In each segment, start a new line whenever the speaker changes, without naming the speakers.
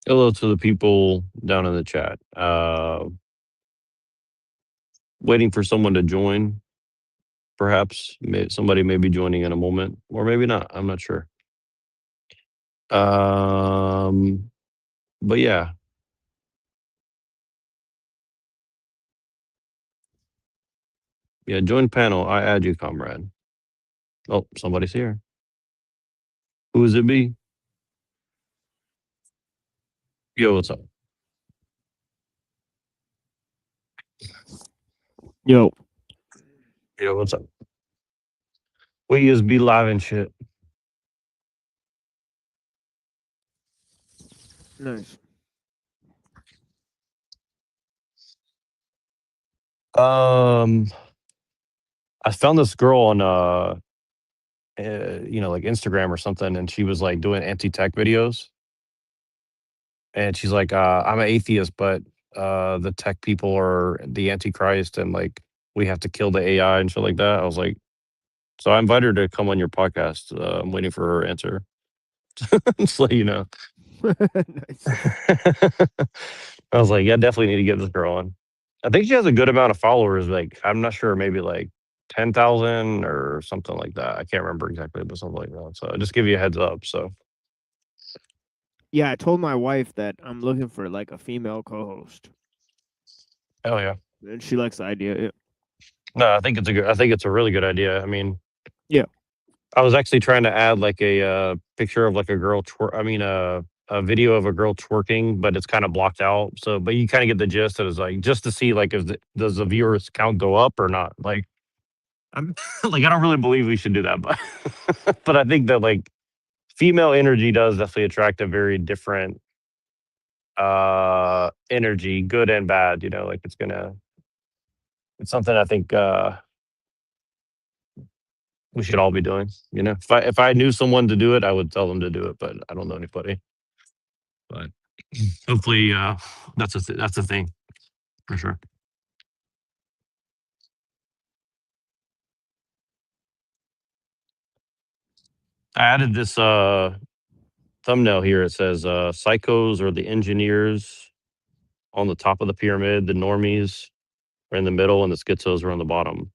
Hello to the people down in the chat. Waiting for someone to join. Perhaps somebody may be joining in a moment, or maybe not. I'm not sure. But yeah. Yeah, join panel. I add you, comrade. Oh, somebody's here. Who is it be? Yo, what's up?
Yo,
What's up? We just be live and shit.
nice.
I found this girl on like Instagram or something, and she was like doing anti-tech videos. And she's like, I'm an atheist, but the tech people are the antichrist, and like we have to kill the AI and shit like that. I was like, so I invited her to come on your podcast. I'm waiting for her answer. Just let you know.
Nice.
I was like, yeah, definitely need to get this girl on. I think she has a good amount of followers. Like, I'm not sure, maybe like 10,000 or something like that. I can't remember exactly, but something like that. So I just give you a heads up. So,
Yeah, I told my wife that I'm looking for like a female co-host,
hell yeah.
and she likes the idea. Yeah.
No, I think it's a really good idea. I mean,
Yeah.
I was actually trying to add like a picture of like a girl a video of a girl twerking, but it's kind of blocked out. So, but you kind of get the gist. It was like just to see like does the viewers count go up or not? Like, I'm like I don't really believe we should do that, but but I think that like female energy does definitely attract a very different energy, good and bad. You know, like it's something I think we should all be doing. You know, if I knew someone to do it, I would tell them to do it, but I don't know anybody. But hopefully, that's a thing for sure. I added this thumbnail here. It says psychos are the engineers on the top of the pyramid, the normies are in the middle, and the schizos are on the bottom.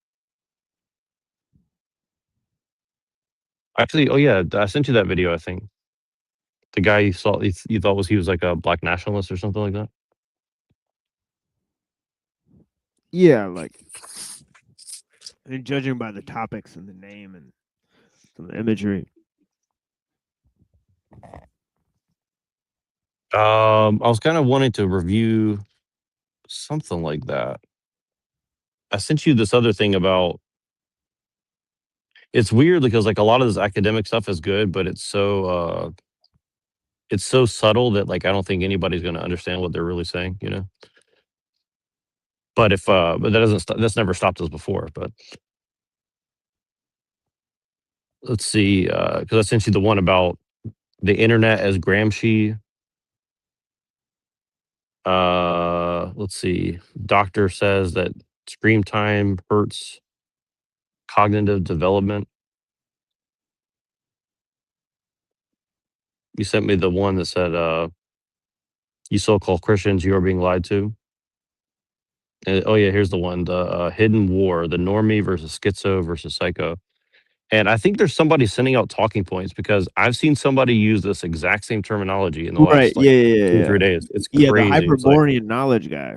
Actually, oh yeah, I sent you that video. I think the guy you thought he was like a black nationalist or something like that.
Yeah, like and judging by the topics and the name and some of the imagery.
I was kind of wanting to review something like that. I sent you this other thing about. It's weird because like a lot of this academic stuff is good, but it's so subtle that like I don't think anybody's going to understand what they're really saying. You know. But but that doesn't that's never stopped us before. But let's see, because I sent you the one about the internet as Gramsci. Let's see. Doctor says that screen time hurts cognitive development. You sent me the one that said, "You so-called Christians, you are being lied to." And, oh yeah, here's the one: the hidden war, the normie versus schizo versus psycho. And I think there's somebody sending out talking points because I've seen somebody use this exact same terminology in the
Right.
last like
Yeah. Yeah.
two,
Yeah.
3 days. It's
Yeah. The
crazy. It's like,
Hyperborean knowledge guy.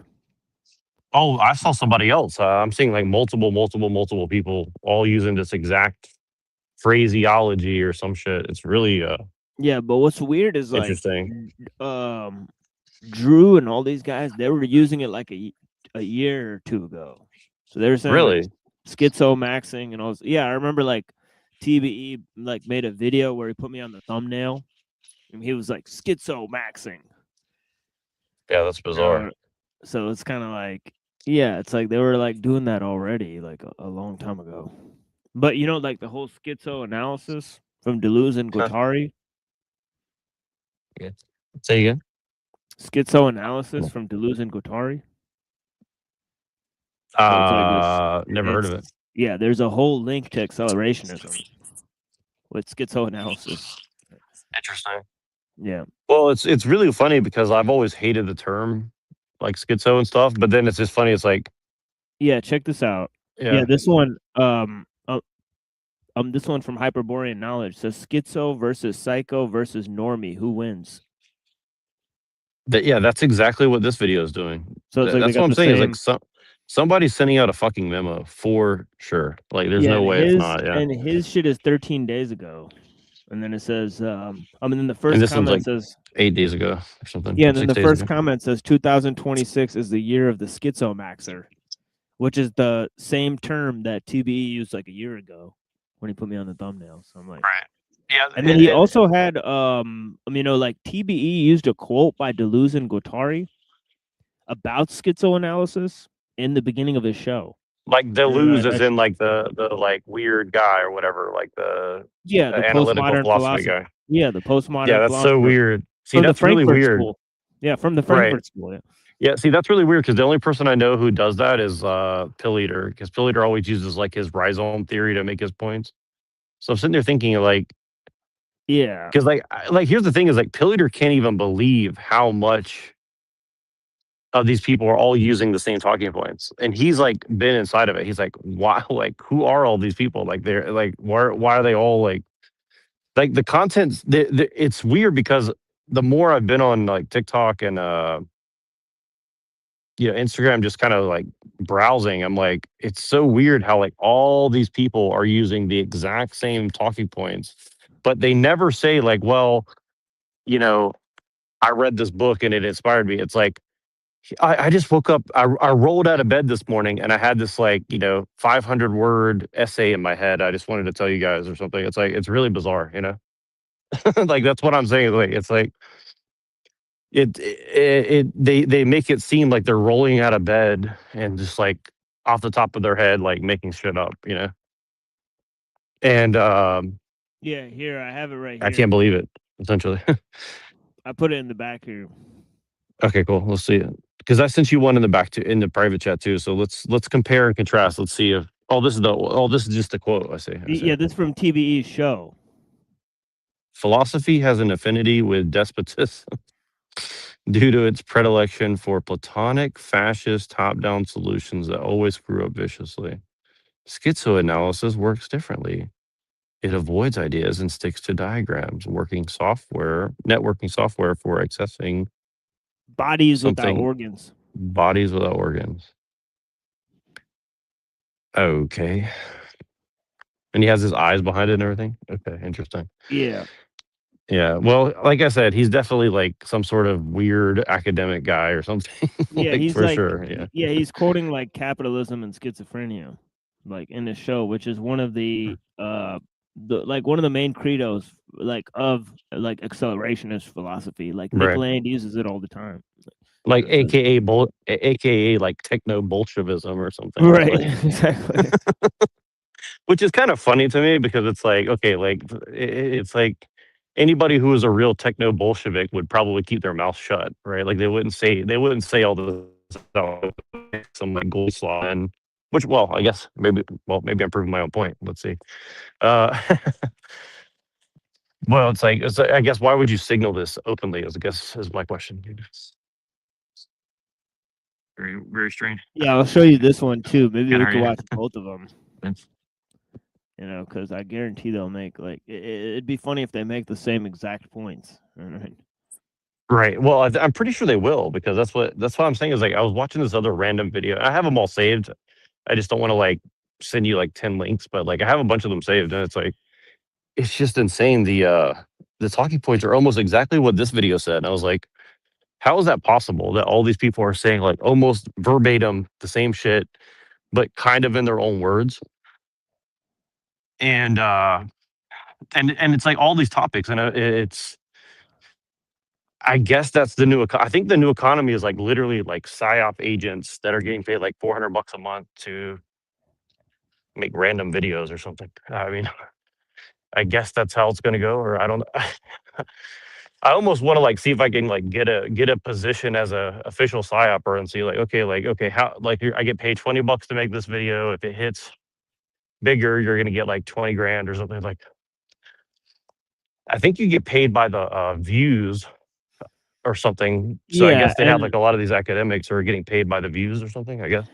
oh, I saw somebody else. I'm seeing like multiple people all using this exact phraseology or some shit. It's really
Yeah, but what's weird is like,
interesting.
um, Drew and all these guys, they were using it like a year or two ago. So they were saying like
Really?
schizo maxing and all this. Yeah, I remember like TBE like made a video where he put me on the thumbnail and he was like schizo maxing.
Yeah, that's bizarre.
So it's kind of like, yeah, it's like they were like doing that already like a long time ago. But you know, like the whole schizo analysis from Deleuze and
Huh.
Guattari.
Yeah. Say again?
Schizo analysis from Deleuze and Guattari. So it's like this.
Never heard
It's
of it.
yeah. There's a whole link to accelerationism with schizoanalysis.
Interesting.
Yeah.
Well, it's really funny because I've always hated the term like schizo and stuff, but then it's just funny. It's like,
Yeah, check this out. Yeah,
yeah,
this one from Hyperborean Knowledge says schizo versus psycho versus normie. Who wins?
yeah, that's exactly what this video is doing.
So it's like they
That's what
got
I'm
the
saying. Is like
same.
somebody's sending out a fucking memo for sure. Like, there's
Yeah,
no way it's not. Yeah,
and his shit is 13 days ago. And then it says, I mean, then the
and
first
this one's
comment
like
says,
8 days ago or something,
yeah, and then
6
the
days
first
ago.
comment says 2026 is the year of the schizomaxer, which is the same term that TBE used like a year ago when he put me on the thumbnail. So I'm like,
Right. Yeah,
and then he also had, like TBE used a quote by Deleuze and Guattari about schizoanalysis in the beginning of his show.
like
And
Deleuze is in like the like weird guy or whatever, like
yeah,
the
the
analytical
postmodern
philosophy
philosopher.
guy.
Yeah, the
Yeah,
postmodern
that's so
philosopher
weird. See,
from the
that's really
Frankfurt
weird.
School. Yeah, from the
Right.
Frankfurt School. Yeah.
Yeah, see, that's really weird because the only person I know who does that is Pill Eater, because Pill Eater always uses like his rhizome theory to make his points. So I'm sitting there thinking like,
Yeah.
because like here's the thing is like Pill Eater can't even believe how much of these people are all using the same talking points, and he's like been inside of it. He's like, why? Like, who are all these people? Like, they're like, why are they all like the contents? It's weird because the more I've been on like TikTok and Instagram, just kind of like browsing, I'm like, it's so weird how like all these people are using the exact same talking points, but they never say like, well, you know, I read this book and it inspired me. It's like I just woke up, I rolled out of bed this morning and I had this like, 500-word essay in my head. I just wanted to tell you guys or something. It's like it's really bizarre. Like that's what I'm saying. Like it's like they make it seem like they're rolling out of bed and just like off the top of their head like making shit up. And
Yeah, here I have it right
I
here.
can't believe it, essentially.
I put it in the back here.
Okay, cool. Let's see it. Because I sent you one in the back to in the private chat too. So let's compare and contrast. Let's see if this is just the quote. I see.
Yeah, this is from TBE's show.
Philosophy has an affinity with despotism due to its predilection for Platonic, fascist, top-down solutions that always screw up viciously. Schizoanalysis works differently. It avoids ideas and sticks to diagrams, networking software for accessing
Bodies without
something,
organs.
bodies without organs. Okay. And he has his eyes behind it and everything? Okay, interesting.
Yeah.
Yeah, well, like I said, he's definitely like some sort of weird academic guy or something,
Yeah,
like
he's
for
like
sure. Yeah.
yeah, he's quoting like capitalism and schizophrenia like in the show, which is one of one of the main credos like of like accelerationist philosophy. Like Nick
Right.
Land uses it all the time.
Like
It says,
AKA like techno Bolshevism or something, right?
right,
Like,
exactly.
which is kind of funny to me because it's like, okay, like it's like anybody who is a real techno Bolshevik would probably keep their mouth shut, right? Like they wouldn't say all this out, some like gold slaw and which, well, I guess maybe I'm proving my own point. Let's see. Uh, well, I guess why would you signal this openly? As I guess is my question. Very very strange.
Yeah, I'll show you this one too. Maybe
Good,
we
how are
could
you?
watch both of them. Because I guarantee they'll make like it'd be funny if they make the same exact points. Right?
Right. Well, I'm pretty sure they will because that's what I'm saying is like I was watching this other random video. I have them all saved. I just don't want to like send you like 10 links, but like I have a bunch of them saved and it's like it's just insane. The talking points are almost exactly what this video said. And I was like, how is that possible that all these people are saying like almost verbatim the same shit, but kind of in their own words? And and it's like all these topics and it's I guess that's the I think the new economy is like literally like psyop agents that are getting paid like $400 a month to make random videos or something. I mean, I guess that's how it's gonna go, or I don't know. I almost want to like see if I can like get a position as a official psyoper and see like okay how like I get paid $20 to make this video. If it hits bigger, you're gonna get like 20 grand or something like. I think you get paid by the views or something. So I
Yeah,
guess they have like a lot of these academics who are getting paid by the views or something, I guess.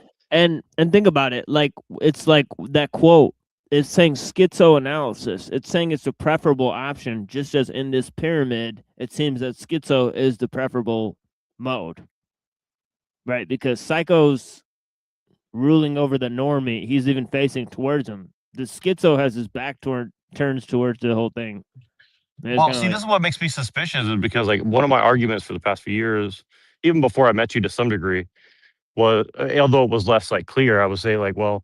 and think about it, like it's like that quote is saying schizoanalysis. It's saying it's the preferable option, just as in this pyramid, it seems that schizo is the preferable mode, right? Because psycho's ruling over the normie. He's even facing towards him. The schizo has his back turns towards the whole thing. And it's
Well,
kind of
see,
like,
this is what makes me suspicious is because like one of my arguments for the past few years, even before I met you to some degree, was although it was less like clear, I would say like, well,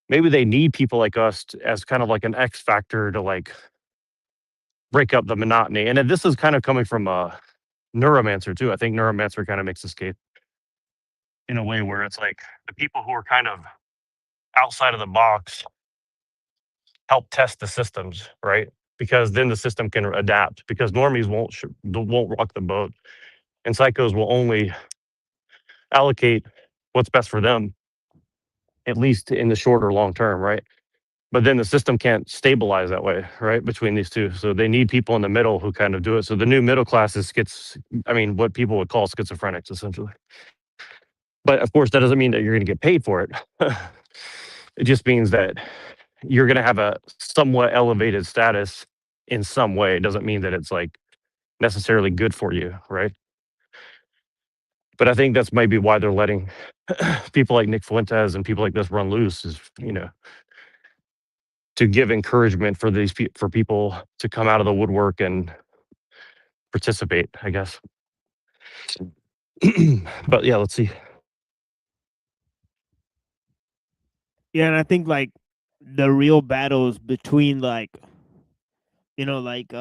maybe they need people like us as kind of like an X factor to like break up the monotony. And this is kind of coming from a neuromancer too. I think neuromancer kind of makes this case in a way where it's like the people who are kind of outside of the box help test the systems, right? Because then the system can adapt. Because normies won't rock the boat, and psychos will only allocate what's best for them, at least in the short or long term, right? But then the system can't stabilize that way, right? Between these two. So they need people in the middle who kind of do it. So the new middle class is I mean, what people would call schizophrenics, essentially. But of course, that doesn't mean that you're going to get paid for it. It just means that you're going to have a somewhat elevated status in some way. It doesn't mean that it's like necessarily good for you, right? But I think that's maybe why they're letting people like Nick Fuentes and people like this run loose is, to give encouragement for for people to come out of the woodwork and participate, I guess. But yeah, let's see.
yeah, and I think like the real battles between like, like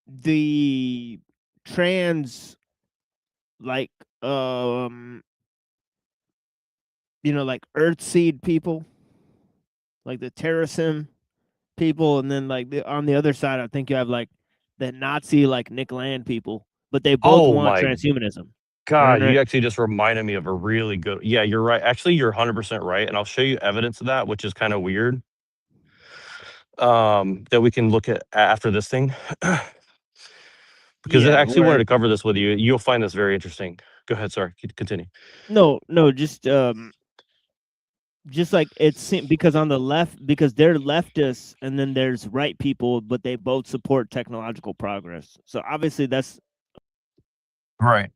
the trans, like like Earthseed people, like the Terrasim people, and then like on the other side, I think you have like the Nazi like Nick Land people, but they both
Oh
want
my
transhumanism.
God,
Right?
you actually just reminded me of a really good. Yeah, you're right. Actually, you're 100% right, and I'll show you evidence of that, which is kind of weird. That we can look at after this thing, because I
Yeah,
actually wanted
where
to cover this with you. You'll find this very interesting. Go ahead. Sorry, continue.
no, just like it's because on the left, because they're leftists and then there's right people, but they both support technological progress. So obviously that's
Right.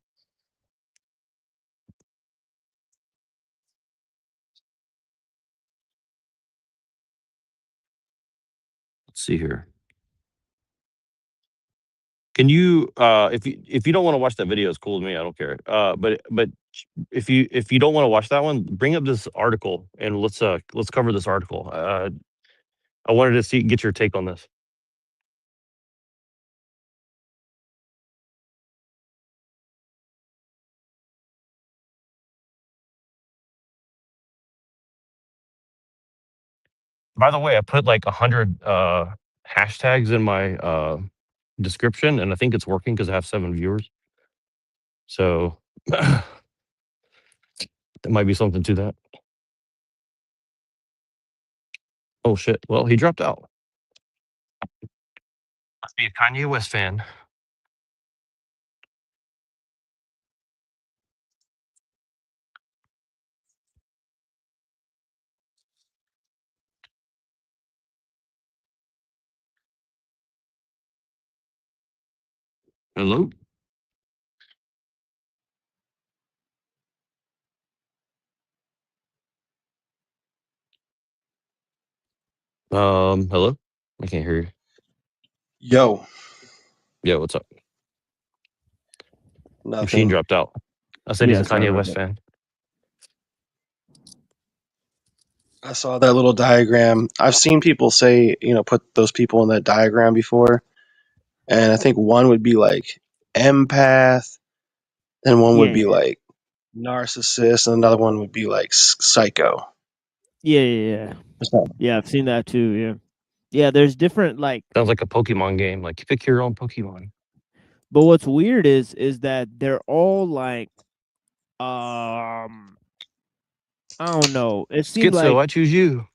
Let's see here. Can you, if you don't want to watch that video, it's cool with me. I don't care. But if you don't want to watch that one, bring up this article and let's cover this article. I wanted to get your take on this. By the way, I put like 100 hashtags in my description, and I think it's working because I have 7 viewers. So there might be something to that. Oh shit! Well, he dropped out. Must be a Kanye West fan. Hello. Hello. I can't hear you.
Yo,
Yeah, what's up? Machine
nothing.
dropped out. I said he's
yeah,
a
sorry
Kanye
about
West
that.
fan.
I saw that little diagram. I've seen people say, put those people in that diagram before. And I think one would be like empath, and one would be
Yeah,
like narcissist, and another one would be like psycho.
yeah. Yeah, I've seen that too. Yeah, yeah. There's different like,
Sounds like a Pokemon game. Like you pick your own Pokemon.
but what's weird is that they're all like, um, I don't know. It seemed
Schizo,
like
I choose you.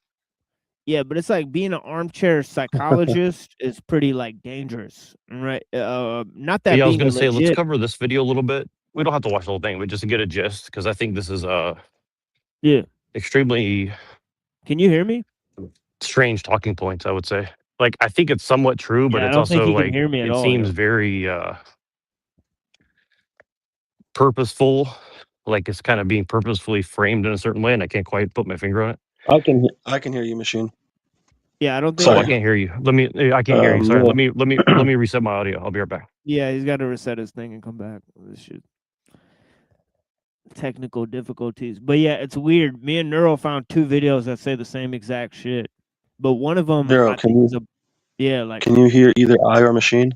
Yeah, but it's like being an armchair psychologist is pretty like dangerous, right? Not
But
that
yeah, I was
being a
gonna say let's
legit.
cover this video a little bit. We don't have to watch the whole thing, but just to get a gist, because I think this is
Yeah.
extremely
Can you hear me?
strange talking points, I would say. Like I think it's somewhat true, but
Yeah, I
it's
don't think
also
you can
like
hear me at
it
all,
seems
yo.
very purposeful. Like it's kind of being purposefully framed in a certain way, and I can't quite put my finger on it.
I can hear you, machine.
Yeah, I don't think.
Oh, I
Sorry.
can't hear you. I can't hear you. Sorry.
Yeah.
Let me reset my audio. I'll be right back.
Yeah, he's got to reset his thing and come back. This shit. Technical difficulties, but yeah, it's weird. Me and Neuro found 2 videos that say the same exact shit, but one of them
Nero,
I think is a yeah, like
can you hear either I or machine?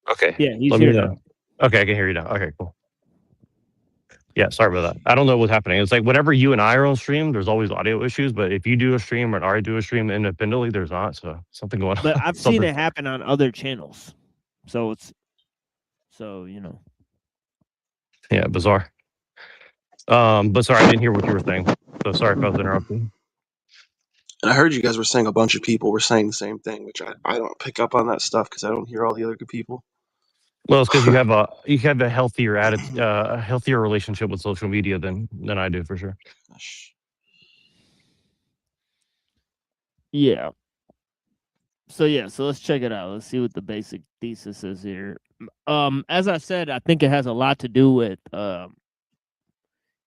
Okay.
yeah, he's
Let
here
me.
now.
Okay, I can hear you now. Okay, cool. Yeah, sorry about that. I don't know what's happening. It's like whenever you and I are on stream, there's always audio issues. But if you do a stream or I do a stream independently, there's not. So something going
But
on.
I've seen
Something.
it happen on other channels, so it's you know.
Yeah, bizarre. But sorry, I didn't hear what you were saying. So sorry if I was interrupting.
And I heard you guys were saying a bunch of people were saying the same thing, which I don't pick up on that stuff because I don't hear all the other good people.
Well, it's because you have a healthier attitude, a healthier relationship with social media than I do for sure.
Yeah. So yeah, so let's check it out. Let's see what the basic thesis is here. As I said, I think it has a lot to do with the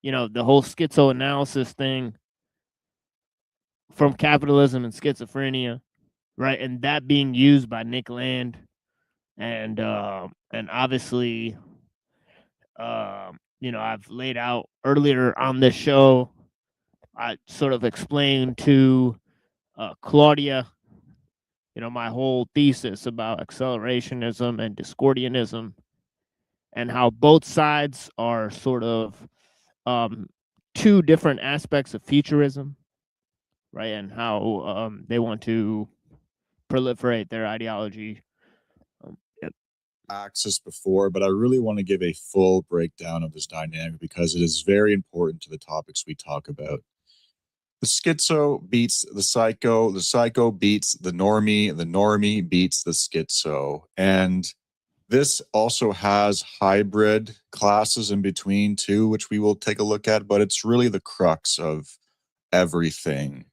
whole schizoanalysis thing from capitalism and schizophrenia, right? And that being used by Nick Land, and obviously, I've laid out earlier on this show. I sort of explained to Claudia, my whole thesis about accelerationism and Discordianism, and how both sides are sort of 2 different aspects of futurism, right? And how they want to proliferate their ideology. Yep.
Axis before, but I really want to give a full breakdown of this dynamic because it is very important to the topics we talk about. The schizo beats the psycho beats the normie beats the schizo. And this also has hybrid classes in between too, which we will take a look at, but it's really the crux of everything.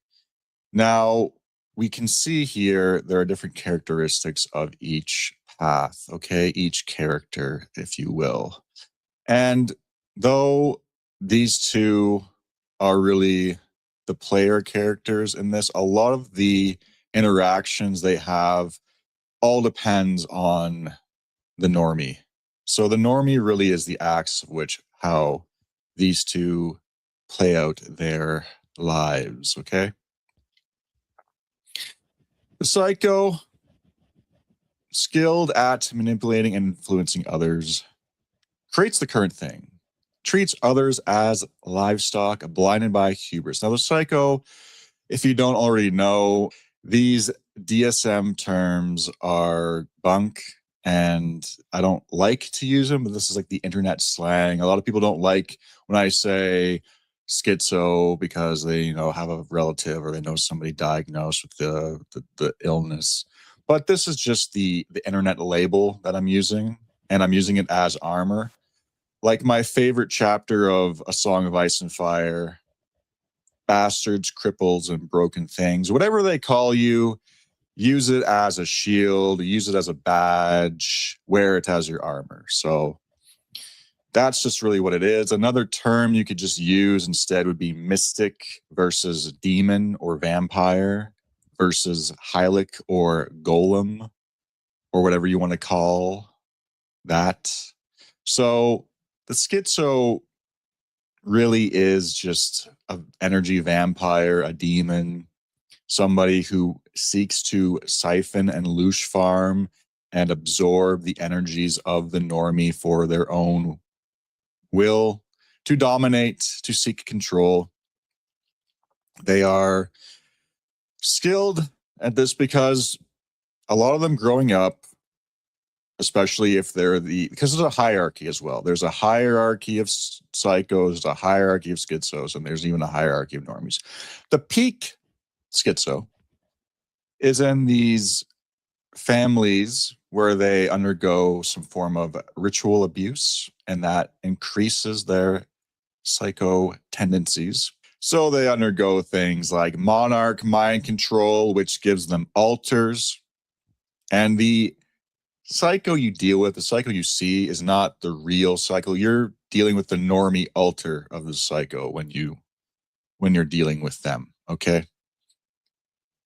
Now, we can see here there are different characteristics of each path, okay? Each character, if you will. And though these 2 are really the player characters in this, a lot of the interactions they have all depends on the normie. So the normie really is the axis of which how these 2 play out their lives, okay? The psycho, skilled at manipulating and influencing others, creates the current thing, treats others as livestock, blinded by hubris. Now, the psycho, if you don't already know, these DSM terms are bunk, and I don't like to use them, but this is like the internet slang. A lot of people don't like when I say schizo because they have a relative or they know somebody diagnosed with the illness, but this is just the internet label that I'm using, and I'm using it as armor. Like my favorite chapter of A Song of Ice and Fire, bastards, cripples, and broken things, whatever they call you, use it as a shield, use it as a badge, wear it as your armor. So that's just really what it is. Another term you could just use instead would be mystic versus demon or vampire versus Hylic or golem or whatever you want to call that. So the schizo really is just an energy vampire, a demon, somebody who seeks to siphon and loosh farm and absorb the energies of the normie for their own will, to dominate, to seek control. They are skilled at this because a lot of them growing up especially if they're because there's a hierarchy as well. There's a hierarchy of psychos, there's a hierarchy of schizos, and there's even a hierarchy of normies. The peak schizo is in these families where they undergo some form of ritual abuse, and that increases their psycho tendencies. So they undergo things like monarch mind control, which gives them alters. And the psycho you deal with, the psycho you see, is not the real psycho. You're dealing with the normie alter of the psycho when you're dealing with them. Okay.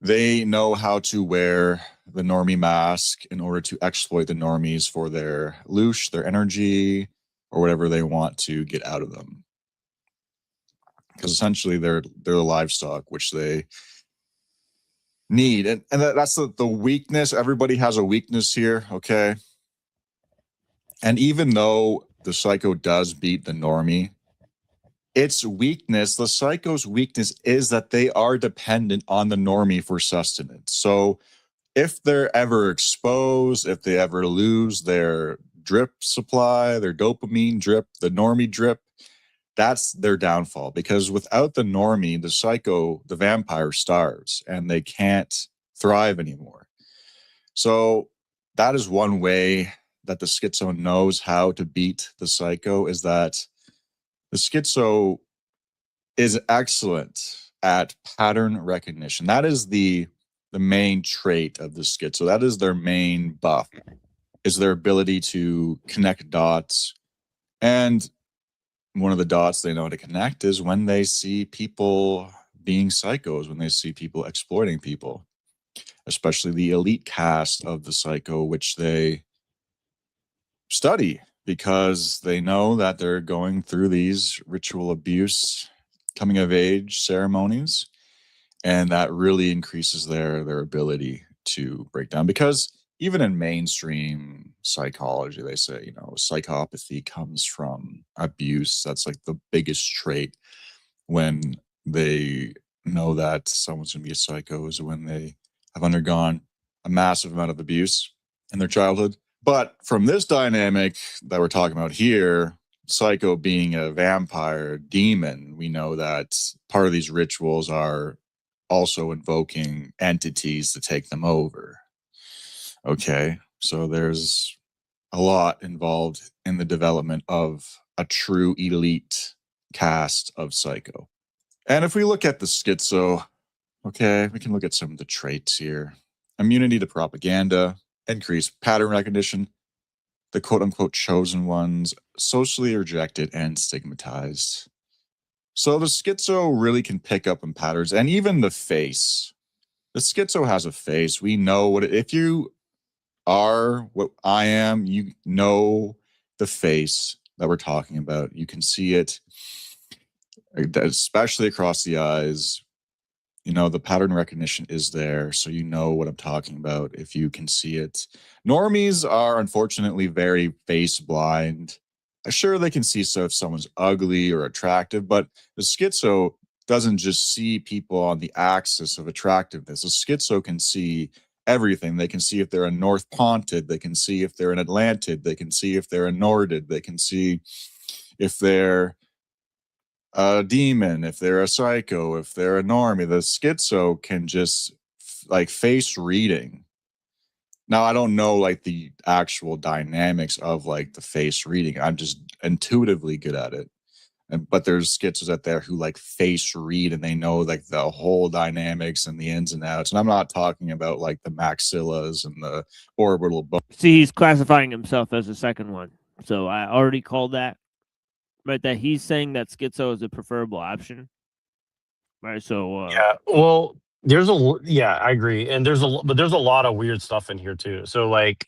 They know how to wear the normie mask in order to exploit the normies for their loosh, their energy, or whatever they want to get out of them. Because essentially they're the livestock which they need. And that's the weakness. Everybody has a weakness here, okay? And even though the psycho does beat the normie, its weakness, the psycho's weakness, is that they are dependent on the normie for sustenance. So if they're ever exposed, if they ever lose their drip supply, their dopamine drip, the normie drip, that's their downfall. Because without the normie, the psycho, the vampire, starves and they can't thrive anymore. So that is one way that the schizo knows how to beat the psycho, is that the schizo is excellent at pattern recognition. That is the main trait of the schizo. That is their main buff, is their ability to connect dots. And one of the dots they know how to connect is when they see people being psychos, when they see people exploiting people, especially the elite caste of the psycho, which they study because they know that they're going through these ritual abuse, coming of age ceremonies, and that really increases their ability to break down. Because even in mainstream psychology, they say, you know, psychopathy comes from abuse. That's like the biggest trait when they know that someone's going to be a psycho, is when they have undergone a massive amount of abuse in their childhood. But from this dynamic that we're talking about here, psycho being a vampire demon, we know that part of these rituals are also invoking entities to take them over. Okay, so there's a lot involved in the development of a true elite cast of psycho. And if we look at the schizo, okay, we can look at some of the traits here. Immunity to propaganda, increased pattern recognition, the quote-unquote chosen ones, socially rejected and stigmatized. So the schizo really can pick up on patterns, and even the face. The schizo has a face. We know what if you are what I am, you know the face that we're talking about. You can see it, especially across the eyes. You know, the pattern recognition is there, so you know what I'm talking about if you can see it. Normies are unfortunately very face blind. Sure, they can see so if someone's ugly or attractive, but the schizo doesn't just see people on the axis of attractiveness. A schizo can see everything. They can see if they're a North Pontid. They can see if they're an Atlantid. They can see if they're a Nordid. They can see if they're a demon, if they're a psycho, if they're a normie. The schizo can just like face reading. Now, I don't know like the actual dynamics of like the face reading. I'm just intuitively good at it. But there's schizos out there who like face read and they know like the whole dynamics and the ins and outs. And I'm not talking about like the maxillas and the orbital bone.
See, he's classifying himself as the second one. So I already called that. Right, that he's saying that schizo is a preferable option. Right, so
Yeah, well, yeah, I agree, and but there's a lot of weird stuff in here too. So like,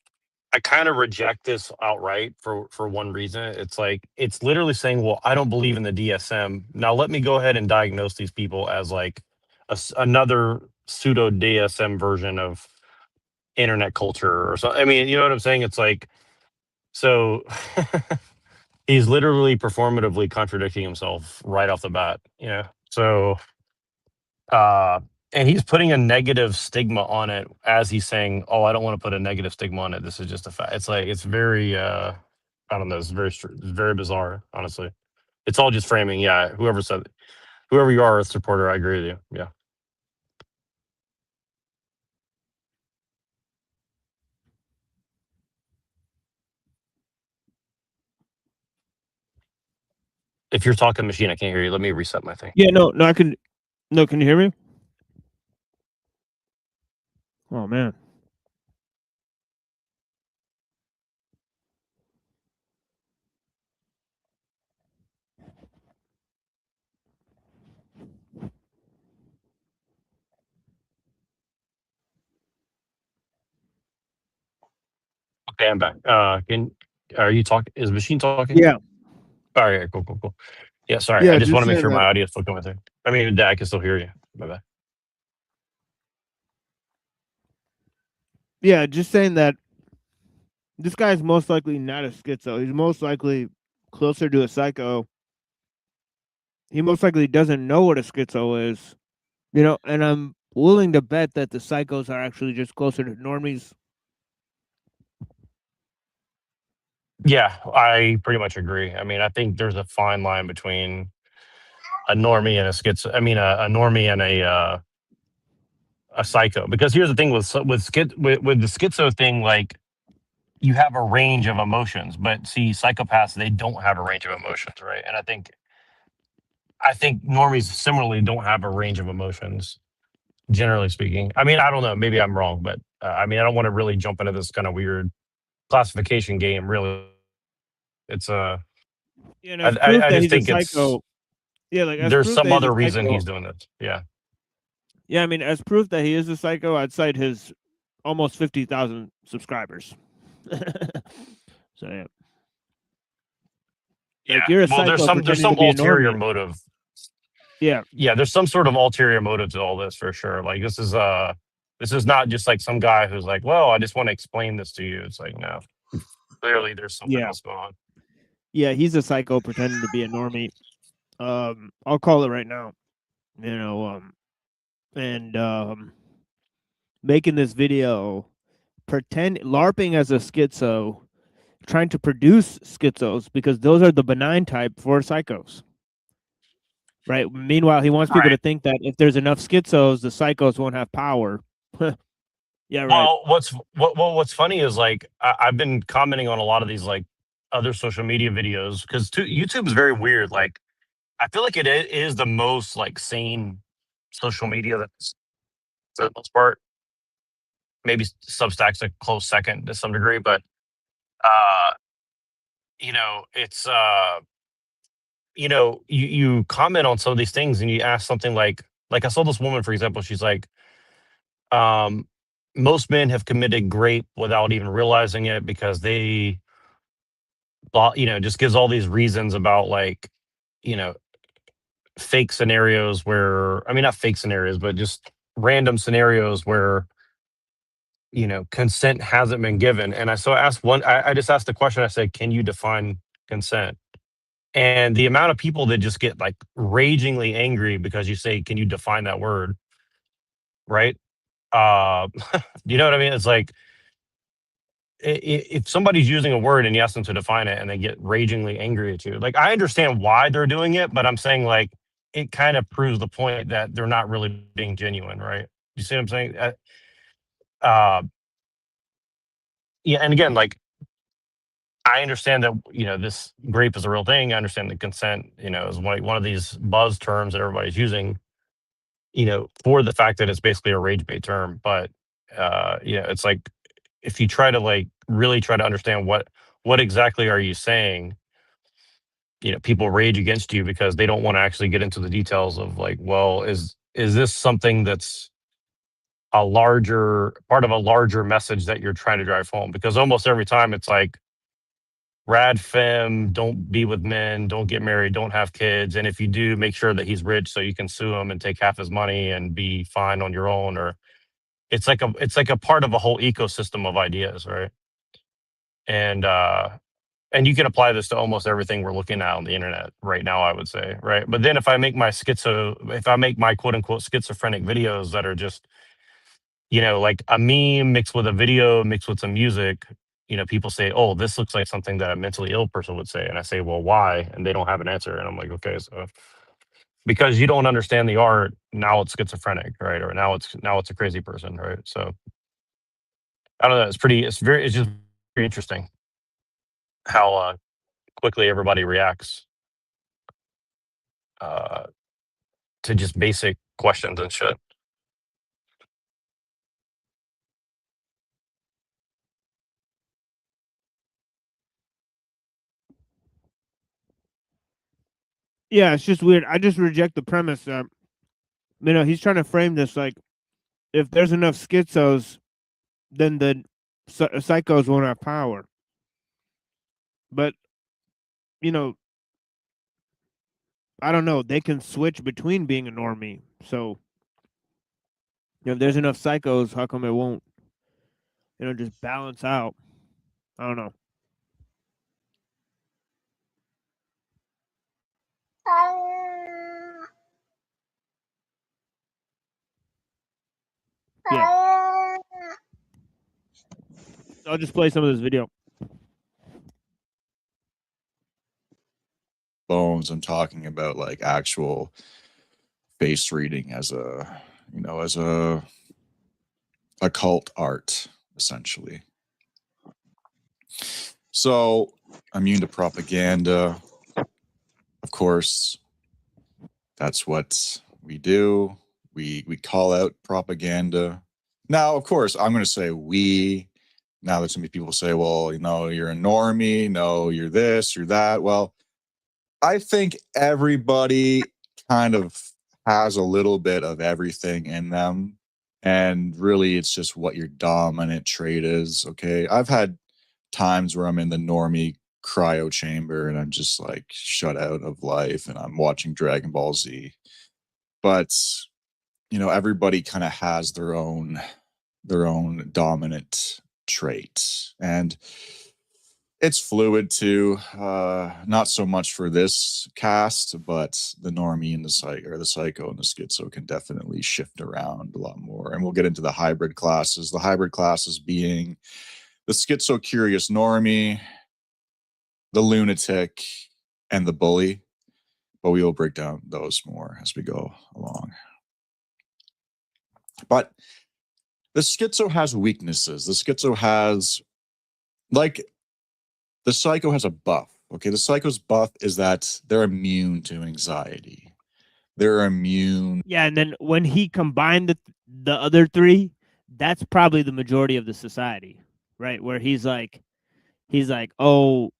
I kind of reject this outright for one reason. It's like it's literally saying, "Well, I don't believe in the DSM." Now let me go ahead and diagnose these people as like another pseudo DSM version of internet culture or something. I mean, you know what I'm saying? It's like so. He's literally performatively contradicting himself right off the bat. You know, so And he's putting a negative stigma on it as he's saying, "Oh, I don't want to put a negative stigma on it. This is just a fact." It's like it's very, I don't know. It's very bizarre. Honestly, it's all just framing. Yeah, whoever you are, a supporter, I agree with you. Yeah. If you're talking machine, I can't hear you. Let me reset my thing.
Yeah, no, I can. No, can you hear me? Oh man.
Okay, I'm back. Are you talking? Is machine talking?
Yeah,
All right, cool. Yeah, sorry. I
yeah.
just want
Just
to make
saying
sure
that.
my audio is still coming through. I mean, I can still hear you. My bad.
Yeah, just saying that this guy's most likely not a schizo. He's most likely closer to a psycho. He most likely doesn't know what a schizo is, and I'm willing to bet that the psychos are actually just closer to normies.
Yeah, I pretty much agree. I mean, I think there's a fine line between a normie and a schizo. I mean, a normie and a psycho. Because here's the thing with the schizo thing, like you have a range of emotions, but see, psychopaths they don't have a range of emotions, right? And I think normies similarly don't have a range of emotions, generally speaking. I mean, I don't know. Maybe I'm wrong, but I mean, I don't want to really jump into this kind of weird classification game. Really, it's
As proof
I
that
just
he's a
think it's
psycho. Yeah, like as
there's
proof
some
that he's a
other reason
psycho.
he's doing this. Yeah.
Yeah, I mean, as proof that he is a psycho, I'd cite his almost 50,000 subscribers. So yeah,
Yeah.
like you're a
Well,
psycho
there's
pretending to
some
be a
ulterior
normie.
motive.
Yeah,
Yeah, there's some sort of ulterior motive to all this for sure. Like this is not just like some guy who's like, well, I just want to explain this to you. It's like, no, clearly there's something
yeah,
else going on.
yeah. He's a psycho pretending to be a normie. I'll call it right now. You know, and making this video, LARPing as a schizo, trying to produce schizos because those are the benign type for psychos. Right. Meanwhile, he wants people to
Right.
think that if there's enough schizos, the psychos won't have power. Yeah, right.
Well, what's funny is like I've been commenting on a lot of these like other social media videos because YouTube is very weird. Like I feel like is the most like sane social media that's for the most part. Maybe Substack's a close second to some degree, but uh, it's you comment on some of these things and you ask something like I saw this woman, for example, she's like, um, most men have committed rape without even realizing it because they thought, just gives all these reasons about like, you know, fake scenarios where, I mean, not fake scenarios, but just random scenarios where, consent hasn't been given. And I asked I just asked the question, I said, can you define consent? And the amount of people that just get like ragingly angry because you say, "Can you define that word?" Right? Uh, you know what I mean? It's like if somebody's using a word and you ask them to define it and they get ragingly angry at you, like I understand why they're doing it, but I'm saying like it kind of proves the point that they're not really being genuine, right? You see what I'm saying? Uh, yeah, and again, like I understand that this grape is a real thing. I understand that consent, is one of these buzz terms that everybody's using, for the fact that it's basically a rage bait term. But it's like if you try to like really try to understand what exactly are you saying, people rage against you because they don't want to actually get into the details of like, well, is this something that's a larger part of a larger message that you're trying to drive home? Because almost every time it's like rad fem, don't be with men, don't get married, don't have kids, and if you do, make sure that he's rich so you can sue him and take half his money and be fine on your own. Or it's like a part of a whole ecosystem of ideas, right? And And you can apply this to almost everything we're looking at on the internet right now, I would say, right? But then if I make my quote unquote schizophrenic videos that are just, like a meme mixed with a video mixed with some music, people say, oh, this looks like something that a mentally ill person would say. And I say, well, why? And they don't have an answer. And I'm like, okay, so because you don't understand the art, now it's schizophrenic, right? Or now it's a crazy person, right? So I don't know. It's just very interesting how quickly everybody reacts uh, to just basic questions and shit.
Yeah, it's just weird. I just reject the premise that he's trying to frame this like if there's enough schizos, then the psychos won't have power. But I don't know. They can switch between being a normie. So if there's enough psychos, how come it won't just balance out? I don't know. Yeah. I'll just play some of this video.
Bones, I'm talking about like actual face reading as a occult art, essentially. So immune to propaganda, of course. That's what we do. We call out propaganda. Now, of course, I'm going to say we. Now that so many people say, well, you're a normie, no, you're this, you're that. Well, I think everybody kind of has a little bit of everything in them. And really, it's just what your dominant trait is. Okay. I've had times where I'm in the normie cryo chamber and I'm just like shut out of life and I'm watching Dragon Ball Z. But, everybody kind of has their own dominant trait. And it's fluid too. Not so much for this cast, but the normie and the psycho and the schizo can definitely shift around a lot more. And we'll get into the hybrid classes. The hybrid classes being the schizo curious normie, the lunatic, and the bully. But we will break down those more as we go along. But the schizo has weaknesses. The schizo has, like, the psycho has a buff. Okay, the psycho's buff is that they're immune to anxiety. They're immune.
Yeah, and then when he combined the other three, that's probably the majority of the society, right? Where he's like, oh,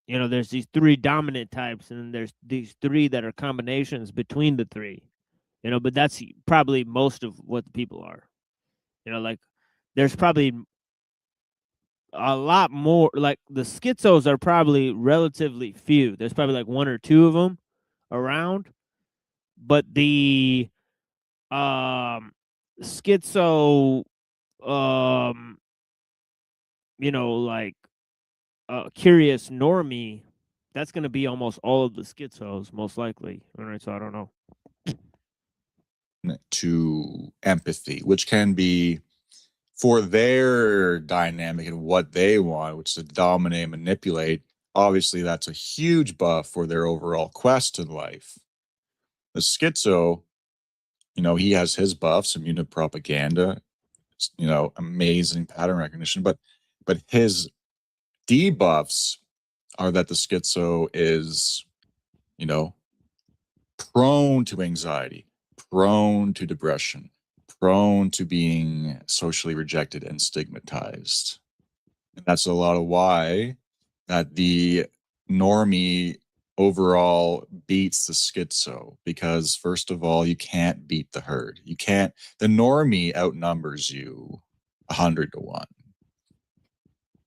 there's these three dominant types, and then there's these three that are combinations between the three, but that's probably most of what the people are. Like there's probably a lot more, like the schizos are probably relatively few. There's probably like one or two of them around, but the schizo like curious normie, that's going to be almost all of the schizos most likely. All right, so I don't know.
To empathy, which can be for their dynamic and what they want, which is to dominate and manipulate. Obviously, that's a huge buff for their overall quest in life. The schizo, he has his buffs, immune to propaganda, amazing pattern recognition, but his debuffs are that the schizo is, prone to anxiety, prone to depression, prone to being socially rejected and stigmatized. And that's a lot of why that the normie overall beats the schizo, because first of all, you can't beat the herd. The normie outnumbers you 100 to 1.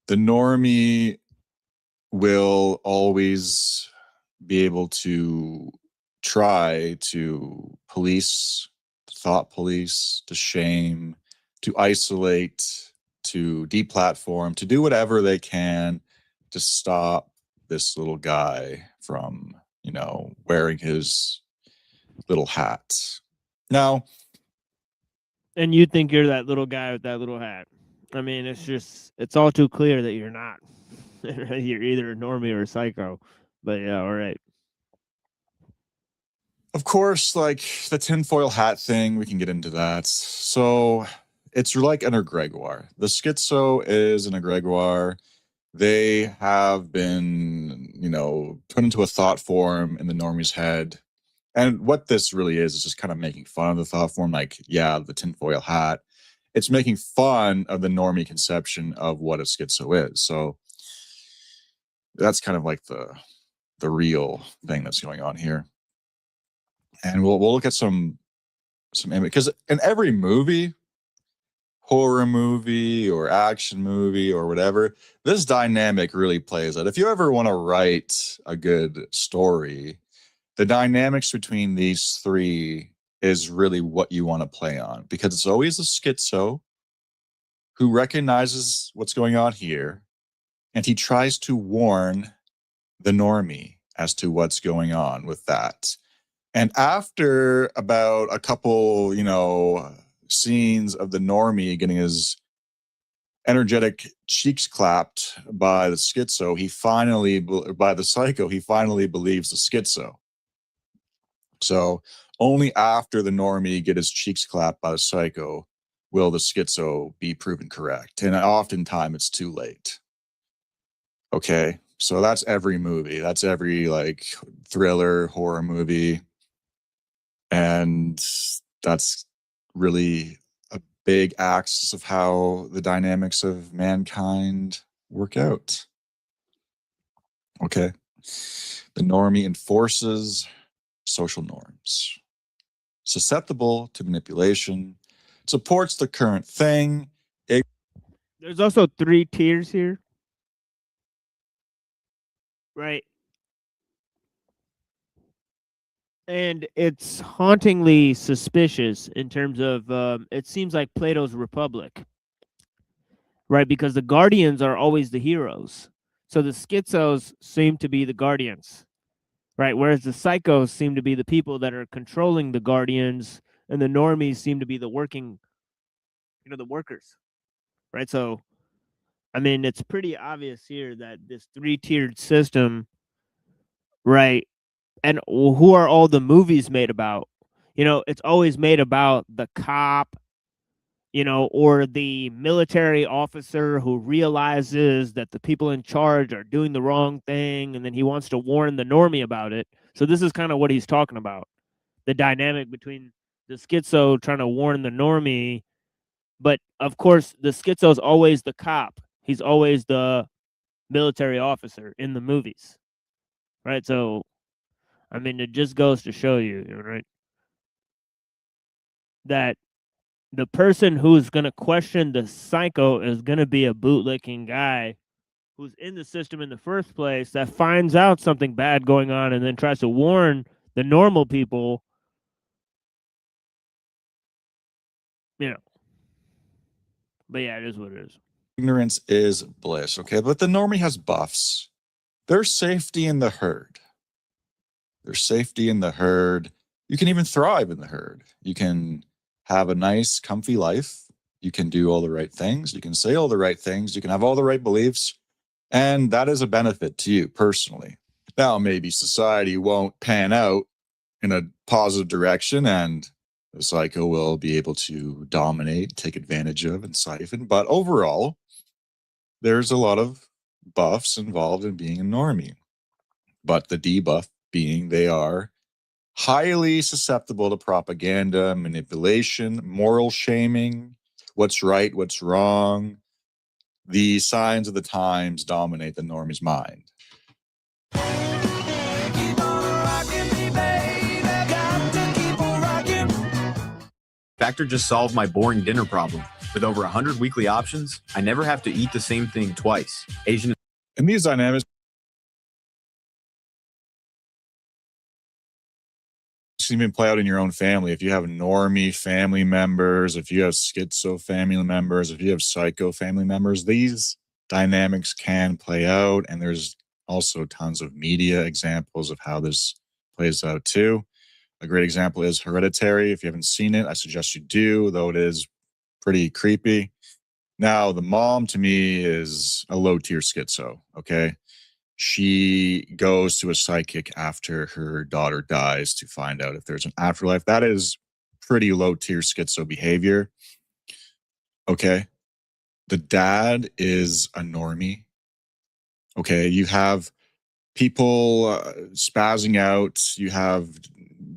The normie will always be able to try to police, thought police, to shame, to isolate, to deplatform, to do whatever they can to stop this little guy from, wearing his little hat. Now,
And you think you're that little guy with that little hat. I mean, it's all too clear that you're not. You're either a normie or a psycho. But yeah, all right.
of course, like the tinfoil hat thing, we can get into that. So it's like an egregore. The schizo is an egregore. They have been, put into a thought form in the normie's head. And what this really is just kind of making fun of the thought form, like, yeah, the tinfoil hat. It's making fun of the normie conception of what a schizo is. So that's kind of like the real thing that's going on here. And we'll look at some because in every movie, horror movie or action movie or whatever, this dynamic really plays out. If you ever want to write a good story, the dynamics between these three is really what you want to play on, because it's always the schizo who recognizes what's going on here, and he tries to warn the normie as to what's going on with that. And after about a couple, scenes of the normie getting his energetic cheeks clapped by the schizo, by the psycho, he finally believes the schizo. So only after the normie get his cheeks clapped by the psycho will the schizo be proven correct. And oftentimes it's too late. Okay, so that's every movie. That's every like thriller, horror movie. And that's really a big axis of how the dynamics of mankind work out. Okay. The normie enforces social norms, susceptible to manipulation, supports the current thing.
There's also 3 tiers here. Right. And it's hauntingly suspicious in terms of it seems like Plato's Republic, right? Because the guardians are always the heroes. So the schizos seem to be the guardians, right? Whereas the psychos seem to be the people that are controlling the guardians, and the normies seem to be the working, the workers, right? So, I mean, it's pretty obvious here that this 3-tiered system, right? And who are all the movies made about? It's always made about the cop, or the military officer who realizes that the people in charge are doing the wrong thing, and then he wants to warn the normie about it. So this is kind of what he's talking about. The dynamic between the schizo trying to warn the normie, but of course the schizo is always the cop. He's always the military officer in the movies, right? So I mean, it just goes to show you, right, that the person who's going to question the psycho is going to be a bootlicking guy who's in the system in the first place, that finds out something bad going on and then tries to warn the normal people, But yeah, it is what it is.
Ignorance is bliss, okay? But the normie has buffs. There's safety in the herd. There's safety in the herd. You can even thrive in the herd. You can have a nice, comfy life. You can do all the right things. You can say all the right things. You can have all the right beliefs. And that is a benefit to you personally. Now, maybe society won't pan out in a positive direction, and the psycho will be able to dominate, take advantage of, and siphon. But overall, there's a lot of buffs involved in being a normie. But the debuff being they are highly susceptible to propaganda, manipulation, moral shaming, what's right, what's wrong. The signs of the times dominate the normie's mind.
Factor just solved my boring dinner problem. With over 100 weekly options, I never have to eat the same thing twice. Asian.
And these dynamics can even play out in your own family. If you have normie family members, if you have schizo family members, if you have psycho family members, these dynamics can play out, and there's also tons of media examples of how this plays out too. A great example is Hereditary. If you haven't seen it, I suggest you do, though it is pretty creepy. Now, the mom to me is a low tier schizo, okay? She goes to a psychic after her daughter dies to find out if there's an afterlife. That is pretty low tier schizo behavior, okay? The dad is a normie, okay? You have people spazzing out, you have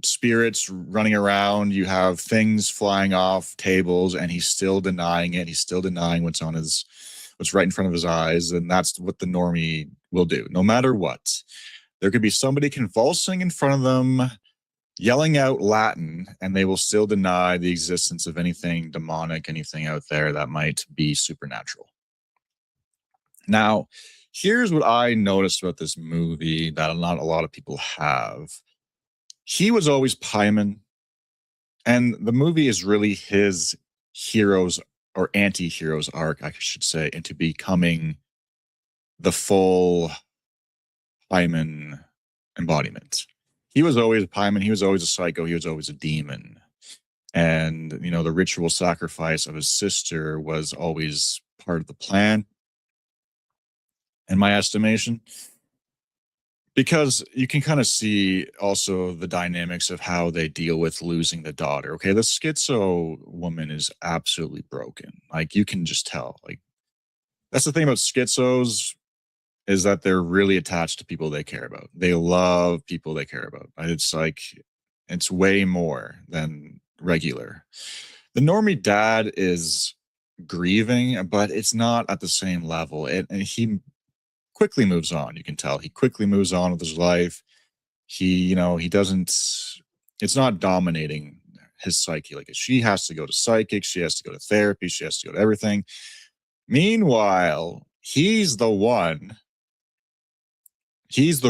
spirits running around, you have things flying off tables, and he's still denying it. He's still denying what's right in front of his eyes, and that's what the normie will do no matter what. There could be somebody convulsing in front of them, yelling out Latin, and they will still deny the existence of anything demonic, anything out there that might be supernatural. Now, here's what I noticed about this movie that not a lot of people have. He was always Pieman, and the movie is really his hero's or anti-hero's arc, I should say, into becoming the full Pieman embodiment. He was always a Pieman, he was always a psycho, he was always a demon. And, you know, the ritual sacrifice of his sister was always part of the plan, in my estimation. Because you can kind of see also the dynamics of how they deal with losing the daughter. Okay, the schizo woman is absolutely broken. Like, you can just tell. Like, that's the thing about schizos, is that they're really attached to people they care about. They love people they care about. It's like, it's way more than regular. The normie dad is grieving, but it's not at the same level. And he quickly moves on. You can tell he quickly moves on with his life. He doesn't, it's not dominating his psyche. Like, she has to go to psychic, she has to go to therapy, she has to go to everything. Meanwhile, he's the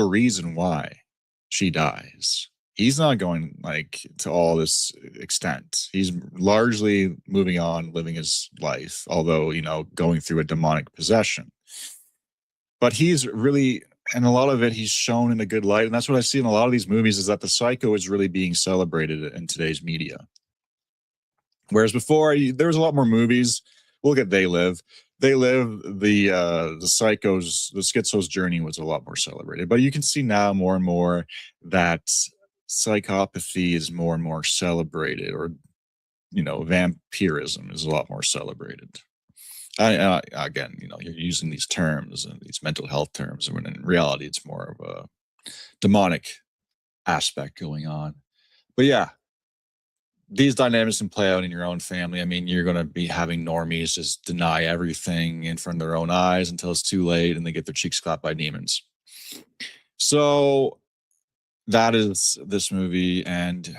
reason why she dies. He's not going like to all this extent. He's largely moving on, living his life, although, going through a demonic possession. But he's really, and a lot of it, he's shown in a good light. And that's what I see in a lot of these movies, is that the psycho is really being celebrated in today's media. Whereas before, there was a lot more movies. Look at They Live. They Live, the schizo's journey was a lot more celebrated. But you can see now more and more that psychopathy is more and more celebrated, or, vampirism is a lot more celebrated. Again, you're using these terms and these mental health terms, when in reality, it's more of a demonic aspect going on. But yeah, these dynamics can play out in your own family. I mean, you're going to be having normies just deny everything in front of their own eyes until it's too late and they get their cheeks clapped by demons. So that is this movie, and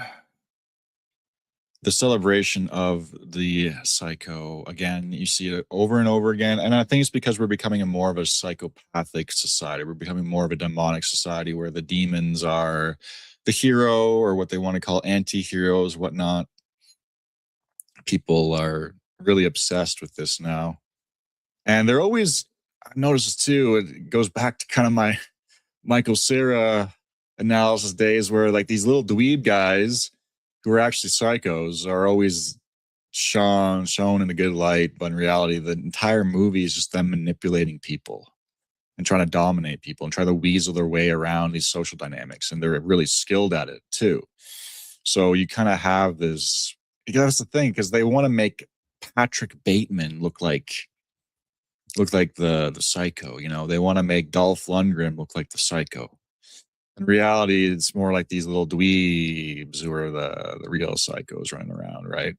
the celebration of the psycho. Again, you see it over and over again. And I think it's because we're becoming more of a psychopathic society. We're becoming more of a demonic society where the demons are the hero, or what they want to call anti-heroes, whatnot. People are really obsessed with this now. And they're always, I noticed too, it goes back to kind of my Michael Cera analysis days, where like these little dweeb guys who are actually psychos are always shown in a good light, but in reality, the entire movie is just them manipulating people and trying to dominate people and try to weasel their way around these social dynamics. And they're really skilled at it too. So you kind of have this, that's the thing, because they want to make Patrick Bateman look like the psycho, they want to make Dolph Lundgren look like the psycho. In reality, it's more like these little dweebs who are the real psychos running around, right?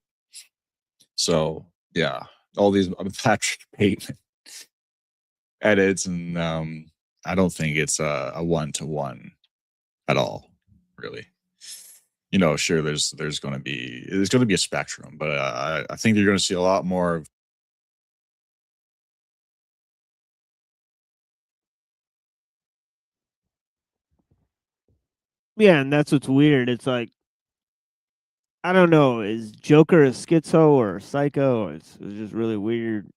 So yeah, all these Patrick Bateman edits, and I don't think it's a one-to-one at all, really. Sure, there's going to be a spectrum, but I think you're going to see a lot more of.
Yeah, and that's what's weird. It's like, I don't know, is Joker a schizo or a psycho? It's just really weird.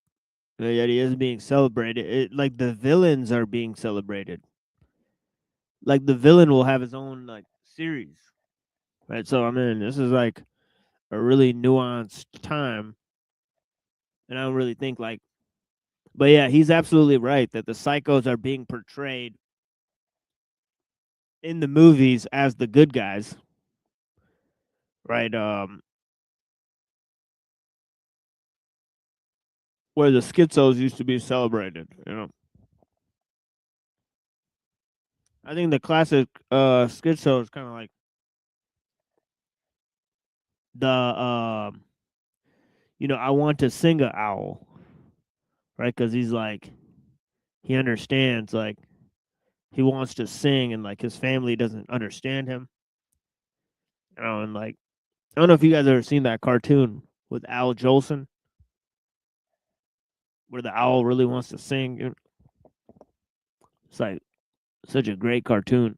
Yet he is being celebrated. Like, the villains are being celebrated. like the villain will have his own like series, right? So I mean, this is like a really nuanced time, and I don't really think like, but yeah, he's absolutely right that the psychos are being portrayed in the movies as the good guys, right? Where the schizos used to be celebrated, you know. I think the classic schizo is kind of like the I want to sing a owl, right? Because he's like he understands, like he wants to sing, and like his family doesn't understand him, and like I don't know if you guys ever seen that cartoon with Al Jolson, where the owl really wants to sing. It's like such a great cartoon.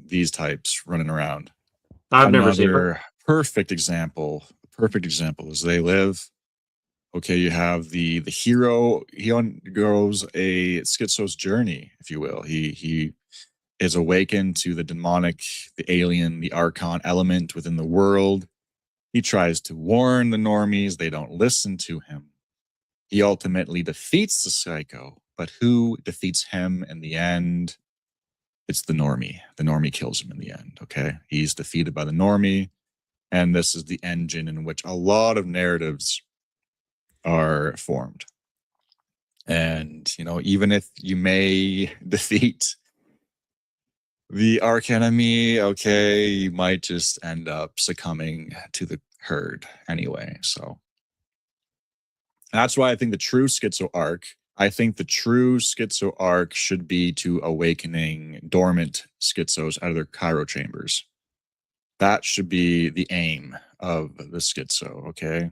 These types running around.
I've never seen it.
Another perfect example is They Live. Okay, you have the hero. He undergoes a schizo's journey, if you will. He is awakened to the demonic, the alien, the archon element within the world. He tries to warn the normies. They don't listen to him. He ultimately defeats the psycho, but who defeats him in the end? It's the normie. The normie kills him in the end, okay? He's defeated by the normie, and this is the engine in which a lot of narratives are formed. And, even if you may defeat the arch enemy, okay, you might just end up succumbing to the herd anyway. So that's why I think the true schizo arc should be to awakening dormant schizos out of their Cairo chambers. That should be the aim of the schizo, okay?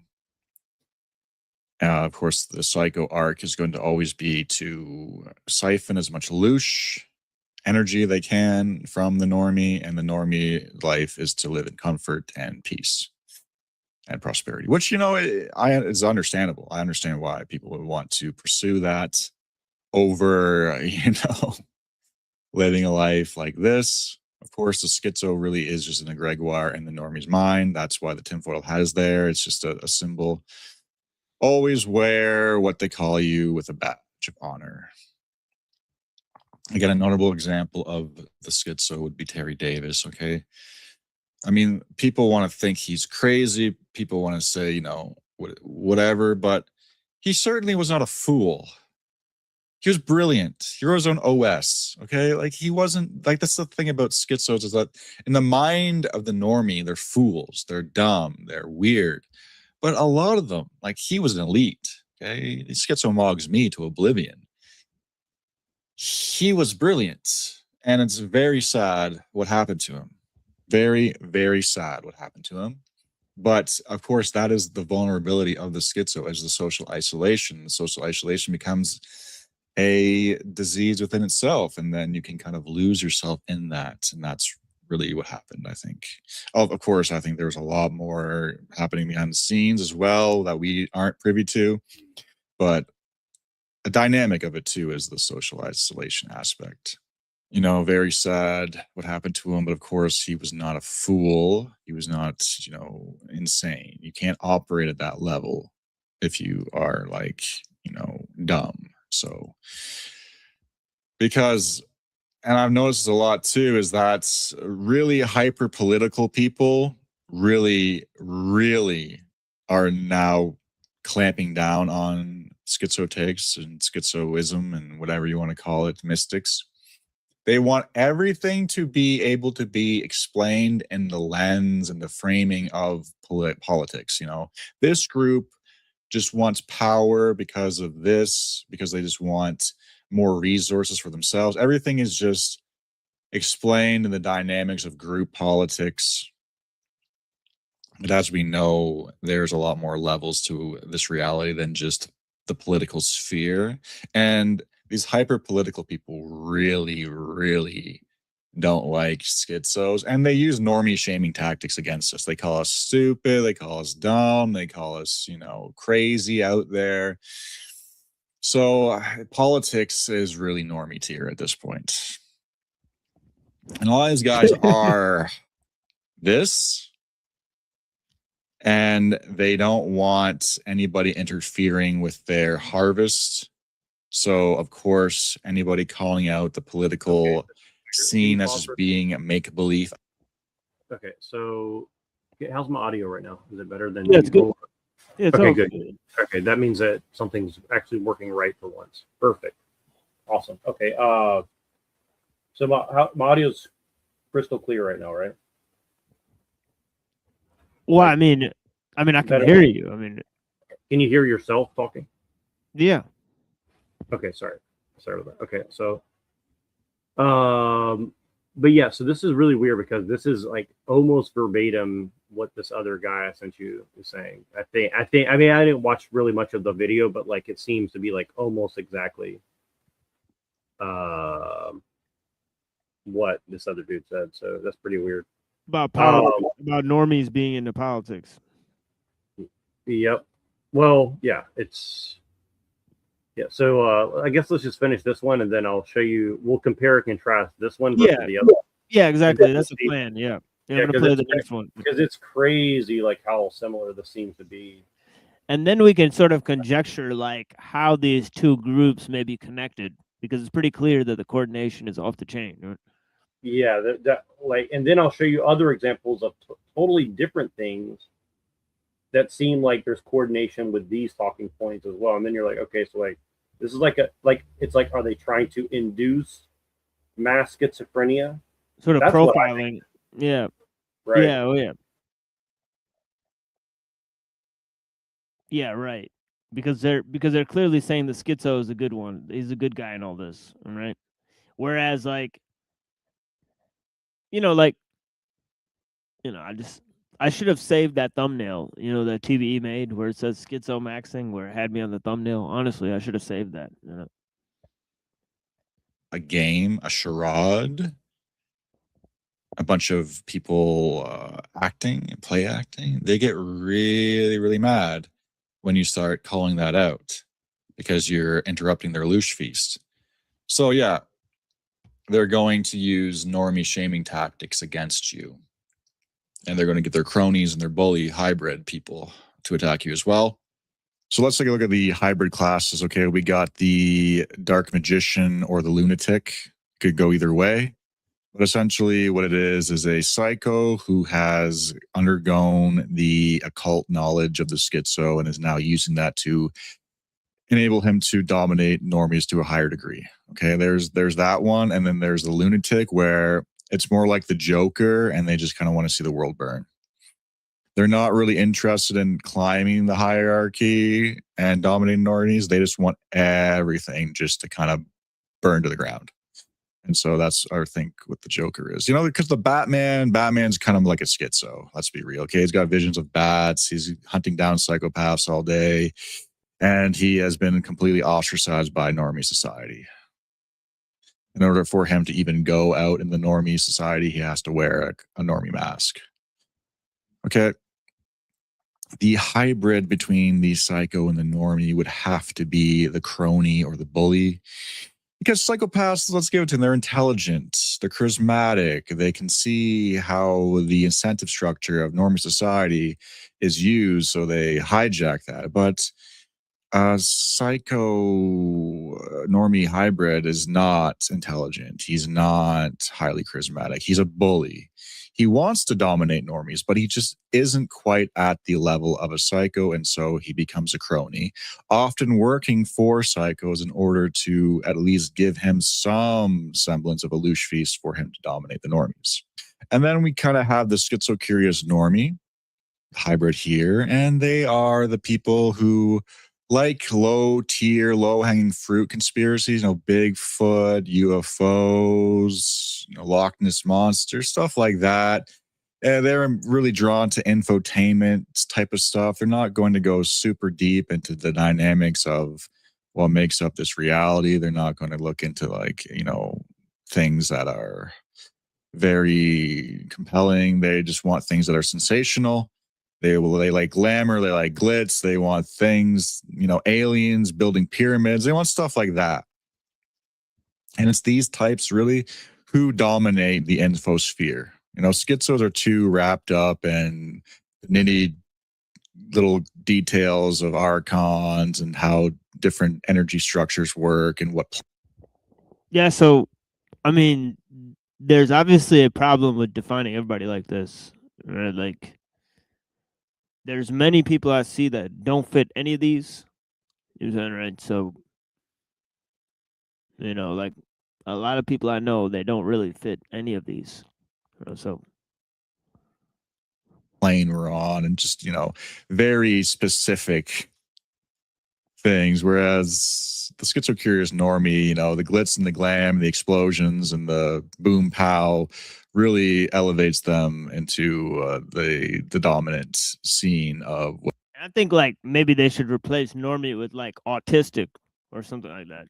Of course, the psycho arc is going to always be to siphon as much loosh energy they can from the normie, and the normie life is to live in comfort and peace and prosperity, which is understandable. I understand why people would want to pursue that over living a life like this. Of course, the schizo really is just an egregore in the normie's mind. That's why the tinfoil hat is there. It's just a symbol. Always wear what they call you with a badge of honor. Again, a notable example of the schizo would be Terry Davis, okay? I mean, people want to think he's crazy. People want to say, whatever, but he certainly was not a fool. He was brilliant. He wrote his own OS, okay? Like, he wasn't, like, that's the thing about schizos, is that in the mind of the normie, they're fools. They're dumb. They're weird. But a lot of them, like, he was an elite, okay? Schizo mogs me to oblivion. He was brilliant, and it's very sad what happened to him. Very, very sad what happened to him. But of course, that is the vulnerability of the schizo, as the social isolation. The social isolation becomes a disease within itself, and then you can kind of lose yourself in that. And that's really what happened, I think. Of course, I think there's a lot more happening behind the scenes as well that we aren't privy to. But the dynamic of it too is the social isolation aspect. Very sad what happened to him, but of course he was not a fool. He was not, insane. You can't operate at that level if you are dumb. So, because, and I've noticed a lot too, is that really hyper political people really, really are now clamping down on schizo takes and schizoism and whatever you want to call it, mystics. They want everything to be able to be explained in the lens and the framing of politics. This group just wants power because of this, because they just want more resources for themselves. Everything is just explained in the dynamics of group politics. But as we know, there's a lot more levels to this reality than just the political sphere. And these hyper political people really, really don't like schizos, and they use normie shaming tactics against us. They call us stupid, they call us dumb, they call us, crazy out there. So politics is really normie tier at this point. And a lot of these guys are this, and they don't want anybody interfering with their harvest. So, of course, anybody calling out the political scene as just being make-believe.
Okay, so how's my audio right now? Is it better than
Yeah, it's good.
usual?
Yeah, it's
Okay,
all
good. Okay, that means that something's actually working right for once. Perfect. Awesome. Okay. So my audio's crystal clear right now, right?
Well, I mean, I can
Better.
hear you. I mean,
Can you hear yourself talking?
yeah.
Okay, sorry about that. Okay, so but yeah, so this is really weird because this is like almost verbatim what this other guy I sent you is saying. I mean I didn't watch really much of the video, but like it seems to be like almost exactly what this other dude said. So that's pretty weird.
About politics, about normies being into politics.
Yep. Well, yeah, so I guess let's just finish this one and then I'll show you. We'll compare and contrast this one versus the other.
Yeah, exactly. That's the plan. Yeah. I'm gonna play the next one
because it's crazy, like how similar this seems to be.
And then we can sort of conjecture like how these two groups may be connected, because it's pretty clear that the coordination is off the chain. Right?
Yeah, that like, and then I'll show you other examples of totally different things that seem like there's coordination with these talking points as well. And then you're like, okay, so like this is it's like, are they trying to induce mass schizophrenia?
Sort of that's profiling. Yeah.
Right.
Yeah. Oh, yeah. Yeah. Right. Because they're clearly saying the schizo is a good one. He's a good guy in all this. Right. Whereas like, I should have saved that thumbnail, that TVE made where it says schizo maxing, where it had me on the thumbnail. Honestly, I should have saved that.
A game, a charade, a bunch of people play acting. They get really, really mad when you start calling that out because you're interrupting their louche feast. So yeah, they're going to use normie shaming tactics against you. And they're going to get their cronies and their bully hybrid people to attack you as well. So let's take a look at the hybrid classes. Okay, we got the Dark Magician or the Lunatic. Could go either way. But essentially what it is a psycho who has undergone the occult knowledge of the schizo and is now using that to enable him to dominate normies to a higher degree. Okay, there's that one. And then there's the Lunatic, where it's more like the Joker and they just kind of want to see the world burn. They're not really interested in climbing the hierarchy and dominating normies. They just want everything just to kind of burn to the ground. And so that's our think what the Joker is. Because the Batman's kind of like a schizo. Let's be real. Okay, he's got visions of bats. He's hunting down psychopaths all day. And he has been completely ostracized by normie society. In order for him to even go out in the normie society, he has to wear a normie mask. Okay. The hybrid between the psycho and the normie would have to be the crony or the bully. Because psychopaths, let's give it to them, they're intelligent, they're charismatic, they can see how the incentive structure of normie society is used, so they hijack that. But psycho normie hybrid is not intelligent. He's not highly charismatic. He's a bully. He wants to dominate normies, but he just isn't quite at the level of a psycho, and so he becomes a crony, often working for psychos in order to at least give him some semblance of a louche feast for him to dominate the normies. And then we kind of have the schizo-curious normie hybrid here, and they are the people who like low-tier, low-hanging fruit conspiracies, Bigfoot, UFOs, Loch Ness Monster, stuff like that. They're really drawn to infotainment type of stuff. They're not going to go super deep into the dynamics of what makes up this reality. They're not going to look into things that are very compelling. They just want things that are sensational. They like glamour, they like glitz, they want things, aliens building pyramids, they want stuff like that. And it's these types really who dominate the infosphere. Schizos are too wrapped up in nitty little details of archons and how different energy structures work and what.
Yeah, so I mean, there's obviously a problem with defining everybody like this, right? Like, there's many people I see that don't fit any of these. You know what I'm saying, right? So, like a lot of people I know, they don't really fit any of these. So
Plane we're on, and just very specific things, whereas the schizocurious normie, the glitz and the glam, the explosions and the boom pow really elevates them into the dominant scene of what.
I think like maybe they should replace normie with like autistic or something like that.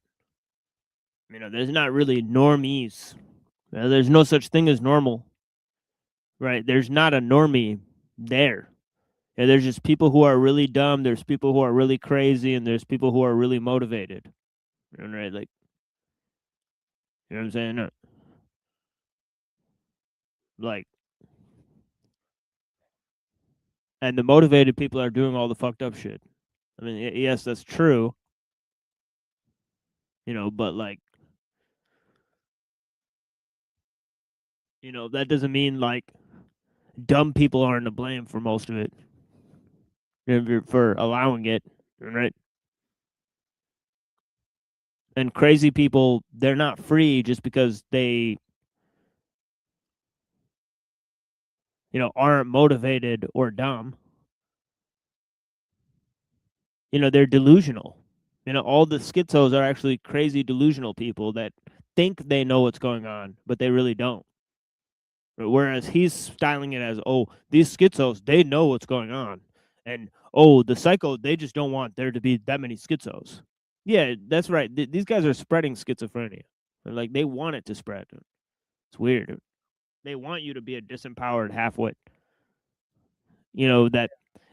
There's not really normies. There's no such thing as normal, right? There's not a normie there. Yeah, there's just people who are really dumb. There's people who are really crazy, and there's people who are really motivated. Right? Like, you know what I'm saying? Like, and the motivated people are doing all the fucked up shit. I mean, yes, that's true. But like, that doesn't mean like dumb people aren't to blame for most of it, for allowing it, right? And crazy people, they're not free just because they, aren't motivated or dumb. They're delusional. All the schizos are actually crazy, delusional people that think they know what's going on, but they really don't. Whereas he's styling it as, oh, these schizos, they know what's going on. And, oh, the psycho, they just don't want there to be that many schizos. Yeah, that's right. These guys are spreading schizophrenia. Like, they want it to spread. It's weird. They want you to be a disempowered halfwit, that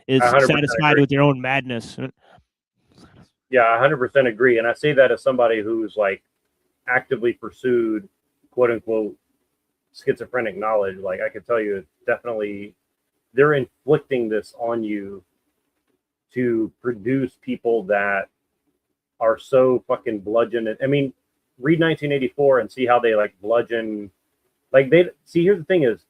is
100%
satisfied
agree.
with your own madness.
Yeah, 100% agree. And I say that as somebody who's like actively pursued quote unquote schizophrenic knowledge. Like, I can tell you, it's definitely, they're inflicting this on you to produce people that are so fucking bludgeoned. I mean, read 1984 and see how they like bludgeon. Like, they see, here's the thing is,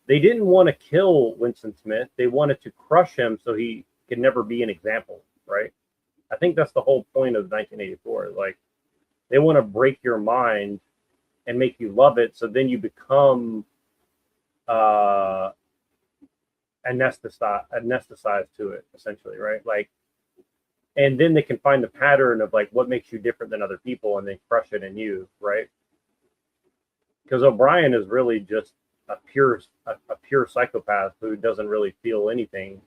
they didn't want to kill Winston Smith. They wanted to crush him so he could never be an example, right? I think that's the whole point of 1984. Like, they want to break your mind and make you love it, so then you become anesthetized to it, essentially, right? Like, and then they can find the pattern of like what makes you different than other people, and they crush it in you, right? Because O'Brien is really just a pure psychopath who doesn't really feel anything,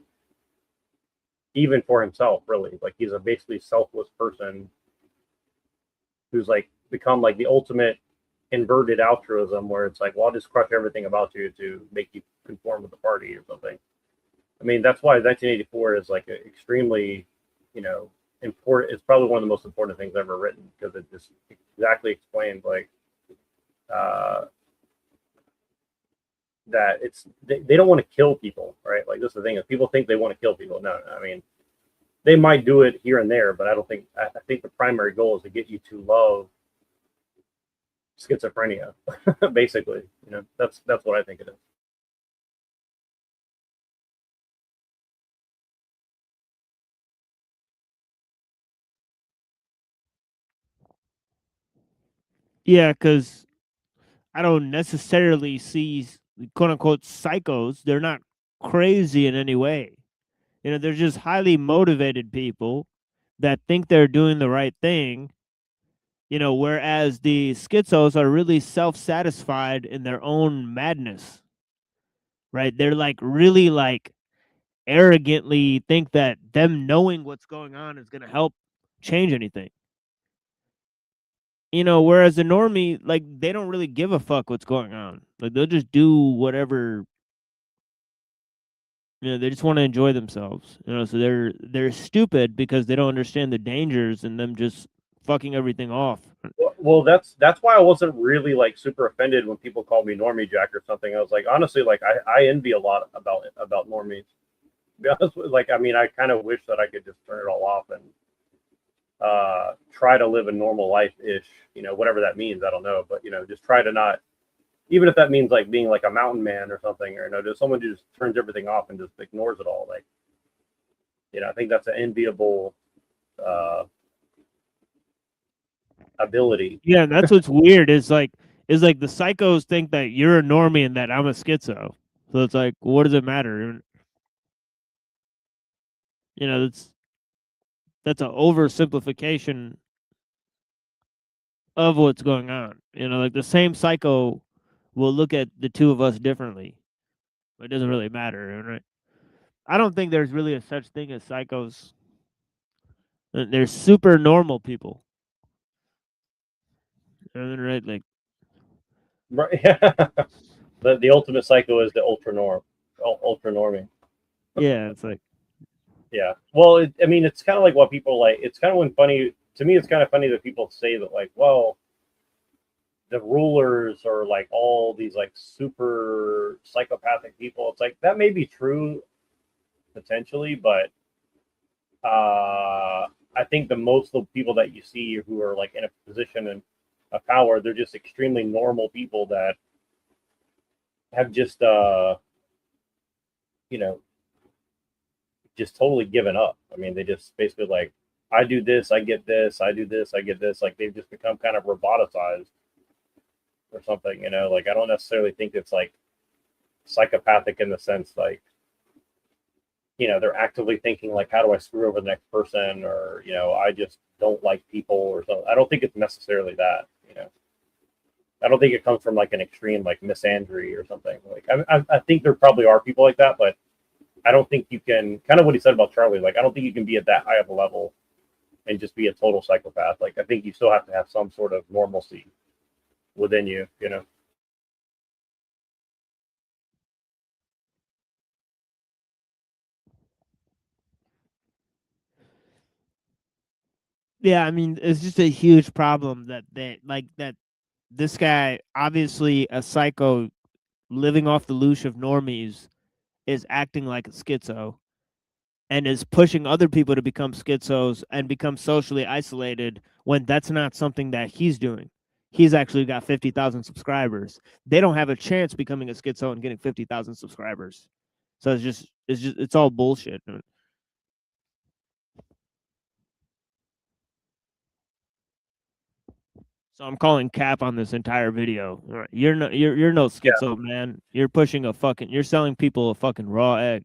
even for himself, really. Like, he's a basically selfless person who's like become like the ultimate inverted altruism, where it's like, well, I'll just crush everything about you to make you conform with the party or something. I mean, that's why 1984 is like extremely, important. It's probably one of the most important things ever written, because it just exactly explains like that they don't want to kill people, right? Like, this is the thing is, people think they want to kill people. No, I mean, they might do it here and there, but I don't think. I think the primary goal is to get you to love schizophrenia, basically. That's what I think it is.
Yeah, because I don't necessarily see quote unquote psychos. They're not crazy in any way. They're just highly motivated people that think they're doing the right thing. Whereas the schizos are really self-satisfied in their own madness. Right? They're like really like arrogantly think that them knowing what's going on is going to help change anything. Whereas the normie, like, they don't really give a fuck what's going on. Like, they'll just do whatever They just want to enjoy themselves. So they're stupid because they don't understand the dangers and them just fucking everything off.
Well, that's why I wasn't really like super offended when people called me normie jack or something. I was like, honestly, like I envy a lot about normies. To be honest with, like, I mean, I kind of wish that I could just turn it all off and try to live a normal life ish. Whatever that means, I don't know, but just try to not, even if that means like being like a mountain man or something, or just someone who just turns everything off and just ignores it all. Like, I think that's an enviable uh, ability.
Yeah, that's what's weird. Is like the psychos think that you're a normie and that I'm a schizo. So it's like, what does it matter? That's an oversimplification of what's going on. Like the same psycho will look at the two of us differently. But it doesn't really matter, right? I don't think there's really a such thing as psychos. There's super normal people. Right? Like,
Right. The ultimate psycho is the ultra normie.
yeah, it's like,
Yeah. Well, I mean, it's kind of like what people like. It's kind of funny to me. It's kind of funny that people say that, like, well, the rulers are like all these like super psychopathic people. It's like that may be true potentially, but I think the most of the people that you see who are like in a position of power, they're just extremely normal people that have just you know just totally given up. I mean, they just basically like, I do this, I get this, I do this, I get this. Like they've just become kind of roboticized or something. Like I don't necessarily think it's like psychopathic in the sense like, they're actively thinking like, how do I screw over the next person, or I just don't like people or something. I don't think it's necessarily that. I don't think it comes from like an extreme like misandry or something. Like I think there probably are people like that, but I don't think you can, kind of what he said about Charlie. Like I don't think you can be at that high of a level and just be a total psychopath. Like I think you still have to have some sort of normalcy within you.
yeah, I mean, it's just a huge problem that this guy, obviously a psycho living off the loosh of normies, is acting like a schizo and is pushing other people to become schizos and become socially isolated when that's not something that he's doing. He's actually got 50,000 subscribers. They don't have a chance becoming a schizo and getting 50,000 subscribers. So it's all bullshit. So I'm calling cap on this entire video. You're no
Yeah.
schizo, man. You're selling people a fucking raw egg.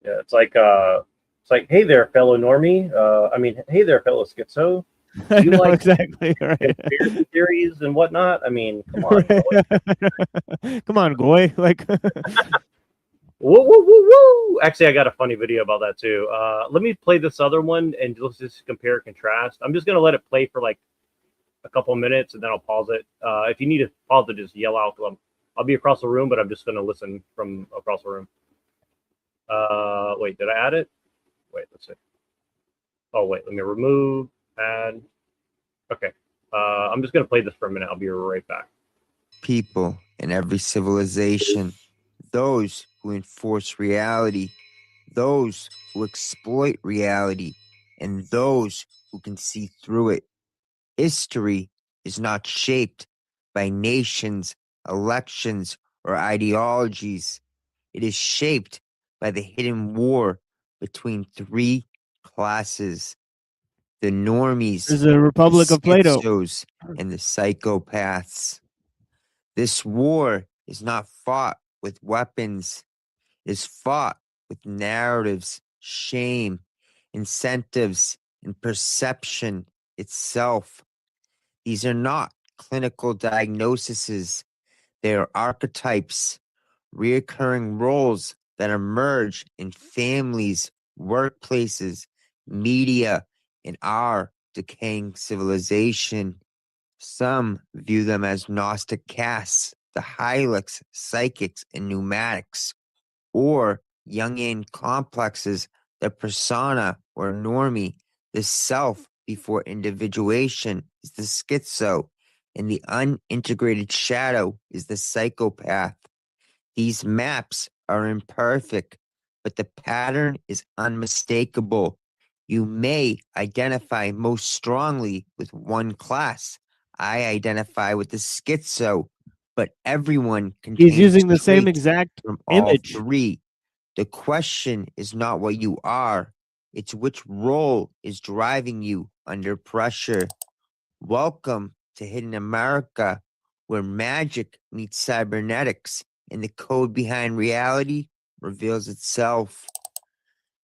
Yeah. It's like, hey there, fellow normie. Hey there, fellow schizo.
I
You
know
like
exactly right.
conspiracy theories and whatnot? I mean, come on.
Come on, Goy. Like,
Woo, woo, woo, woo. Actually, I got a funny video about that too. Let me play this other one and let's just compare and contrast. I'm just gonna let it play for like a couple of minutes and then I'll pause it. If you need to pause it, just yell out. I'll be across the room, but I'm just gonna listen from across the room. Wait, did I add it? Wait, let's see. Oh wait, let me remove, add. Okay. I'm just gonna play this for a minute. I'll be right back.
People in every civilization, those who enforce reality, those who exploit reality, and those who can see through it. History is not shaped by nations, elections, or ideologies. It is shaped by the hidden war between three classes: the normies,
there's a Republic
the
of Plato.
schizos, and the psychopaths. This war is not fought with weapons. It is fought with narratives, shame, incentives, and perception itself. These are not clinical diagnoses. They are archetypes, reoccurring roles that emerge in families, workplaces, media, and our decaying civilization. Some view them as Gnostic castes, the Hylics, psychics, and pneumatics. or Jungian complexes, the persona or normie, the self before individuation is the schizo, and the unintegrated shadow is the psychopath. These maps are imperfect, but the pattern is unmistakable. You may identify most strongly with one class. I identify with the schizo, but everyone
He's
contains
using the same
traits
exact
from all
image.
three. The question is not what you are, it's which role is driving you under pressure. Welcome to Hidden America, where magic meets cybernetics and the code behind reality reveals itself.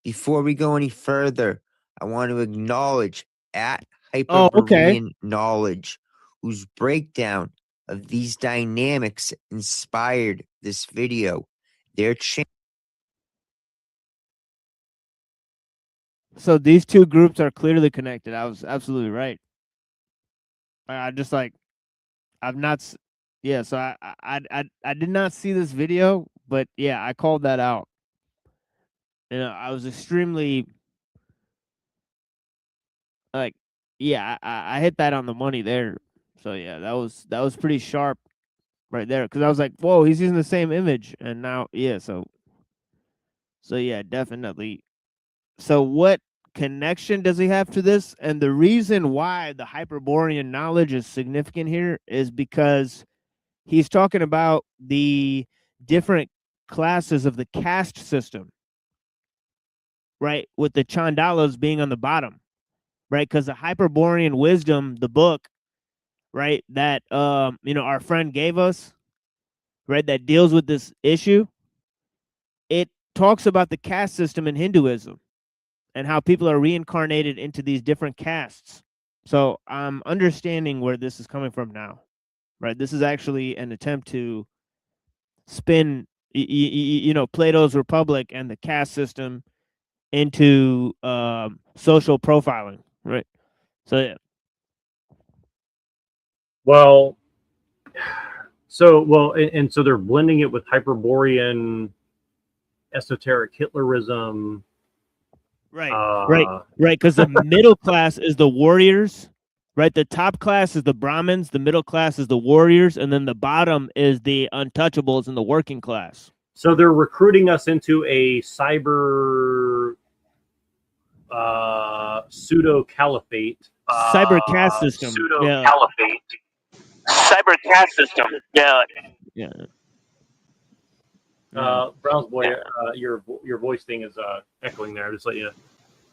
Before we go any further, I want to acknowledge at
Oh, okay.
Hyperborean Knowledge, whose breakdown of these dynamics inspired this video. Their channel.
So these two groups are clearly connected. I was absolutely right. I just like I've not. Yeah, so I did not see this video, but yeah, I called that out. You know, I was extremely like, yeah, I hit that on the money there. So yeah, that was pretty sharp right there because I was like, whoa, he's using the same image, and now yeah, so yeah, definitely. So what connection does he have to this? And the reason why the Hyperborean knowledge is significant here is because he's talking about the different classes of the caste system, right? With the Chandalas being on the bottom, right? Because the Hyperborean wisdom, the book, right, that our friend gave us, right, that deals with this issue, it talks about the caste system in Hinduism and how people are reincarnated into these different castes. So I'm understanding where this is coming from now, right? This is actually an attempt to spin, Plato's Republic and the caste system into social profiling, right? So yeah.
Well, and so they're blending it with Hyperborean esoteric Hitlerism.
Right, right. Because the middle class is the warriors, right? The top class is the Brahmins, the middle class is the warriors, and then the bottom is the untouchables and the working class.
So they're recruiting us into a cyber pseudo caliphate.
Cyber caste system.
Pseudo
Yeah.
caliphate. Cyber caste system. Yeah.
Yeah.
Browns boy, your voice thing is echoing there. Just let you know.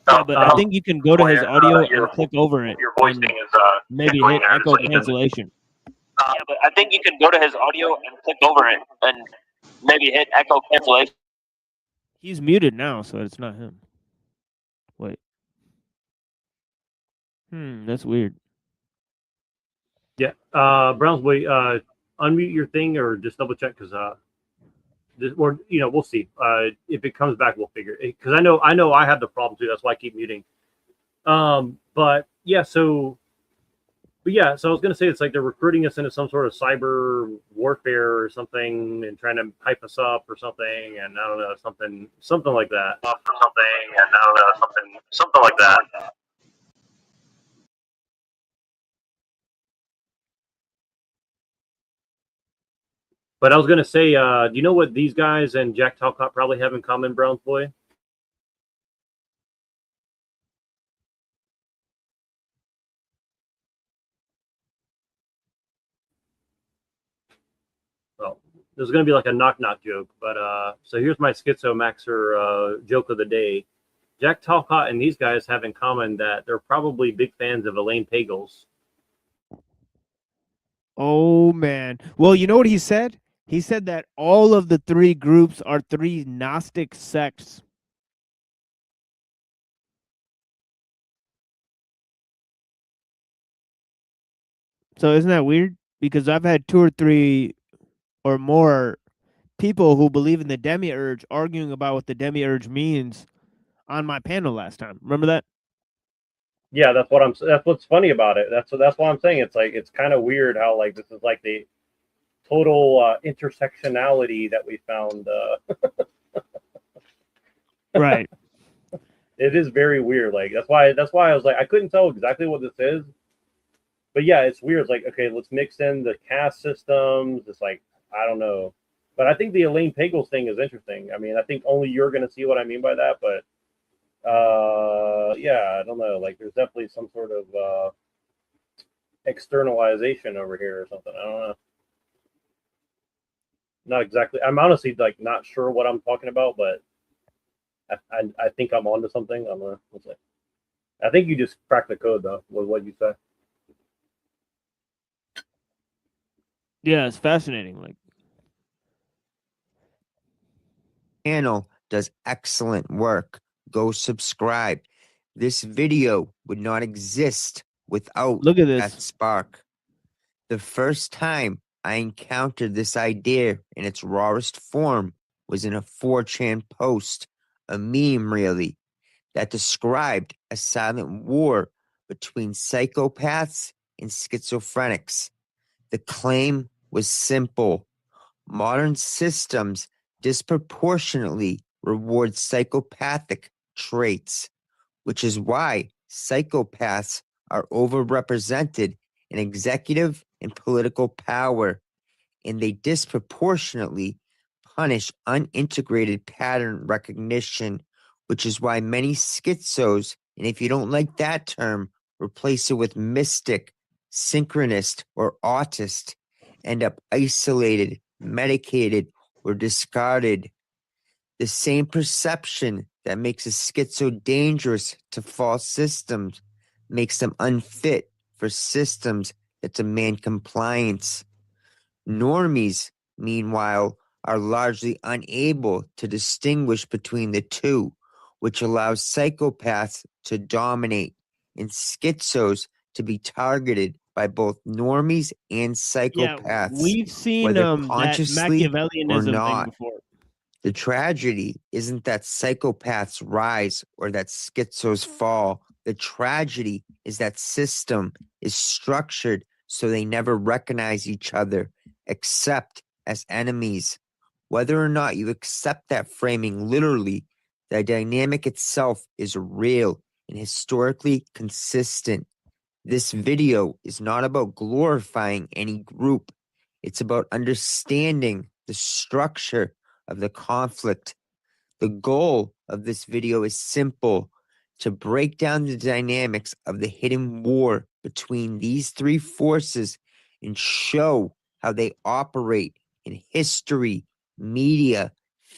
Yeah, but I think you can go to his audio and click over it.
Your voice
and
thing is
maybe hit echo cancellation.
yeah, but I think you can go to his audio and click over it and maybe hit echo cancellation.
He's muted now, so it's not him. Wait. That's weird.
Yeah, Browns boy, unmute your thing or just double check because or we'll see. If it comes back, we'll figure it because I know I have the problem too. That's why I keep muting. But yeah, so I was gonna say it's like they're recruiting us into some sort of cyber warfare or something and trying to hype us up or something, and I don't know, something like that. Something like that. But I was gonna say, do you know what these guys and Jack Talcott probably have in common, Browns boy? Well, there's going to be like a knock-knock joke, but so here's my Schizo Maxer joke of the day. Jack Talcott and these guys have in common that they're probably big fans of Elaine Pagels.
Oh, man. Well, you know what he said? He said that all of the three groups are three Gnostic sects. So isn't that weird? Because I've had 2 or 3 or more people who believe in the demiurge arguing about what the demiurge means on my panel last time. Remember that?
Yeah, that's what's funny about it. That's why I'm saying it's kind of weird how like this is like the total intersectionality that we found.
Right.
It is very weird. Like that's why I was like I couldn't tell exactly what this is. But yeah, it's weird. It's like, okay, let's mix in the caste systems. It's like, I don't know. But I think the Elaine Pagels thing is interesting. I mean, I think only you're going to see what I mean by that. But yeah, I don't know. Like, there's definitely some sort of externalization over here or something. I don't know. Not exactly. I'm honestly like not sure what I'm talking about, but I think I'm onto something. I'm gonna. Let's see. I think you just cracked the code though with what you said.
Yeah, it's fascinating. Like,
Channel does excellent work. Go subscribe. This video would not exist without
look at
that
this.
spark. The first time I encountered this idea in its rawest form was in a 4chan post, a meme really, that described a silent war between psychopaths and schizophrenics. The claim was simple. Modern systems disproportionately reward psychopathic traits, which is why psychopaths are overrepresented in executive and political power, and they disproportionately punish unintegrated pattern recognition, which is why many schizos, and if you don't like that term, replace it with mystic, synchronist, or autist, end up isolated, medicated, or discarded. The same perception that makes a schizo dangerous to false systems makes them unfit for systems that demand compliance. Normies, meanwhile, are largely unable to distinguish between the two, which allows psychopaths to dominate and schizos to be targeted by both normies and
Yeah,
psychopaths,
we've seen
whether
that
consciously or
Machiavellianism thing
not.
before.
The tragedy isn't that psychopaths rise or that schizos fall. The tragedy is that system is structured so they never recognize each other except as enemies. Whether or not you accept that framing literally, the dynamic itself is real and historically consistent. This video is not about glorifying any group. It's about understanding the structure of the conflict. The goal of this video is simple: to break down the dynamics of the hidden war between these three forces and show how they operate in history, media,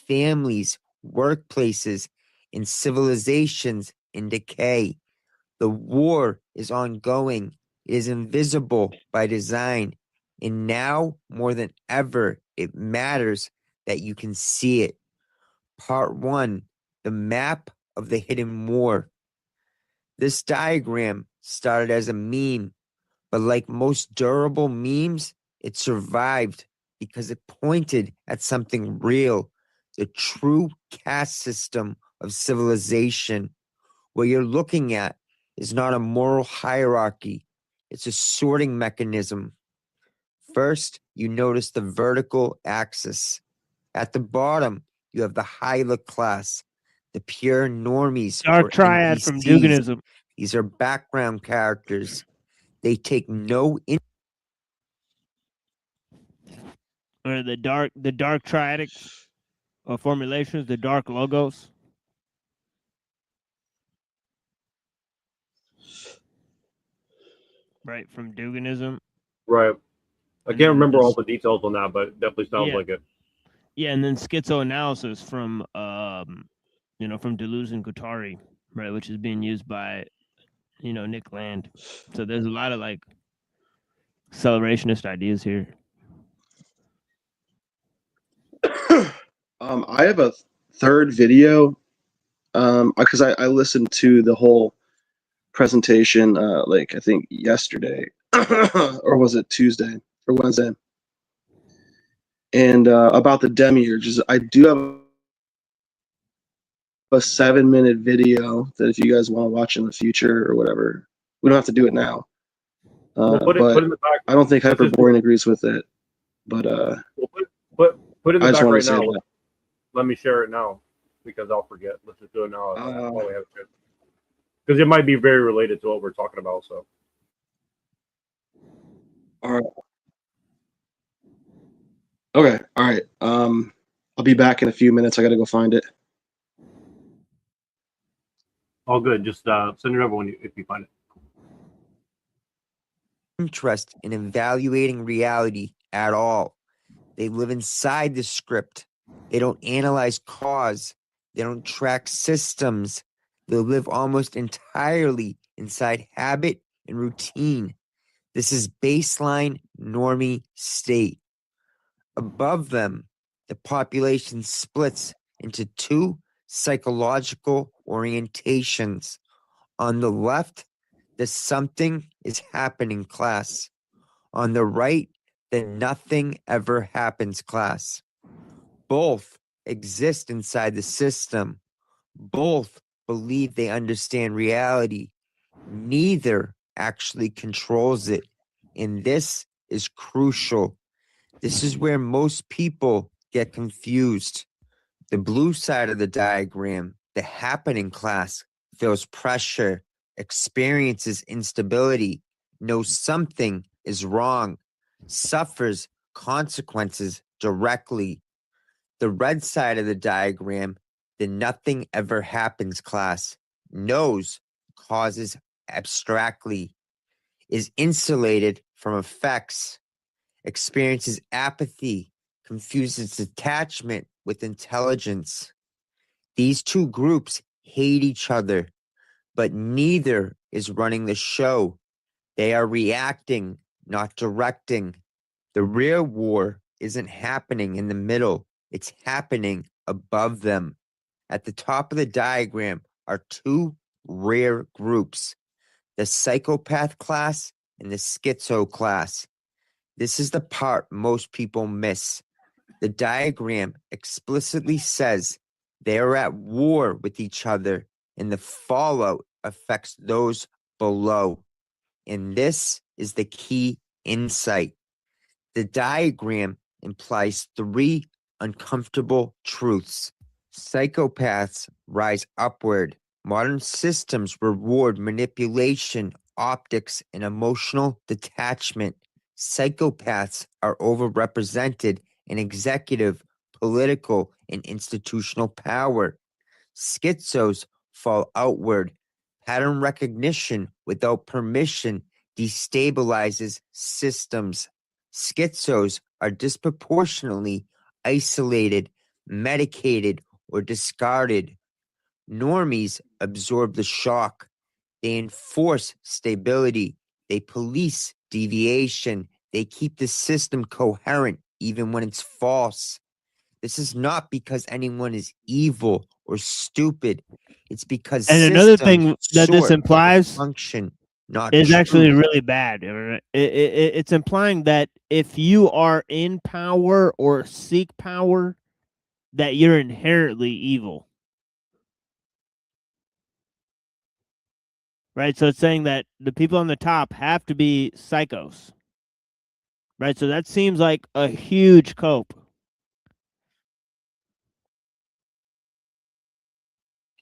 families, workplaces, and civilizations in decay. The war is ongoing. It is invisible by design. And now, more than ever, it matters that you can see it. Part 1: The Map of the Hidden War. This diagram started as a meme, but like most durable memes, it survived because it pointed at something real: the true caste system of civilization. What you're looking at is not a moral hierarchy, it's a sorting mechanism. First, you notice the vertical axis. At the bottom, you have the Hyla class, the pure normies
Dark
or
Triad from
NPCs.
Duganism.
These are background characters. They take no
Or the dark triadic formulations, the dark logos. Right, from Duganism.
Right. I
And
can't
then
remember all
this,
the details on that, but it definitely sounds
yeah,
like it.
yeah, and then schizoanalysis from from Deleuze and Guattari, right, which is being used by Nick Land. So there's a lot of like accelerationist ideas here.
I have a third video because I listened to the whole presentation like I think yesterday or was it Tuesday or Wednesday, and about the demiurges. I do have a 7-minute video that if you guys want to watch in the future or whatever, we don't have to do it now.
We'll put
But
in the back.
I don't think
Let's just do
Hyperborean
it.
agrees with it. But
We'll put it in the
I just
back
wanted
right
to say
now.
that.
Let me share it now. because I'll forget. Let's just do it now while we have it. Because it might be very related to what we're talking about. So.
All right. Okay. All right. I'll be back in a few minutes. I got to go find it.
All good. Just send it over if you find it.
Interest in evaluating reality at all. They live inside the script. They don't analyze cause. They don't track systems. They live almost entirely inside habit and routine. This is baseline normie state. Above them, the population splits into two psychological orientations. On the left, the something is happening class. On the right, the nothing ever happens class. Both exist inside the system. Both believe they understand reality. Neither actually controls it. And this is crucial. This is where most people get confused. The blue side of the diagram, the happening class, feels pressure, experiences instability, knows something is wrong, suffers consequences directly. The red side of the diagram, the nothing ever happens class, knows causes abstractly, is insulated from effects, experiences apathy, confuses detachment with intelligence. These two groups hate each other, but neither is running the show. They are reacting, not directing. The real war isn't happening in the middle, it's happening above them. At the top of the diagram are two rare groups, the psychopath class and the schizo class. This is the part most people miss. The diagram explicitly says they are at war with each other, and the fallout affects those below. And this is the key insight. The diagram implies three uncomfortable truths. Psychopaths rise upward. Modern systems reward manipulation, optics, and emotional detachment. Psychopaths are overrepresented in executive, political, and institutional power. Schizos fall outward. Pattern recognition without permission destabilizes systems. Schizos are disproportionately isolated, medicated, or discarded. Normies absorb the shock. They enforce stability. They police deviation. They keep the system coherent even when it's false. This is not because anyone is evil or stupid. It's because
And another thing
systems
that this
sort for
implies
function, not
is actually
truth.
really bad. It's implying that if you are in power or seek power, that you're inherently evil. Right? So it's saying that the people on the top have to be psychos. Right? So that seems like a huge cope.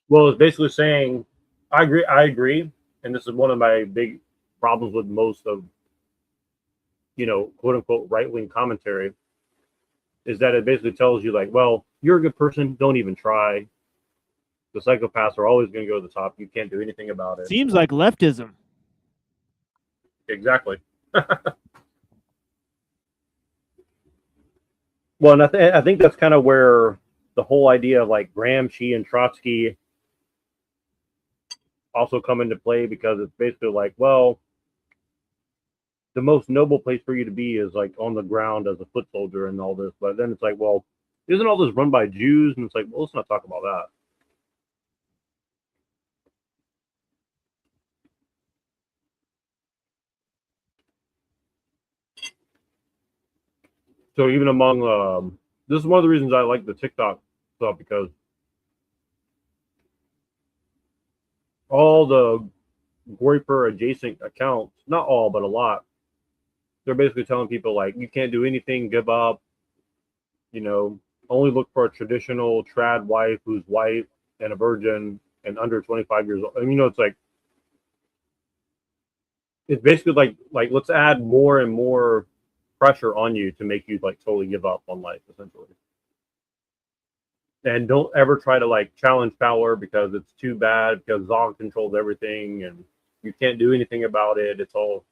Well, it's basically saying, I agree, and this is one of my big problems with most of, quote unquote right wing commentary, is that it basically tells you like, well, you're a good person, don't even try. The psychopaths are always going to go to the top. You can't do anything about it.
Seems like leftism.
Exactly. Well, and I think that's kind of where the whole idea of like Gramsci and Trotsky also come into play, because it's basically like, well, the most noble place for you to be is like on the ground as a foot soldier and all this. But then it's like, well, isn't all this run by Jews? And it's like, well, let's not talk about that. So even among, this is one of the reasons I like the TikTok stuff, because all the Goiper adjacent accounts, not all, but a lot, they're basically telling people like, you can't do anything, give up, you know, only look for a traditional trad wife who's white and a virgin and under 25 years old. I mean, it's like it's basically like let's add more and more pressure on you to make you like totally give up on life essentially. And don't ever try to like challenge power because it's too bad because Zog controls everything and you can't do anything about it. It's all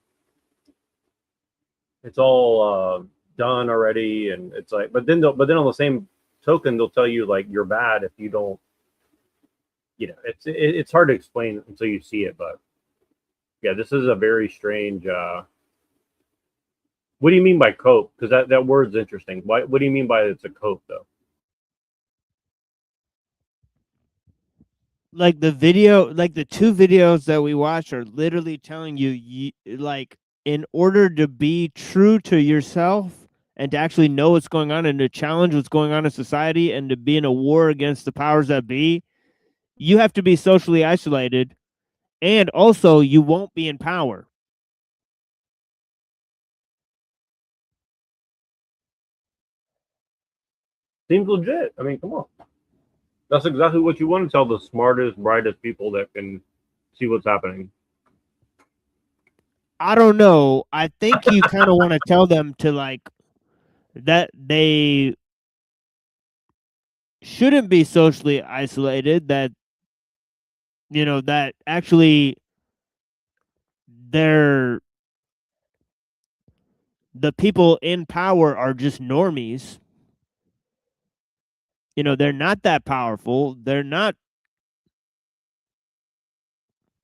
done already, and it's like, but then on the same token, they'll tell you like you're bad if you don't. It's hard to explain until you see it, but yeah, this is a very strange. What do you mean by cope? Because that word's interesting. What do you mean by it's a cope though?
Like the video, like the two videos that we watched are literally telling you, like, in order to be true to yourself and to actually know what's going on and to challenge what's going on in society and to be in a war against the powers that be, you have to be socially isolated, and also you won't be in power.
Seems legit. I mean, come on. That's exactly what you want to tell the smartest, brightest people that can see what's happening.
I don't know. I think you kind of want to tell them to like that they shouldn't be socially isolated, that that actually they're the people in power are just normies. They're not that powerful. They're not,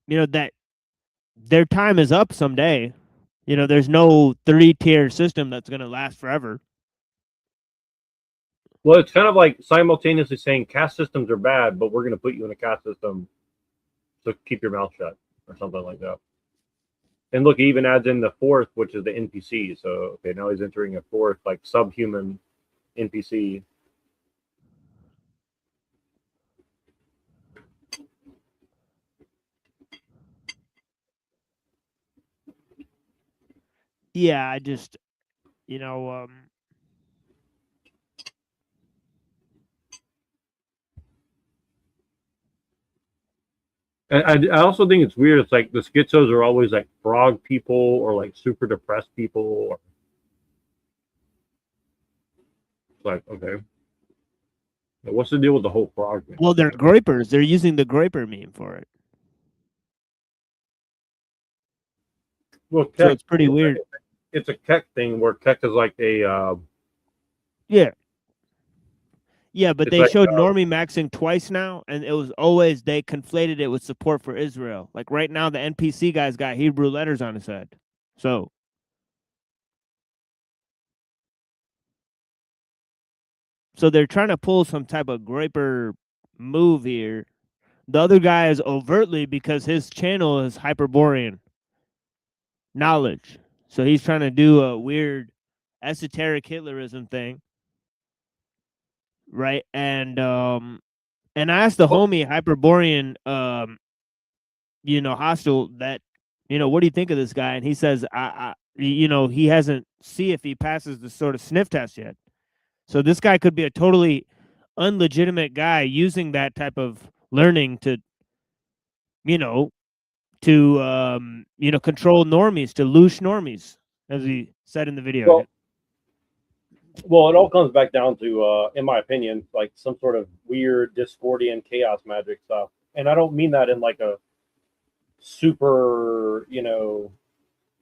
that their time is up someday. There's no 3-tier system that's going to last forever.
Well, it's kind of like simultaneously saying caste systems are bad, but we're going to put you in a caste system, so keep your mouth shut or something like that. And look, he even adds in the fourth, which is the NPC. So okay, now he's entering a fourth like subhuman NPC.
Yeah, I just, you know,
I also think it's weird. It's like the schizos are always like frog people or like super depressed people. Or it's like, okay, what's the deal with the whole frog thing?
well, they're groypers. They're using the groyper meme for it.
Well, Keck,
So it's pretty weird.
It's a Keck thing where Keck is like
Yeah. Yeah, but
it's
they
like,
showed Normie maxing twice now, and it was always they conflated it with support for Israel. Like right now, the NPC guy's got Hebrew letters on his head. So they're trying to pull some type of groyper move here. The other guy is overtly because his channel is Hyperborean knowledge. So he's trying to do a weird esoteric Hitlerism thing. Right. And I asked the homie Hyperborean hostile that, what do you think of this guy? And he says, he hasn't see if he passes the sort of sniff test yet. So this guy could be a totally unlegitimate guy using that type of learning to, control normies, to loosh normies, as he said in the video.
Well, it all comes back down to, in my opinion, like some sort of weird Discordian chaos magic stuff. And I don't mean that in like a super,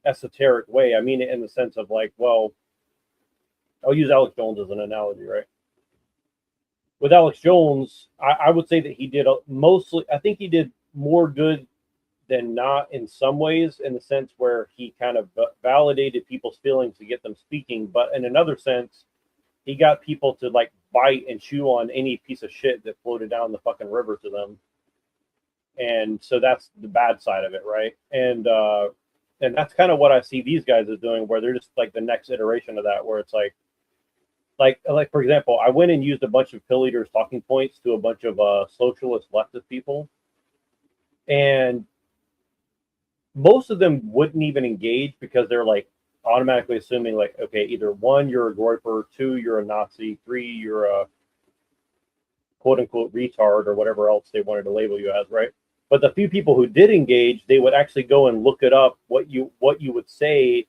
esoteric way. I mean it in the sense of like, well, I'll use Alex Jones as an analogy, right? With Alex Jones, I would say that he did mostly, I think he did more good than not in some ways, in the sense where he kind of validated people's feelings to get them speaking. But in another sense, he got people to like bite and chew on any piece of shit that floated down the fucking river to them. And so that's the bad side of it, right? And that's kind of what I see these guys as doing, where they're just like the next iteration of that, where it's like for example, I went and used a bunch of Pill Eaters talking points to a bunch of socialist leftist people, and most of them wouldn't even engage because they're like, automatically assuming like, okay, either one, you're a groiper, two, you're a Nazi, three, you're a quote unquote retard or whatever else they wanted to label you as, right? But the few people who did engage, they would actually go and look it up what you would say.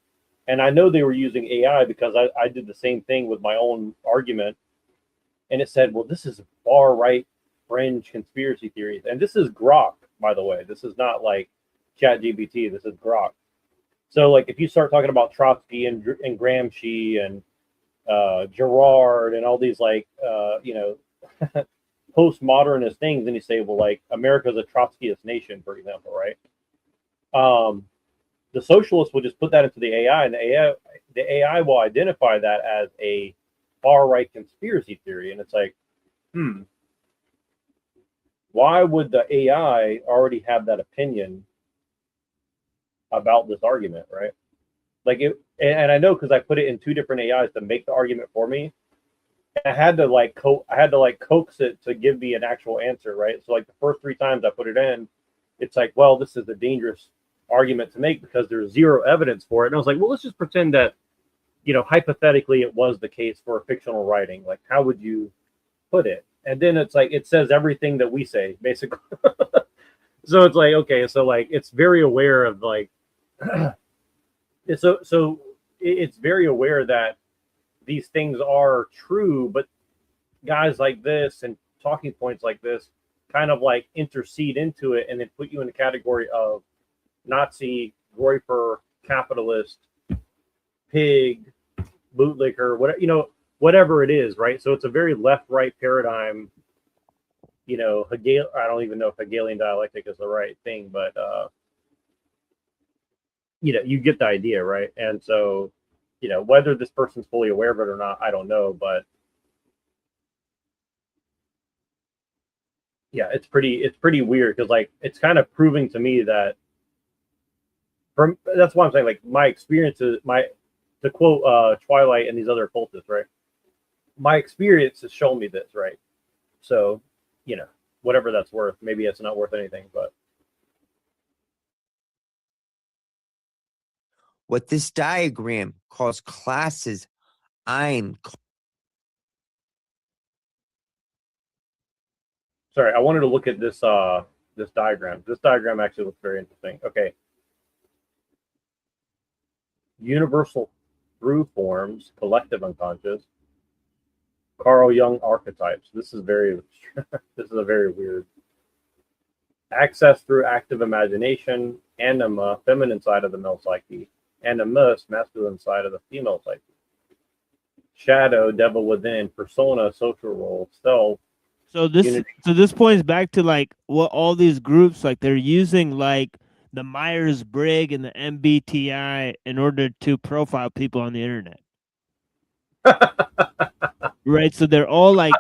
And I know they were using AI because I did the same thing with my own argument. And it said, well, this is far right fringe conspiracy theories. And this is Grok, by the way. This is not like ChatGPT. This is Grok. So like if you start talking about Trotsky and Gramsci and Girard and all these like postmodernist things, and you say, well, like America's a Trotskyist nation, for example, right? The socialists will just put that into the AI, and the AI will identify that as a far right conspiracy theory, and it's like, why would the AI already have that opinion about this argument, right? Like it, and I know because I put it in two different AIs to make the argument for me. I had to coax it to give me an actual answer, right? So like the first three times I put it in, it's like, well, this is a dangerous argument to make because there's zero evidence for it. And I was like, well, let's just pretend that, hypothetically it was the case for a fictional writing. Like, how would you put it? And then it's like, it says everything that we say, basically. So it's like, okay, so like, it's very aware of like, so it's very aware that these things are true, but guys like this and talking points like this kind of like intercede into it and then put you in the category of Nazi, groiper, capitalist, pig, bootlicker, whatever it is, right? So it's a very left-right paradigm. I don't even know if Hegelian dialectic is the right thing, but you get the idea, right? And so, whether this person's fully aware of it or not, I don't know, but yeah, it's pretty weird because like it's kind of proving to me that that's why I'm saying like my experiences, to quote Twilight and these other cultists, right? My experience has shown me this, right? So, whatever that's worth, maybe it's not worth anything, but
What this diagram calls classes, I'm
sorry, I wanted to look at this this diagram. This diagram actually looks very interesting. Okay. Universal through forms, collective unconscious, Carl Jung archetypes. This is a very weird. Access through active imagination, anima, feminine side of the male psyche, animus, masculine side of the female psyche. Shadow, devil within, persona, social role, self.
So this points back to like what all these groups like they're using like the Myers-Briggs and the MBTI in order to profile people on the internet. Right, so they're all like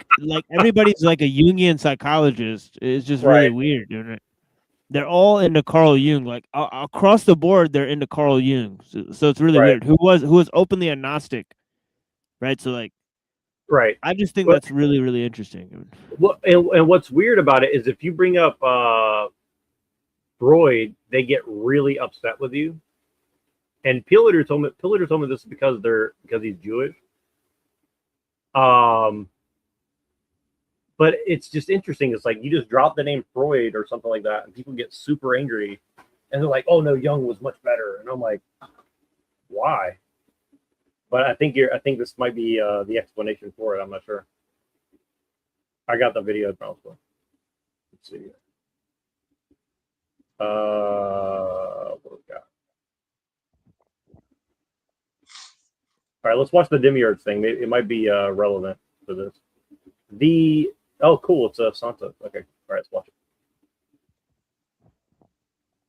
everybody's like a Jungian psychologist. It's just really weird, isn't it? They're all into Carl Jung, like across the board. They're into Carl Jung, so it's really weird. Who was openly a Gnostic, right? So like,
right.
I just think that's really really interesting.
Well, and what's weird about it is if you bring up Freud, they get really upset with you. And Pilliter told me this because he's Jewish. But it's just interesting. It's like you just drop the name Freud or something like that, and people get super angry, and they're like, "Oh no, Jung was much better." And I'm like, "Why?" But I think this might be the explanation for it. I'm not sure. I got the video probably. Let's see. What we got? All right, let's watch the demiurge thing. It might be relevant to this. Oh, cool. It's Santa. Okay. All right, let's watch it.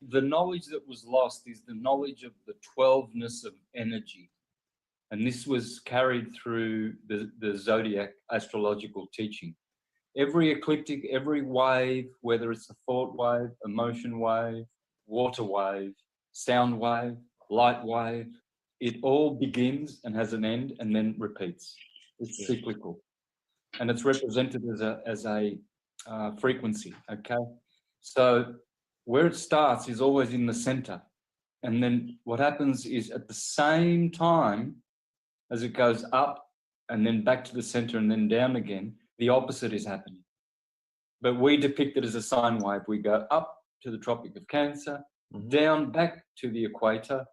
The knowledge that was lost is the knowledge of the 12ness of energy. And this was carried through the zodiac astrological teaching. Every ecliptic, every wave, whether it's a thought wave, emotion wave, water wave, sound wave, light wave, it all begins and has an end and then repeats. It's cyclical. And it's represented as a frequency, okay? So where it starts is always in the center. And then what happens is at the same time as it goes up and then back to the center and then down again, the opposite is happening. But we depict it as a sine wave. We go up to the Tropic of Cancer, down back to the equator,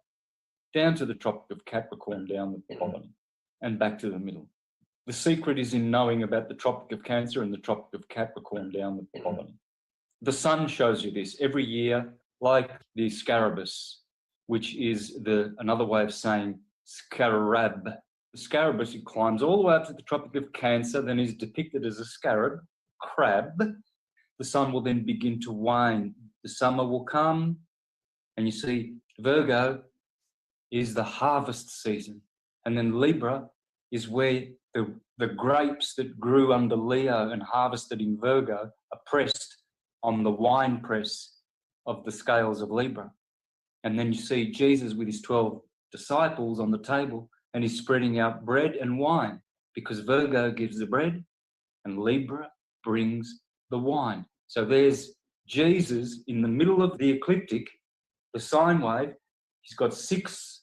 down to the Tropic of Capricorn, down the bottom, and back to the middle. The secret is in knowing about the Tropic of Cancer and the Tropic of Capricorn down the bottom. The sun shows you this every year, like the Scarabus, which is another way of saying scarab. The Scarabus, it climbs all the way up to the Tropic of Cancer, then is depicted as a scarab, crab. The sun will then begin to wane. The summer will come, and you see Virgo is the harvest season. And then Libra is where the grapes that grew under Leo and harvested in Virgo are pressed on the wine press of the scales of Libra. And then you see Jesus with his 12 disciples on the table, and he's spreading out bread and wine, because Virgo gives the bread and Libra brings the wine. So there's Jesus in the middle of the ecliptic, the sine wave. He's got 6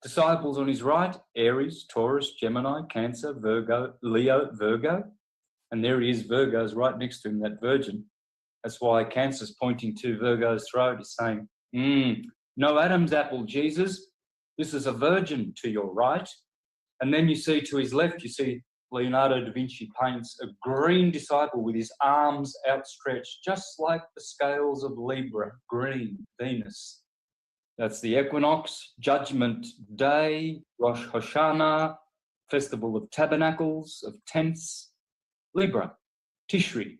disciples on his right: Aries, Taurus, Gemini, Cancer, Virgo, Leo, Virgo. And there he is, Virgo's right next to him, that virgin. That's why Cancer's pointing to Virgo's throat. He's saying, no Adam's apple, Jesus. This is a virgin to your right. And then you see to his left, you see Leonardo da Vinci paints a green disciple with his arms outstretched, just like the scales of Libra, green, Venus. That's the equinox, Judgment Day, Rosh Hashanah, Festival of Tabernacles, of Tents, Libra, Tishri.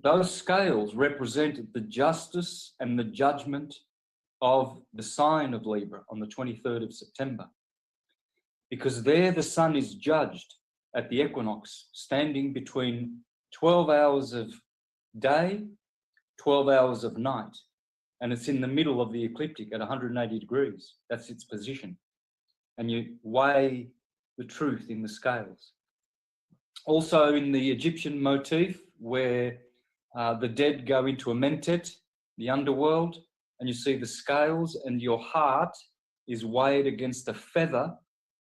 Those scales represented the justice and the judgment of the sign of Libra on the 23rd of September. Because there the sun is judged at the equinox, standing between 12 hours of day, 12 hours of night. And it's in the middle of the ecliptic at 180 degrees. That's its position. And you weigh the truth in the scales. Also in the Egyptian motif, where the dead go into a mentet, the underworld, and you see the scales, and your heart is weighed against a feather,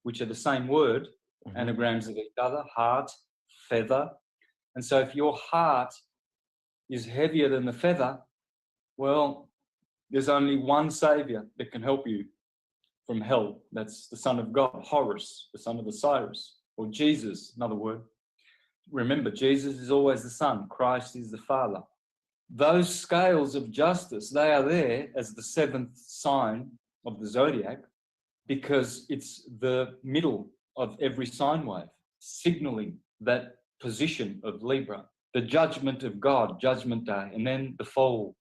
which are the same word, anagrams of each other, heart, feather. And so if your heart is heavier than the feather, well, there's only one saviour that can help you from hell. That's the Son of God, Horus, the son of Osiris, or Jesus, another word. Remember, Jesus is always the Son, Christ is the Father. Those scales of justice, they are there as the 7th sign of the zodiac, because it's the middle of every sine wave, signaling that position of Libra, the judgment of God, Judgment Day, and then the fall.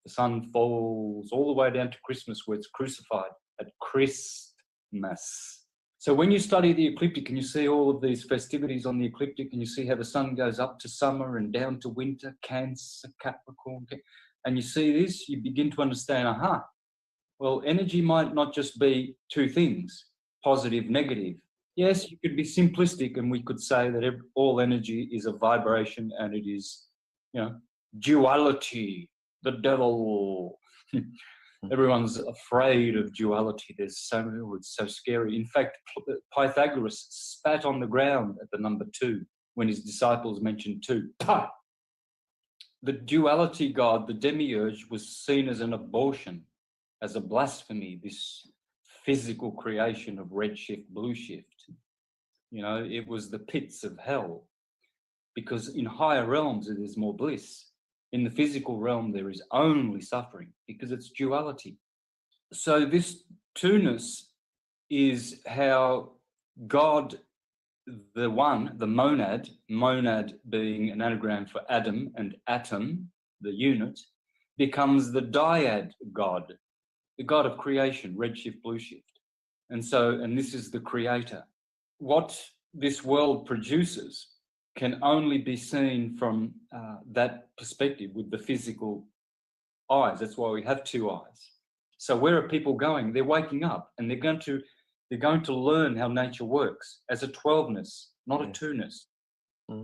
The sun falls all the way down to Christmas, where it's crucified at Christmas. So when you study the ecliptic and you see all of these festivities on the ecliptic, and you see how the sun goes up to summer and down to winter, Cancer, Capricorn, and you see this, you begin to understand, well, energy might not just be 2 things, positive, negative. Yes, you could be simplistic, and we could say that all energy is a vibration, and it is, duality, the devil. Everyone's afraid of duality. It's so scary. In fact, Pythagoras spat on the ground at the number 2 when his disciples mentioned 2. Pah! The duality god, the demiurge, was seen as an abortion, as a blasphemy, this physical creation of redshift, blue shift. It was the pits of hell, because in higher realms it is more bliss. In the physical realm, there is only suffering, because it's duality. So this two-ness is how God, the one, the monad being an anagram for Adam, and atom, the unit, becomes the dyad God, the God of creation, redshift, blue shift. And this is the creator. What this world produces can only be seen from that perspective, with the physical eyes. That's why we have 2 eyes. So where are people going? They're waking up, and they're going to learn how nature works as a 12-ness, not a 2-ness.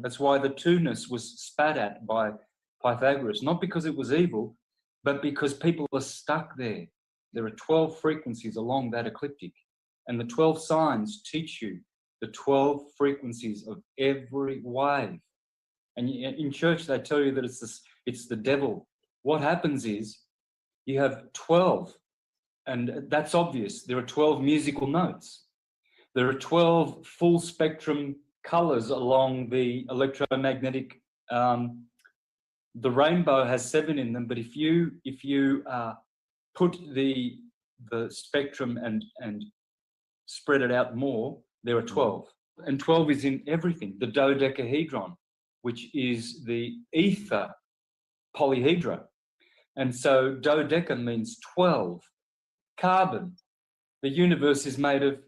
That's why the 2-ness was spat at by Pythagoras, not because it was evil, but because people are stuck there. There are 12 frequencies along that ecliptic. And the 12 signs teach you the 12 frequencies of every wave. And in church, they tell you that it's the devil. What happens is you have 12, and that's obvious. There are 12 musical notes. There are 12 full spectrum colors along the electromagnetic. The rainbow has 7 in them, but if you put the spectrum and spread it out more, there are 12. And 12 is in everything. The dodecahedron, which is the ether polyhedra. And so dodeca means 12. Carbon. The universe is made of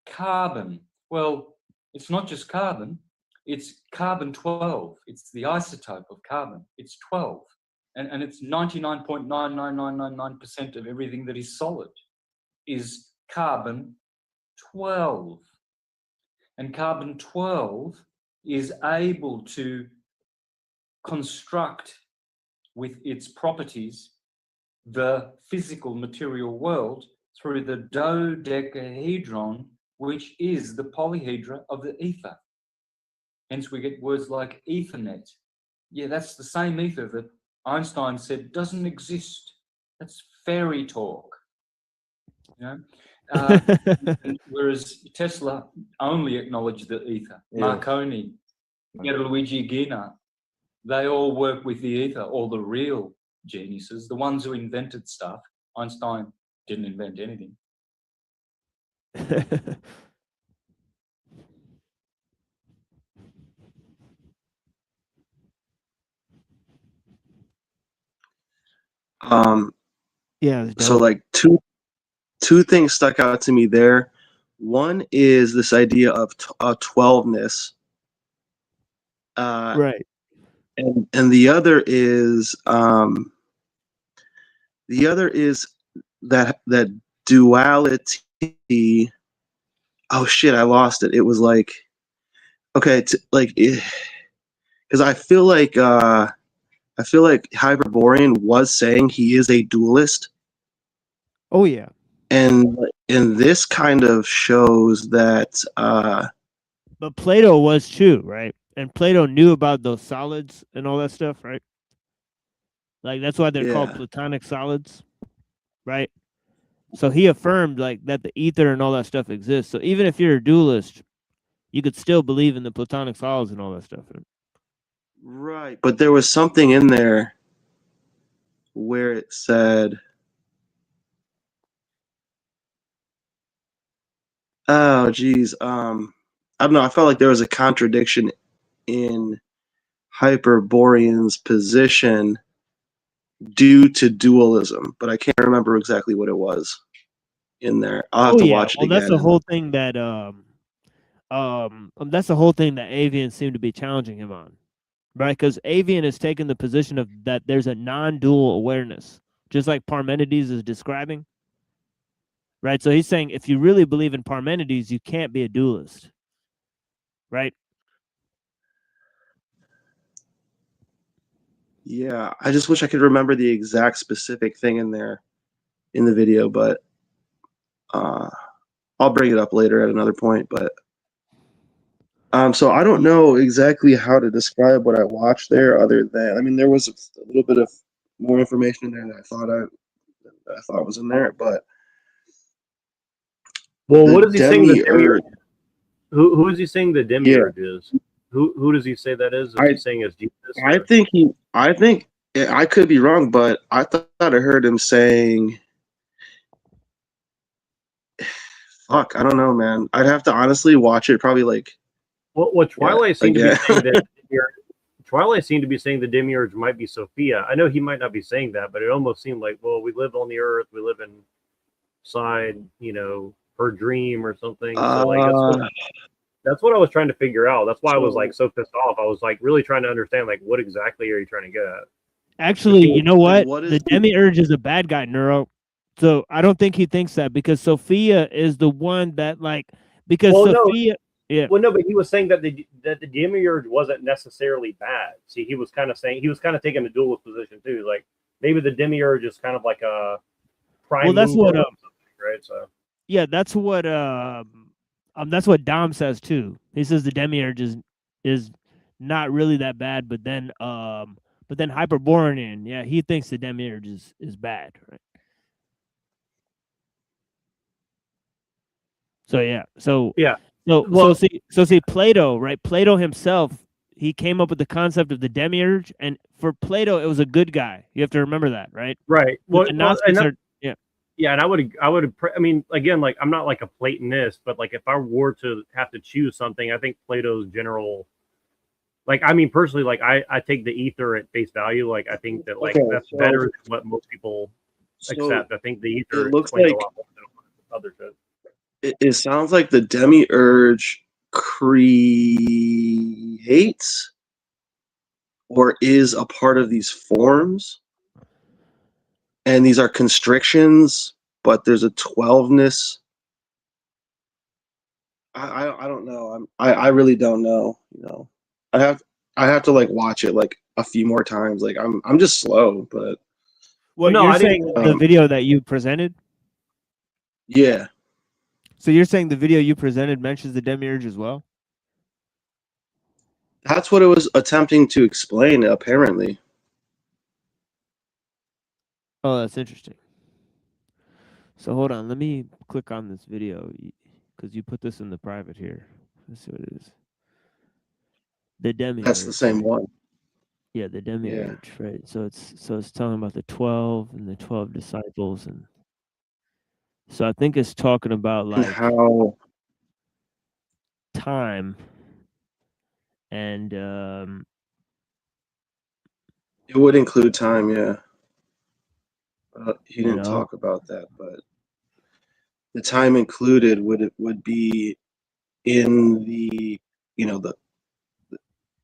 carbon. Well, it's not just carbon, it's carbon 12. It's the isotope of carbon. It's 12. And it's 99.99999% of everything that is solid is carbon 12. And carbon 12 is able to construct with its properties the physical material world through the dodecahedron, which is the polyhedra of the ether. Hence we get words like Ethernet. Yeah, that's the same ether that Einstein said doesn't exist. That's fairy talk. You know? Whereas Tesla only acknowledged the ether.
Yeah.
Marconi, Luigi Gina, they all work with the ether, all the real geniuses, the ones who invented stuff. Einstein didn't invent anything.
Yeah.
So like two things stuck out to me there. One is this idea of 12ness.
Right.
And the other is that duality. Oh shit, I lost it. It was like, okay, because I feel like Hyperborean was saying he is a dualist,
Oh yeah.
and this kind of shows that
But Plato was too, right? And Plato knew about those solids and all that stuff, right? Like that's why they're called
yeah.
platonic solids, right? So he affirmed like that the ether and all that stuff exists. So even if you're a dualist, you could still believe in the platonic solids and all that stuff.
Right, but there was something in there where it said, "Oh, geez, I don't know. I felt like there was a contradiction in Hyperborean's position due to dualism, but I can't remember exactly what it was in there. I'll have to watch it
Well,
again.
that's the whole thing that that's the whole thing that Avian seemed to be challenging him on, right? Because Avian has taken the position of that there's a non-dual awareness, just like Parmenides is describing, right? So he's saying if you really believe in Parmenides, you can't be a dualist, right?
Yeah, I just wish I could remember the exact specific thing in there in the video, but I'll bring it up later at another point. But so I don't know exactly how to describe what I watched there, other than, I mean, there was a little bit of more information in there that I thought was in there, but
Well,
the
what is he saying the
demiurge?
who is he saying the demiurge is? Who does he say that is? Is he saying it's Jesus?
I think I could be wrong, but I thought I heard him saying, "Fuck, I don't know, man. I'd have to honestly watch it. Probably like."
Well, Twilight seemed to be
again.
saying that. Twilight seemed to be saying the demiurge might be Sophia. I know he might not be saying that, but it almost seemed like, well, we live on the earth, we live inside, her dream or something. So like that's what I was trying to figure out. That's why I was like so pissed off. I was like really trying to understand like what exactly are you trying to get at?
Actually, you know what?
What is
The demiurge is a bad guy, Neuro. So I don't think he thinks that because Sophia is the one that because Sophia.
No. Yeah. Well, no, but he was saying that the demiurge wasn't necessarily bad. See, he was kind of taking a dualist position too. Like maybe the demiurge is kind of like a prime
Well, that's
mover
what
or something, right? So
yeah, that's what Dom says too. He says the demiurge is not really that bad, but then Hyperborean, yeah, he thinks the demiurge is bad, right? So yeah,
yeah,
so
well,
see Plato, right? Plato himself, he came up with the concept of the demiurge, and for Plato, it was a good guy. You have to remember that, right?
right.
But
Well,
the
and
Gnostics
that,
are yeah.
yeah, and I mean, again, like I'm not like a Platonist, but like if I were to have to choose something, I think Plato's general, like I mean, personally, like I take the ether at face value. Like I think that like
Okay,
that's
so
better than what most people
so
accept. I think the
it
ether
looks
explains a
like
lot more than other shit.
it sounds like the demiurge creates or is a part of these forms, and these are constrictions, but there's a 12ness. I don't know. I really don't know. I have I have to like watch it like a few more times. Like I'm just slow, but
What
No,
you're
I think
saying the
um,
video that you presented?
yeah,
So you're saying the video you presented mentions the demiurge as well?
that's what it was attempting to explain. Apparently,
Oh, that's interesting. So hold on, let me click on this video because you put this in the private here. Let's see what it is. The
that's the
demiurge.
same one.
Yeah, the
Yeah,
demiurge, right? So it's telling about the 12 and the 12 disciples, and so I think it's talking about
and
like
how
time and
it would include time. Yeah, he
you
didn't
know,
talk about that, but the time included would be in the the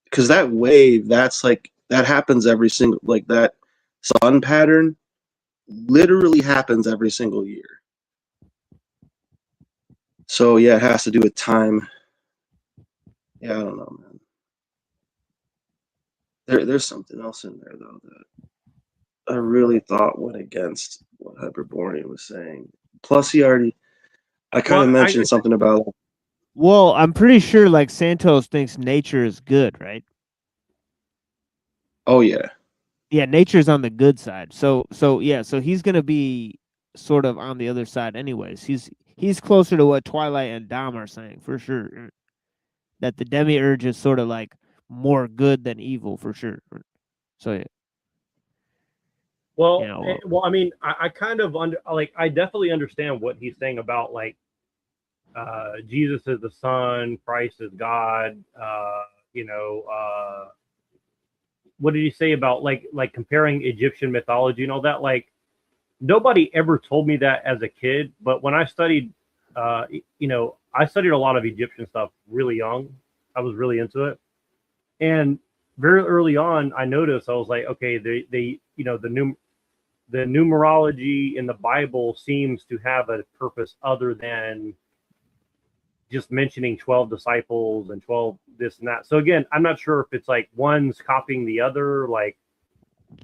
because that wave that's like that happens every single like that sun pattern literally happens every single year. So yeah, it has to do with time. Yeah, I don't know, man. There's something else in there though that I really thought went against what Hyperborean was saying. Plus, I kind of
well,
mentioned something about
well, I'm pretty sure like Santos thinks nature is good, right?
oh yeah,
Yeah, nature's on the good side. So yeah, so he's gonna be sort of on the other side anyways. He's closer to what Twilight and Dom are saying for sure. That the demiurge is sort of like more good than evil for sure. So yeah, you know,
well, I mean, I kind of like I definitely understand what he's saying about like Jesus is the Son, Christ is God. You know, what did he say about like comparing Egyptian mythology and all that? Like nobody ever told me that as a kid, but when I studied, I studied a lot of Egyptian stuff really young. I was really into it, and very early on, I noticed I was like, okay, they the numerology in the Bible seems to have a purpose other than just mentioning 12 disciples and 12 this and that. So again, I'm not sure if it's like one's copying the other, like,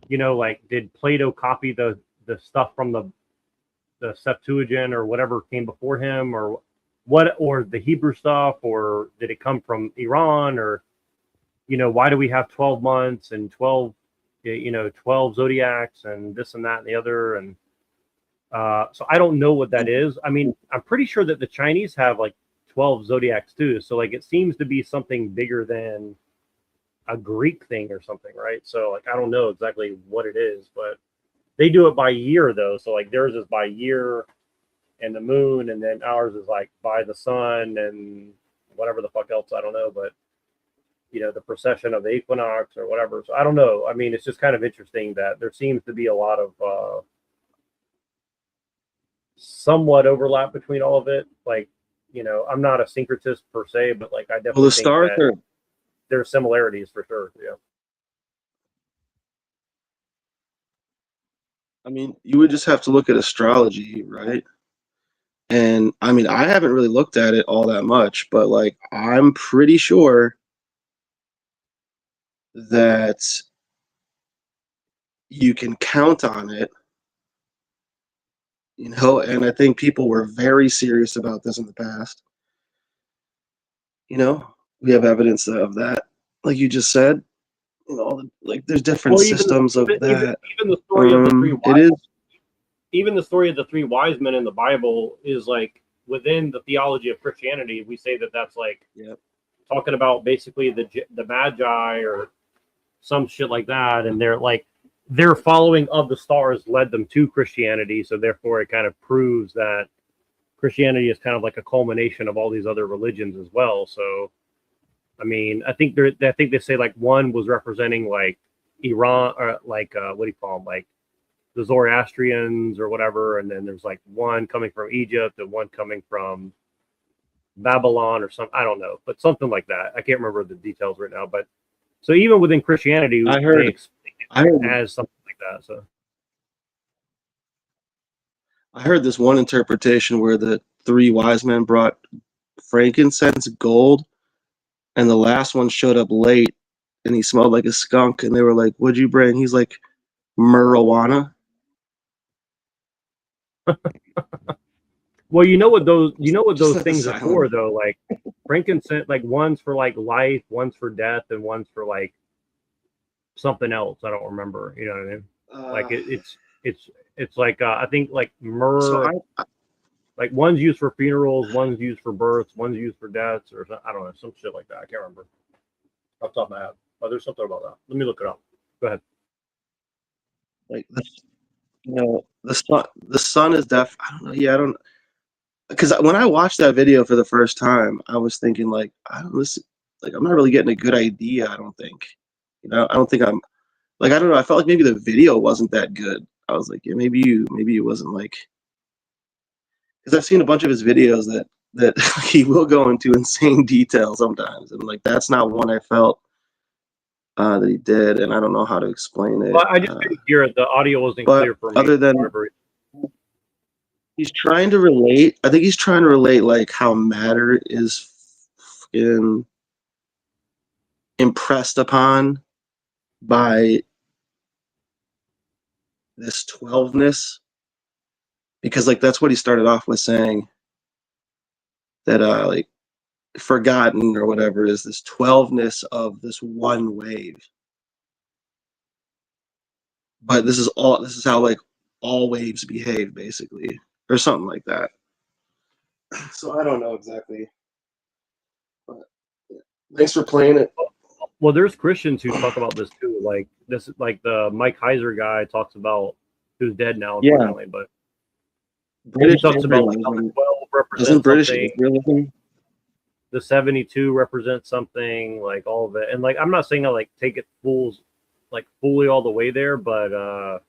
like did Plato copy the stuff from the Septuagint or whatever came before him or what, or the Hebrew stuff, or did it come from Iran, or, why do we have 12 months and 12, 12 zodiacs and this and that and the other. And so I don't know what that is. I mean, I'm pretty sure that the Chinese have like 12 zodiacs too. So like it seems to be something bigger than a Greek thing or something, right? So like I don't know exactly what it is, but they do it by year though. So like theirs is by year and the moon, and then ours is like by the sun and whatever the fuck else, I don't know, but the precession of the equinox or whatever. So I don't know. I mean, it's just kind of interesting that there seems to be a lot of somewhat overlap between all of it. Like, I'm not a syncretist per se, but like I
well
definitely
the
think
stars
that
are.
there are similarities for sure. Yeah.
I mean, you would just have to look at astrology, right? And I mean, I haven't really looked at it all that much, but like I'm pretty sure that you can count on it You know, and I think people were very serious about this in the past. You know, we have evidence of that, like you just said. You know, like there's different
Well,
systems of that.
even the story of the three
It
wise,
is.
even the story of the three wise men in the Bible is like within the theology of Christianity. We say that that's like
Yep.
talking about basically the Magi or some shit like that, and they're like their following of the stars led them to Christianity. So therefore, it kind of proves that Christianity is kind of like a culmination of all these other religions as well. So, I mean, I think they say like one was representing like Iran or like what do you call them, like the Zoroastrians or whatever, and then there's like one coming from Egypt and one coming from Babylon or something. I don't know, but something like that. I can't remember the details right now. But so even within Christianity,
I
they
heard.
explain
I heard.
it as something like that. So
I heard this one interpretation where the three wise men brought frankincense, gold, and the last one showed up late, and he smelled like a skunk, and they were like, "What'd you bring?" He's like, "Marijuana."
well, you know what those
Just like the
things are
silent.
for though. Like frankincense, like one's for like life, one's for death, and one's for like something else. I don't remember. You know what I mean? Like it's like I think like
So
myrrh. Like one's used for funerals, one's used for births, one's used for deaths, or I don't know, some shit like that. I can't remember off the top of my head. But there's something about that. Let me look it up. Go ahead.
like you know, the sun is deaf. I don't know. Yeah, I don't, because when I watched that video for the first time, I was thinking like, I don't listen, like I'm not really getting a good idea. I don't think, you know, I don't think I'm like, I don't know. I felt like maybe the video wasn't that good. I was like, yeah, maybe it wasn't like, because I've seen a bunch of his videos that he will go into insane detail sometimes, and like that's not one I felt that he did, and I don't know how to explain it.
Well, I just couldn't hear it. The audio wasn't
But
clear for me.
other than he's trying to relate, I think he's trying to relate like how matter is impressed upon by this 12ness, because like that's what he started off with saying, that like forgotten or whatever is this 12ness of this one wave. But this is how like all waves behave basically, or something like that. So I don't know exactly, but yeah. Thanks for playing it.
Well, there's Christians who talk about this too. Like this, like the Mike Heiser guy talks about, who's dead now,
Yeah,
unfortunately, but he
British
talks about like how the
Israelism.
12
Doesn't
represents
British
something,
Israelism?
the 72 represents something, like all of it. And like I'm not saying I like take it fully all the way there, but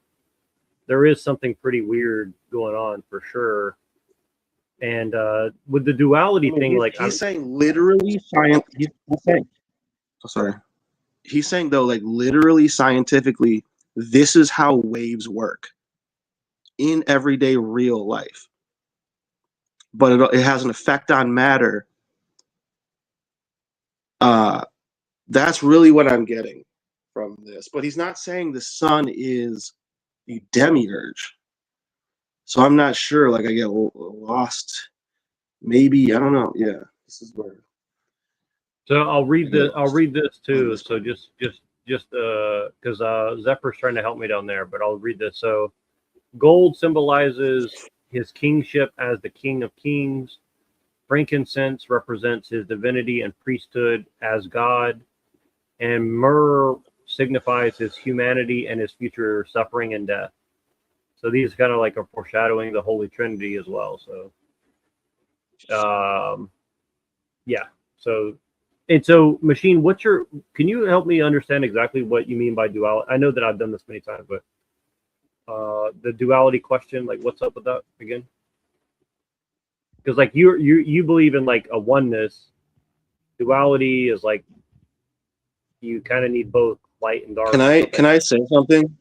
there is something pretty weird going on for sure. And with the duality thing, like
he's saying literally science. He's saying, oh, sorry. He's saying though, like literally scientifically, this is how waves work in everyday real life. But it has an effect on matter. That's really what I'm getting from this. But he's not saying the sun is the demiurge. So I'm not sure. Like I get lost. Maybe I don't know. Yeah, this is where.
so I'll read this too.
this
So just because Zephyr's trying to help me down there, but I'll read this. So gold symbolizes his kingship as the King of Kings. Frankincense represents his divinity and priesthood as God, and myrrh signifies his humanity and his future suffering and death. So these kind of like are foreshadowing the Holy Trinity as well. So, yeah. So, and so, Machine, can you help me understand exactly what you mean by duality? I know that I've done this many times, but the duality question, like what's up with that again? Because like you believe in like a oneness. Duality is like you kind of need both light and dark.
Can I say something?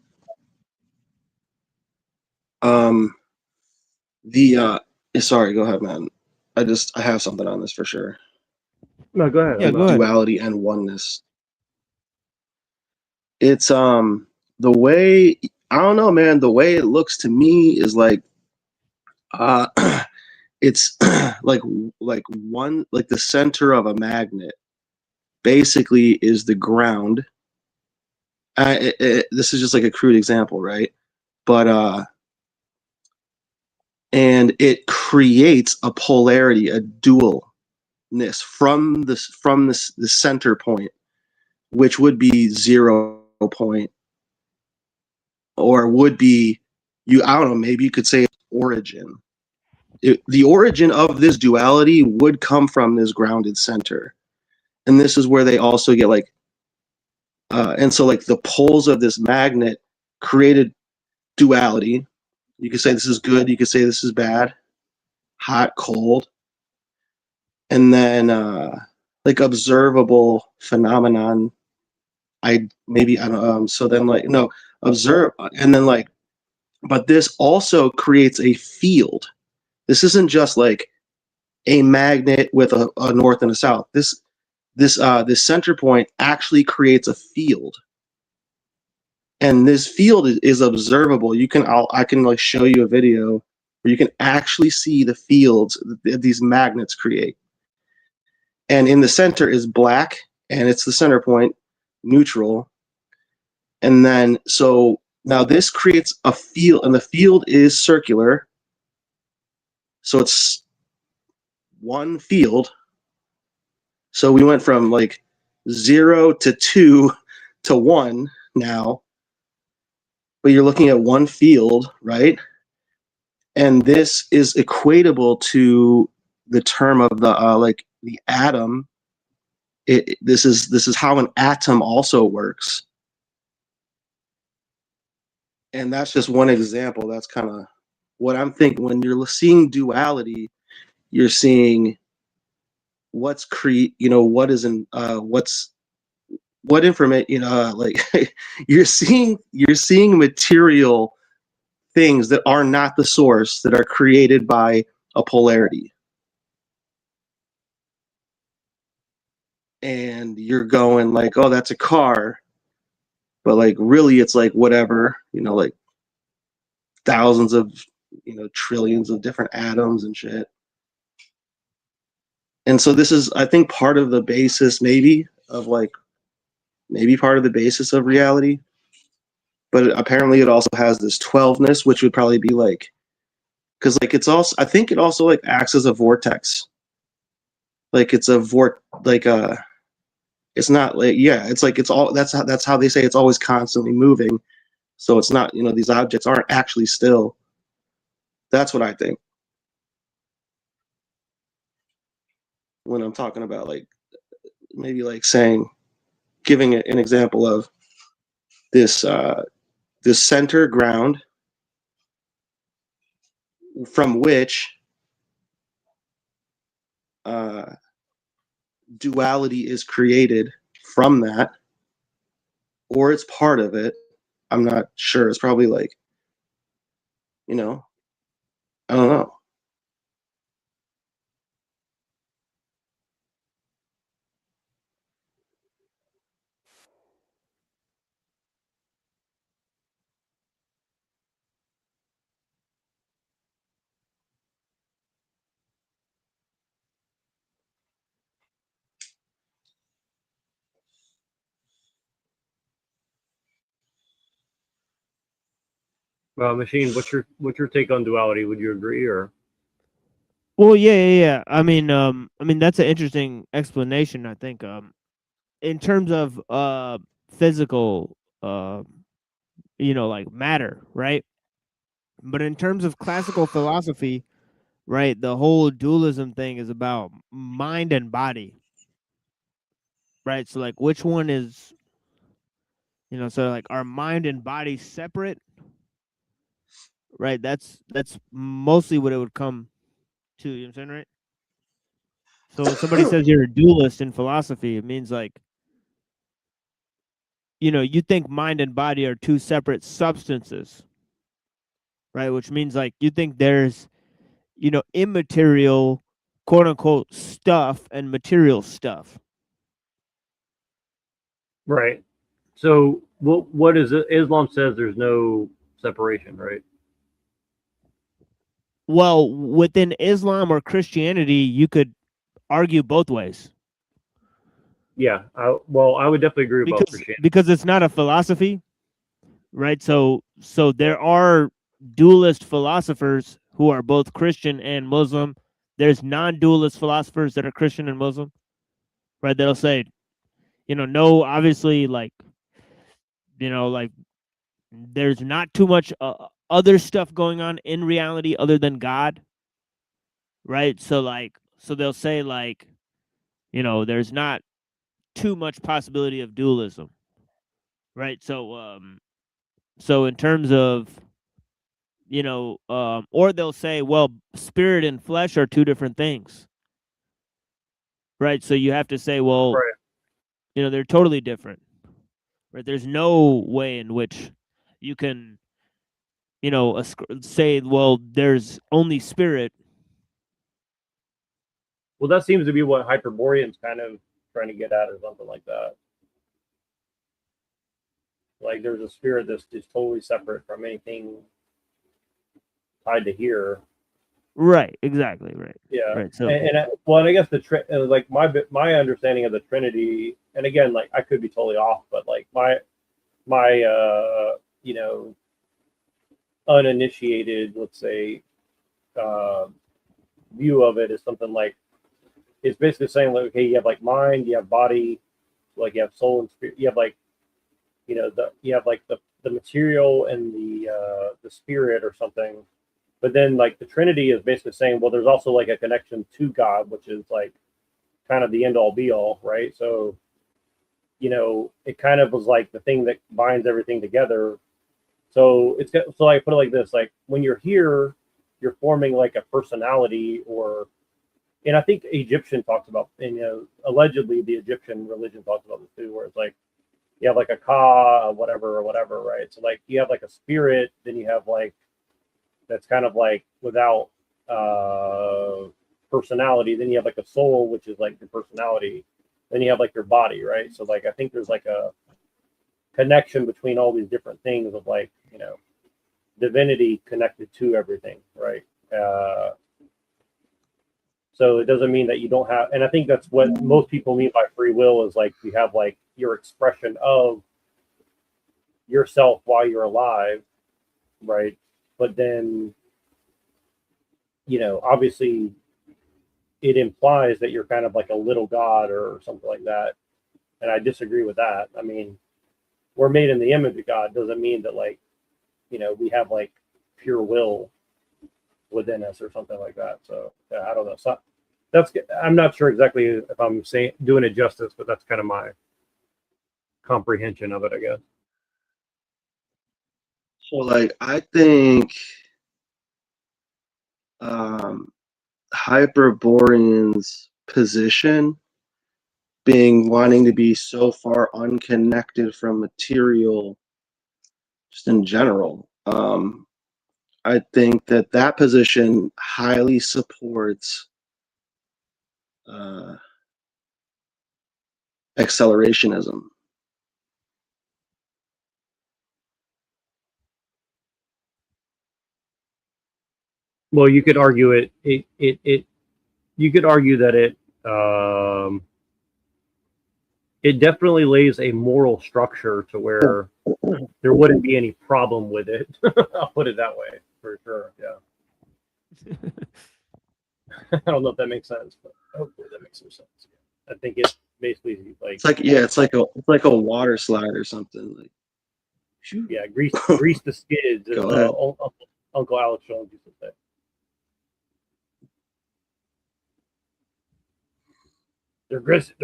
Sorry, go ahead, man. I have something on this for sure.
No, go ahead.
Yeah, go ahead.
Duality and oneness. It's the way, I don't know, man, the way it looks to me is like Uh, it's like the center of a magnet basically is the ground. This is just like a crude example, right? But and it creates a polarity, a dualness the center point, which would be 0 point, or would be I don't know, maybe you could say origin. The origin of this duality would come from this grounded center, and this is where they also get like and so like the poles of this magnet created duality. You could say this is good, you could say this is bad, hot, cold, and then like observable phenomenon. I don't so then like no observe, and then like, but this also creates a field. This isn't just like a magnet with a north and a south. This center point actually creates a field, and this field is observable. I can like show you a video where you can actually see the fields that these magnets create. And in the center is black, and it's the center point, neutral. And then so now this creates a field, and the field is circular. So it's one field. So we went from like 0 to 2 to 1 now, but you're looking at one field, right? And this is equatable to the term of the like the atom. This is how an atom also works, and that's just one example. That's kind of what I'm thinking. When you're seeing duality, you're seeing what's what is in what information, like you're seeing material things that are not the source, that are created by a polarity, and you're going like, oh, that's a car, but like really it's like whatever, like thousands of trillions of different atoms and shit. And so this is, I think, part of the basis maybe part of the basis of reality. But apparently it also has this 12ness, which would probably be like, because like it's also, I think it also like acts as a vortex. Like it's a it's not like, yeah, it's like it's all, that's how they say it's always constantly moving. So it's not, these objects aren't actually still. That's what I think when I'm talking about like maybe like saying, giving it an example of this this center ground from which duality is created from that, or it's part of it. I'm not sure. It's probably like, I don't know.
Machine, what's your take on duality? Would you agree or?
Well, yeah. I mean, that's an interesting explanation. I think, in terms of physical, like matter, right? But in terms of classical philosophy, right, the whole dualism thing is about mind and body, right? So like, which one is, so like, are mind and body separate, right? That's mostly what it would come to. You know what I'm saying, right? So when somebody says you're a dualist in philosophy, it means like, you think mind and body are two separate substances, right? Which means like you think there's, immaterial, quote unquote, stuff and material stuff.
Right. So what is it? Islam says there's no separation, right?
Well, within Islam or Christianity, you could argue both ways
Yeah. I would definitely agree with both Christianity.
because it's not a philosophy, right? So there are dualist philosophers who are both Christian and Muslim. There's non-dualist philosophers that are Christian and Muslim, right? That'll say, no, obviously, like, like there's not too much other stuff going on in reality other than God, right? So they'll say like, there's not too much possibility of dualism, right? So in terms of, or they'll say, well, spirit and flesh are two different things, right? So you have to say, well,
Right.
they're totally different, right? There's no way in which you can, say, well, there's only spirit.
Well, that seems to be what Hyperborean's kind of trying to get at, or something like that. Like there's a spirit that's just totally separate from anything tied to here.
Right. Exactly. Right.
Yeah.
Right. So,
And I guess like my understanding of the Trinity, and again, like I could be totally off, but like my uninitiated, let's say, view of it is something like, it's basically saying like, okay, you have like mind, you have body, like you have soul and spirit, you have like, you have like the material and the spirit or something. But then like the Trinity is basically saying, well, there's also like a connection to God, which is like kind of the end all be all, right? So, it kind of was like the thing that binds everything together. So so I put it like this: like when you're here, you're forming like a personality, and I think Egyptian talks about, and allegedly the Egyptian religion talks about this too, where it's like you have like a ka, whatever or whatever, right? So like you have like a spirit, then you have like that's kind of like without personality, then you have like a soul, which is like your personality, then you have like your body, right? So like I think there's like a connection between all these different things of like, divinity connected to everything, right? So it doesn't mean that you don't have, and I think that's what most people mean by free will, is like you have like your expression of yourself while you're alive, right? But then, obviously it implies that you're kind of like a little god or something like that. And I disagree with that. I mean, we're made in the image of God doesn't mean that like, we have like pure will within us or something like that. So yeah, I don't know. So I'm not sure exactly if I'm doing it justice, but that's kind of my comprehension of it, I guess.
So like I think Hyperborean's position being wanting to be so far unconnected from material just in general, I think that position highly supports accelerationism.
Well, you could argue you could argue that it definitely lays a moral structure to where there wouldn't be any problem with it. I'll put it that way for sure. Yeah. I don't know if that makes sense, but hopefully that makes some sense. I think it basically like
it's like a water slide or something. Like,
yeah, grease the skids, as Uncle Alex Jones used to say. They're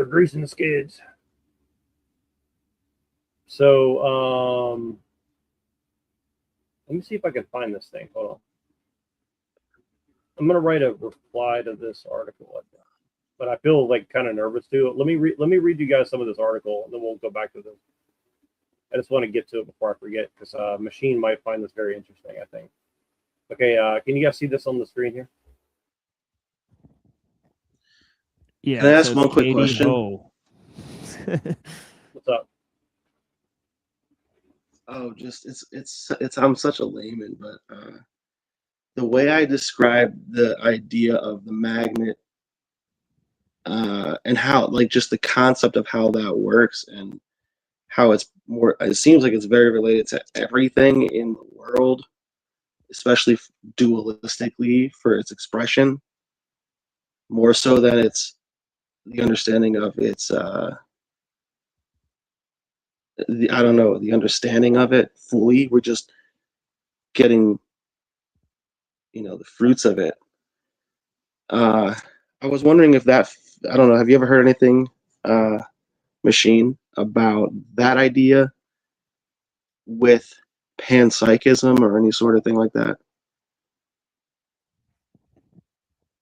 greasing the skids. So let me see if I can find this thing. Hold on. I'm gonna write a reply to this article, but I feel like kind of nervous too. Let me read you guys some of this article, and then we'll go back to this. I just want to get to it before I forget, because Machine might find this very interesting, I think. Okay, can you guys see this on the screen here?
yeah.
Can I ask one quick question?
What's up?
Oh, just it's I'm such a layman, but the way I described the idea of the magnet and how, like, just the concept of how that works and how it's more, it seems like it's very related to everything in the world, especially dualistically for its expression, more so than it's the understanding of its, I don't know, the understanding of it fully. We're just getting, the fruits of it. I was wondering if that, I don't know, have you ever heard anything, uh, Machine, about that idea with panpsychism or any sort of thing like that?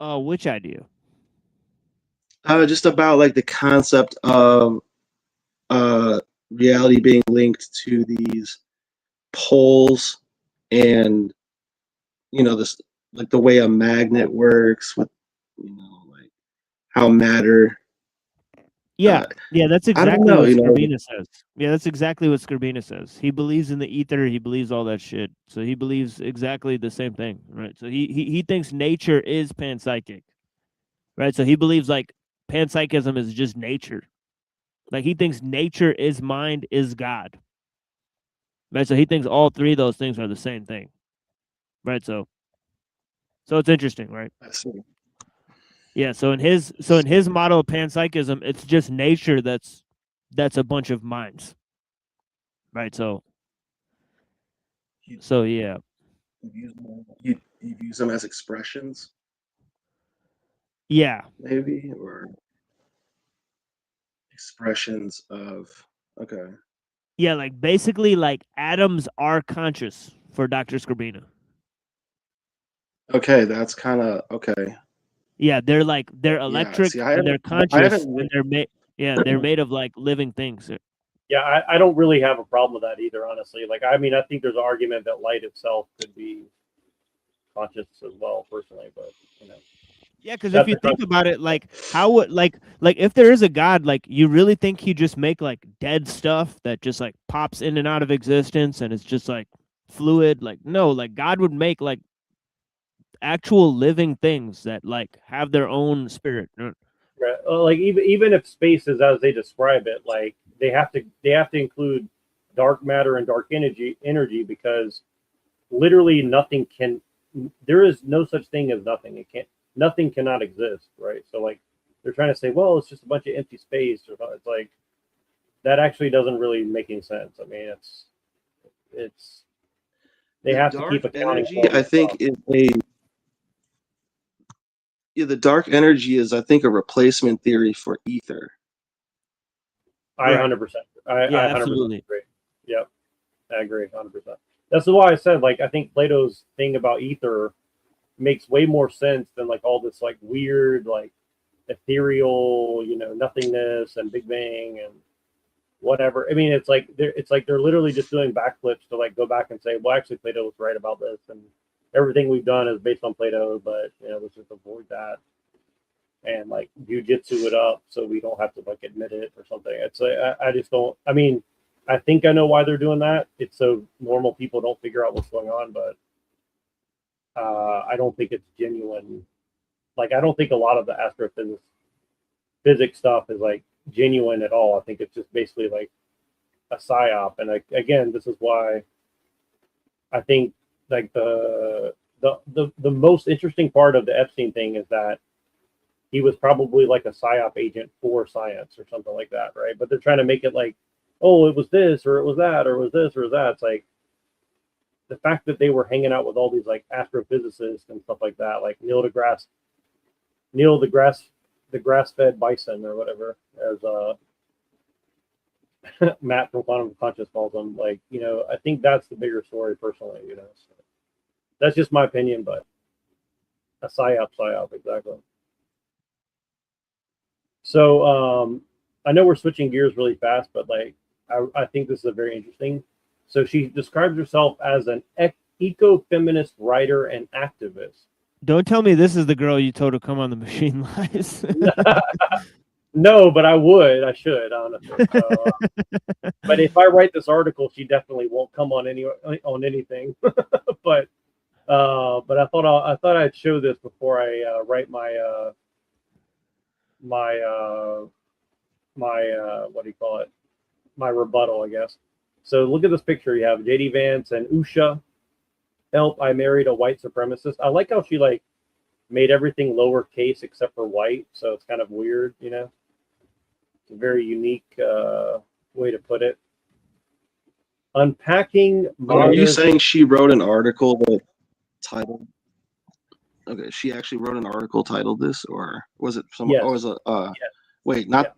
Which idea?
Just about like the concept of uh, reality being linked to these poles, and this, like the way a magnet works with, like how matter.
Yeah, yeah, that's
I don't
exactly
know,
what Scribina says. Yeah, that's exactly what Scribina says. He believes in the ether. He believes all that shit. So he believes exactly the same thing, right? So he thinks nature is panpsychic, right? So he believes like panpsychism is just nature. Like he thinks nature is mind is God, right? So he thinks all three of those things are the same thing, right? So it's interesting, right?
I see.
Yeah. So in his model of panpsychism, it's just nature that's a bunch of minds, right? So yeah.
You use them as expressions,
Yeah.
maybe, or expressions of. Okay.
Yeah, like basically like atoms are conscious for Dr. Scribina.
Okay, that's kind of okay.
Yeah, they're electric
See, I
and they're conscious and they're made of like living things.
Yeah, I don't really have a problem with that either, honestly. Like, I mean, I think there's an argument that light itself could be conscious as well, personally, but
Yeah, because if you think about it, like how would like if there is a God, like you really think he just make like dead stuff that just like pops in and out of existence and it's just like fluid? Like no, like God would make like actual living things that like have their own spirit.
right. Like even if space is as they describe it, like they have to include dark matter and dark energy because literally nothing can. There is no such thing as nothing. Nothing cannot exist, right? So like they're trying to say, well, it's just a bunch of empty space, or it's like that actually doesn't really make any sense. I mean, it's they have to keep accounting
energy,
for all
I
this
think,
stuff.
is the dark energy is, I think, a replacement theory for ether.
I
Right.
100%. I
Yeah,
100%
absolutely.
agree. Yep, I agree 100%. That's why I said like I think Plato's thing about ether makes way more sense than like all this like weird like ethereal, nothingness and Big Bang and whatever. I mean, it's like they're literally just doing backflips to like go back and say, well, actually, Plato was right about this, and everything we've done is based on Plato, but let's just avoid that and like jujitsu it up so we don't have to like admit it or something. It's like I just don't. I mean, I think I know why they're doing that. It's so normal people don't figure out what's going on, but I don't think it's genuine. Like I don't think a lot of the physics stuff is like genuine at all. I think it's just basically like a psyop. And like again, this is why I think like the most interesting part of the Epstein thing is that he was probably like a psyop agent for science or something like that, right? But they're trying to make it like, oh, it was this or it was that or it was this or that. It's like the fact that they were hanging out with all these like astrophysicists and stuff like that, like Neil the grass-fed bison or whatever, as Matt from Quantum Conscious calls them. Like, I think that's the bigger story personally. So that's just my opinion, but a psyop, exactly. So I know we're switching gears really fast, but like I think this is a very interesting. So she describes herself as an eco-feminist writer and activist.
Don't tell me this is the girl you told to come on the Machine Lies.
No, but I would. I should, honestly. But if I write this article, she definitely won't come on anything. But But I thought I'd show this before I write my what do you call it? My rebuttal, I guess. So look at this picture. You have JD Vance and Usha. Help! I married a white supremacist. I like how she like made everything lowercase except for white, so it's kind of weird, you know. It's a very unique way to put it. Unpacking.
Are you
MAGA's
saying she wrote an article that titled? Okay, she actually wrote an article titled this, or was it some?
Yes.
Or was it?
Yes.
Wait, not
Yeah.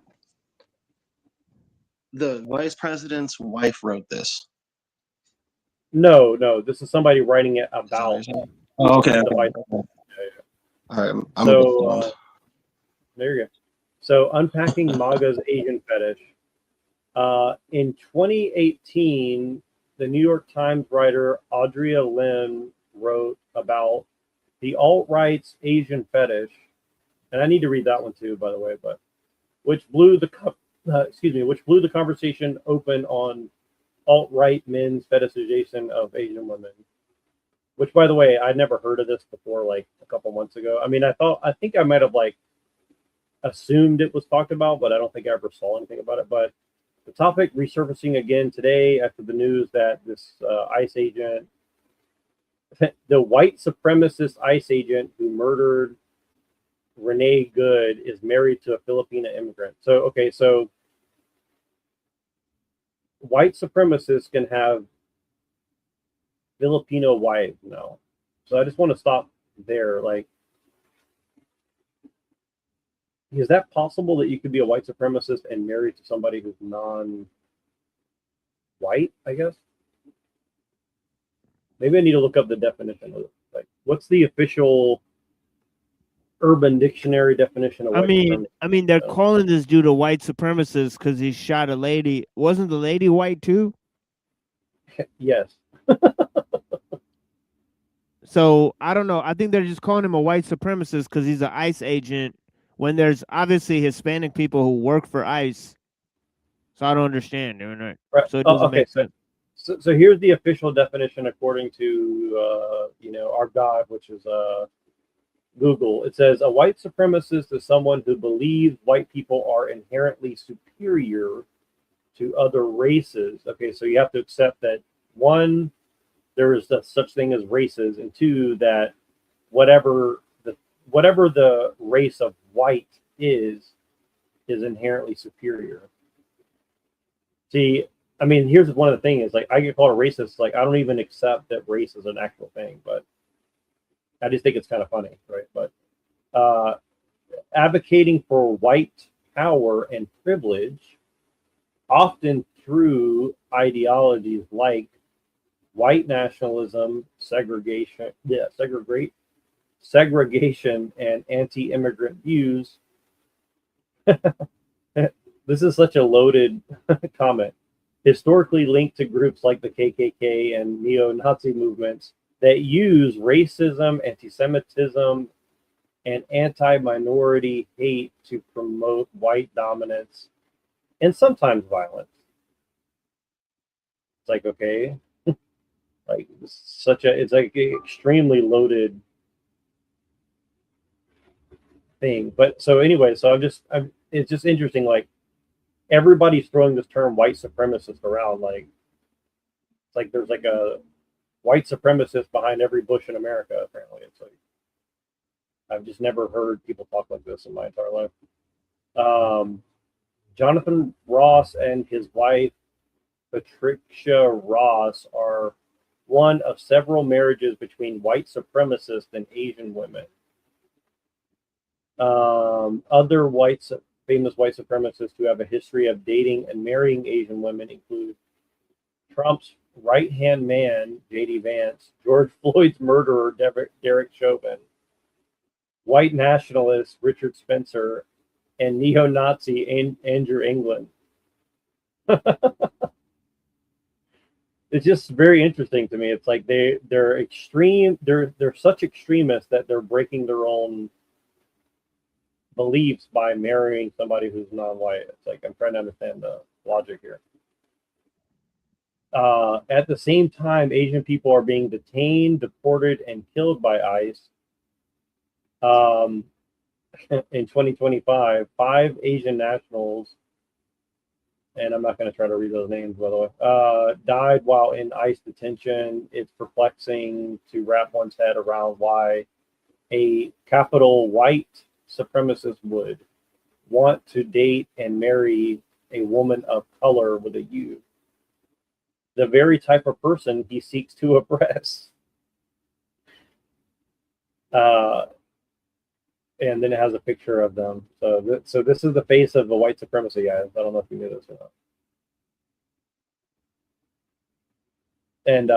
the vice president's wife wrote this.
No, no. This is somebody writing it
Is that what
about
you're saying? Oh, okay.
the vice.
Okay.
Yeah, yeah.
All right, I'm a bit
So
stoned.
there you go. So unpacking MAGA's Asian fetish. In 2018, the New York Times writer Audrey Lin wrote about the alt-right's Asian fetish, and I need to read that one too, by the way, but which blew the which blew the conversation open on alt-right men's fetishization of Asian women. Which, by the way, I'd never heard of this before, like a couple months ago. I mean, I think I might have like assumed it was talked about, but I don't think I ever saw anything about it. But the topic resurfacing again today after the news that this ICE agent, the white supremacist ICE agent who murdered Renee Good, is married to a Filipino immigrant. So, okay, so white supremacists can have Filipino wives now. So I just want to stop there. Like, is that possible that you could be a white supremacist and married to somebody who's non-white, I guess? Maybe I need to look up the definition of it. Like, what's the official Urban Dictionary definition of white supremacy?
I mean, they're calling this dude a white supremacist because he shot a lady. Wasn't the lady white too?
Yes.
So I don't know. I think they're just calling him a white supremacist because he's an ICE agent. When there's obviously Hispanic people who work for ICE, so I don't understand. Right? So it doesn't make sense.
So here's the official definition according to our God, which is Google. It says a white supremacist is someone who believes white people are inherently superior to other races. Okay, so you have to accept that one, there is such thing as races, and two, that whatever the race of white is inherently superior. See, I mean, here's one of the things: like, I get called a racist. Like, I don't even accept that race is an actual thing, but I just think it's kind of funny, right? But advocating for white power and privilege, often through ideologies like white nationalism, segregation, and anti-immigrant views. This is such a loaded comment. Historically linked to groups like the KKK and neo-Nazi movements that use racism, anti-Semitism, and anti-minority hate to promote white dominance and sometimes violence. It's like, okay, like it's like an extremely loaded thing. But so anyway, so it's just interesting. Like, everybody's throwing this term white supremacist around. Like, it's like there's like a white supremacist behind every Bush in America. Apparently, it's like I've just never heard people talk like this in my entire life. Jonathan Ross and his wife Patricia Ross are one of several marriages between white supremacists and Asian women. Other famous white supremacists who have a history of dating and marrying Asian women include Trump's right-hand man, JD Vance, George Floyd's murderer, Derek Chauvin, white nationalist Richard Spencer, and neo-Nazi Andrew England. It's just very interesting to me. It's like they're extreme. They're such extremists that they're breaking their own beliefs by marrying somebody who's non-white. It's like I'm trying to understand the logic here. At the same time, Asian people are being detained, deported, and killed by ICE. In 2025, 5 Asian nationals, and I'm not going to try to read those names, by the way, died while in ICE detention. It's perplexing to wrap one's head around why a capital white supremacist would want to date and marry a woman of color with a U. The very type of person he seeks to oppress. And then it has a picture of them. So this is the face of the white supremacy, guys. I don't know if you knew this or not. And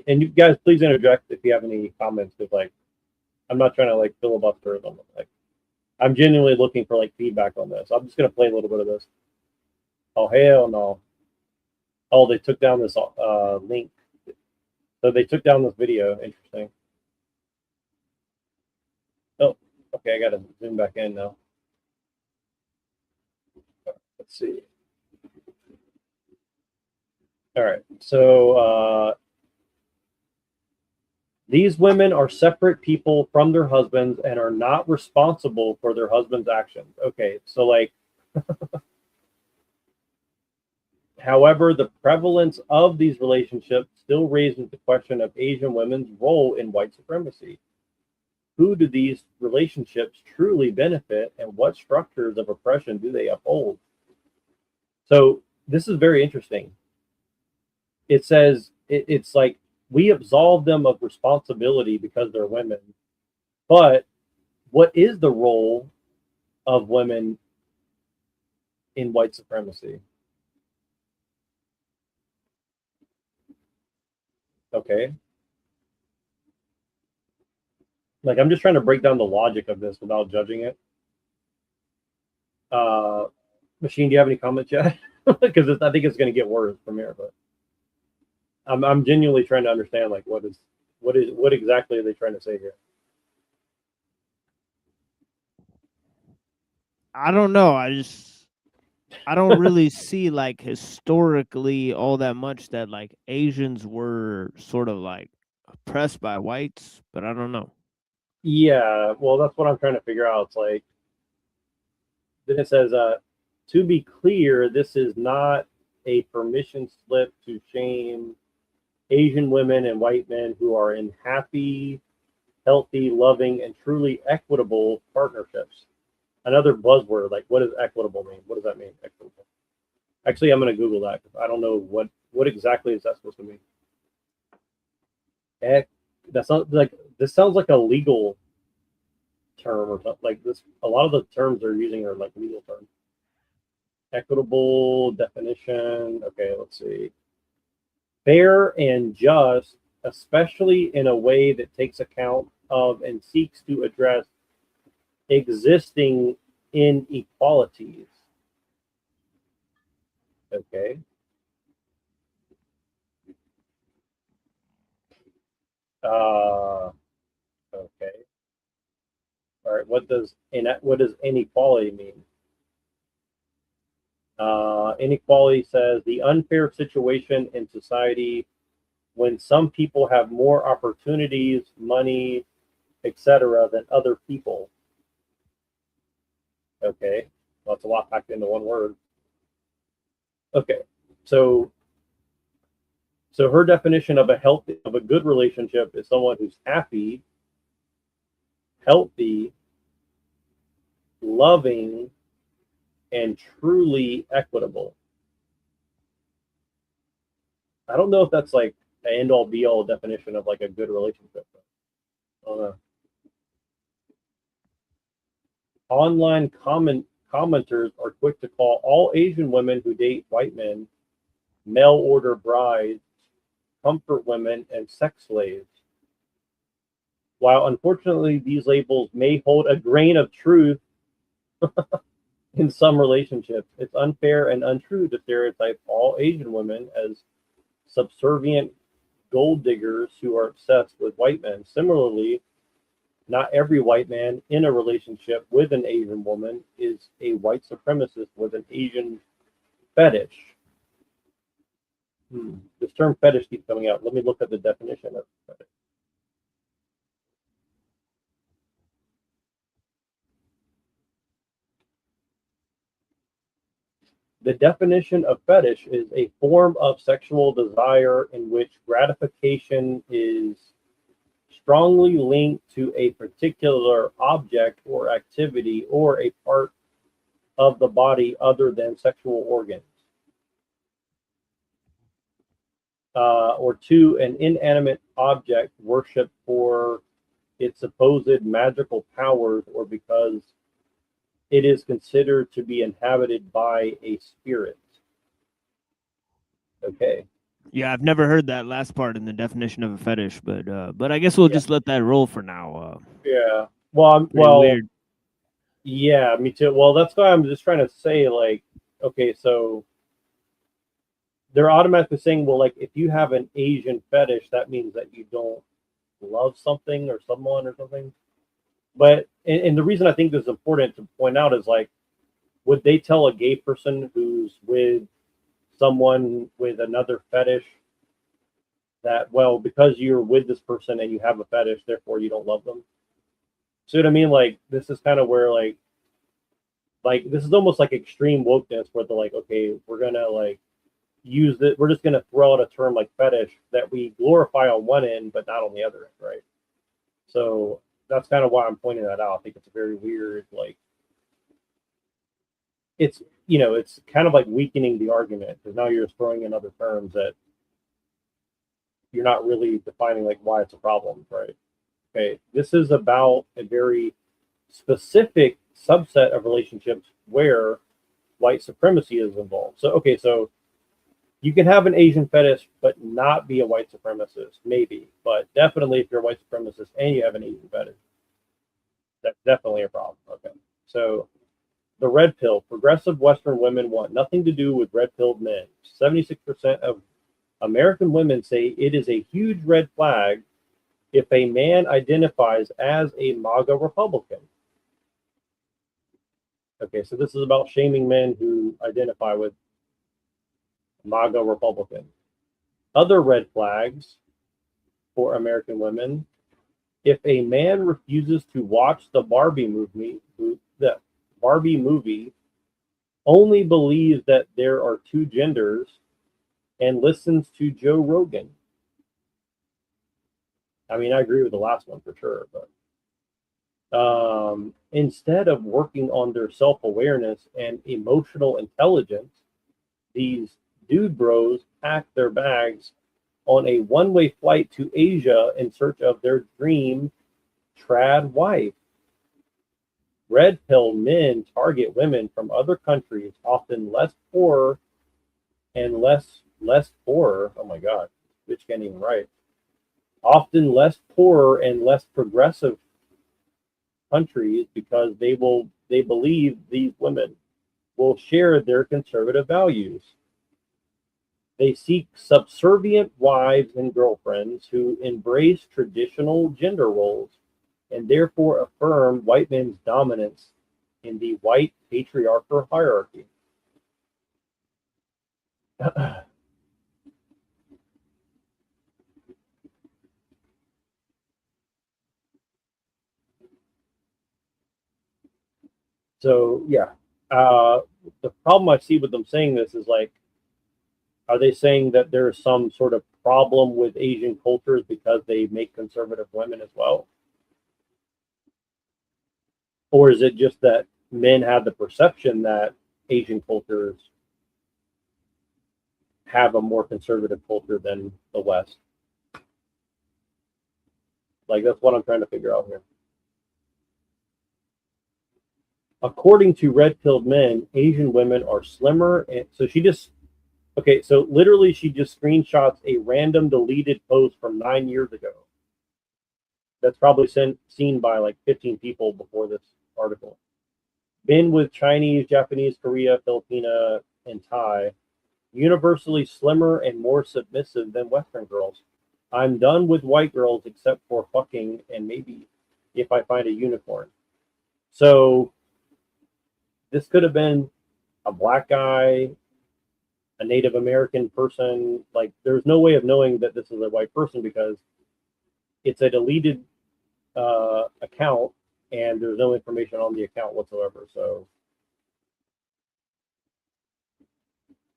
and you guys please interject if you have any comments, because like I'm not trying to like filibuster them. Like I'm genuinely looking for like feedback on this. I'm just gonna play a little bit of this. Oh hell no. Oh, they took down this link. So they took down this video. Interesting. Oh, okay, I gotta zoom back in now. Let's see. All right, so these women are separate people from their husbands and are not responsible for their husband's actions. Okay, so like, however, the prevalence of these relationships still raises the question of Asian women's role in white supremacy. Who do these relationships truly benefit, and what structures of oppression do they uphold? So this is very interesting. It says it's like we absolve them of responsibility because they're women, but what is the role of women in white supremacy? Okay. Like I'm just trying to break down the logic of this without judging it. Machine, do you have any comments yet? Because I think it's going to get worse from here. But I'm genuinely trying to understand like what exactly are they trying to say here?
I don't know. I don't really see like historically all that much that like Asians were sort of like oppressed by whites, but I don't know.
Yeah, well, that's what I'm trying to figure out. It's like, then it says, to be clear, this is not a permission slip to shame Asian women and white men who are in happy, healthy, loving, and truly equitable partnerships. Another buzzword, like what does equitable mean? What does that mean, equitable? Actually, I'm going to Google that because I don't know what exactly is that supposed to mean. That sounds like this sounds like a legal term or something like this. A lot of the terms they're using are like legal terms. Equitable definition. Okay, let's see. Fair and just, especially in a way that takes account of and seeks to address existing inequalities. Okay. Okay. All right. What does inequality mean? Inequality says the unfair situation in society when some people have more opportunities, money, etc., than other people. Okay, well, that's a lot packed into one word. Okay, so her definition of a good relationship is someone who's happy, healthy, loving, and truly equitable. I don't know if that's like an end-all be-all definition of like a good relationship. I don't know. Online commenters are quick to call all Asian women who date white men mail order brides, comfort women, and sex slaves. While unfortunately these labels may hold a grain of truth in some relationships, it's unfair and untrue to stereotype all Asian women as subservient gold diggers who are obsessed with white men. Similarly, not every white man in a relationship with an Asian woman is a white supremacist with an Asian fetish. This term fetish keeps coming out. Let me look at the definition of fetish. The definition of fetish is a form of sexual desire in which gratification is strongly linked to a particular object or activity or a part of the body other than sexual organs. Or to an inanimate object worshipped for its supposed magical powers or because it is considered to be inhabited by a spirit. Okay.
Yeah, I've never heard that last part in the definition of a fetish, but I guess we'll just let that roll for now.
Yeah. Well,
Weird.
Yeah, me too. Well, that's why I'm just trying to say, like, okay, so they're automatically saying, well, like, if you have an Asian fetish, that means that you don't love something or someone or something. But and the reason I think this is important to point out is, like, would they tell a gay person who's with someone with another fetish that, well, because you're with this person and you have a fetish, therefore you don't love them? See what I mean? Like, this is kind of where, like this is almost like extreme wokeness, where they're like, okay, we're gonna like use it. We're just gonna throw out a term like fetish that we glorify on one end, but not on the other end, right? So that's kind of why I'm pointing that out. I think it's a very weird, like, it's it's kind of like weakening the argument, because now you're just throwing in other terms that you're not really defining like why it's a problem, right? Okay, this is about a very specific subset of relationships where white supremacy is involved. So, okay, so you can have an Asian fetish but not be a white supremacist, maybe. But definitely, if you're a white supremacist and you have an Asian fetish, that's definitely a problem. Okay, so the red pill. Progressive Western women want nothing to do with red-pilled men. 76% of American women say it is a huge red flag if a man identifies as a MAGA Republican. Okay, so this is about shaming men who identify with MAGA Republican. Other red flags for American women: if a man refuses to watch the Barbie movie, only believes that there are two genders, and listens to Joe Rogan. I mean, I agree with the last one for sure, but instead of working on their self-awareness and emotional intelligence, these dude bros pack their bags on a one-way flight to Asia in search of their dream trad wife. Red pill men target women from other countries, often less poor and less poorer. Oh my God, bitch can't even write. Often less poorer and less progressive countries, because they believe these women will share their conservative values. They seek subservient wives and girlfriends who embrace traditional gender roles and therefore affirm white men's dominance in the white patriarchal hierarchy. So yeah, the problem I see with them saying this is, like, are they saying that there is some sort of problem with Asian cultures because they make conservative women as well? Or is it just that men have the perception that Asian cultures have a more conservative culture than the West? Like, that's what I'm trying to figure out here. According to red-pilled men, Asian women are slimmer. And so so literally she just screenshots a random deleted post from 9 years ago. That's probably seen by like 15 people before this article. Been with Chinese, Japanese, Korea, Filipina, and Thai. Universally slimmer and more submissive than Western girls. I'm done with white girls except for fucking and maybe if I find a unicorn. So this could have been a black guy a Native American person. Like, there's no way of knowing that this is a white person because it's a deleted account and there's no information on the account whatsoever. So,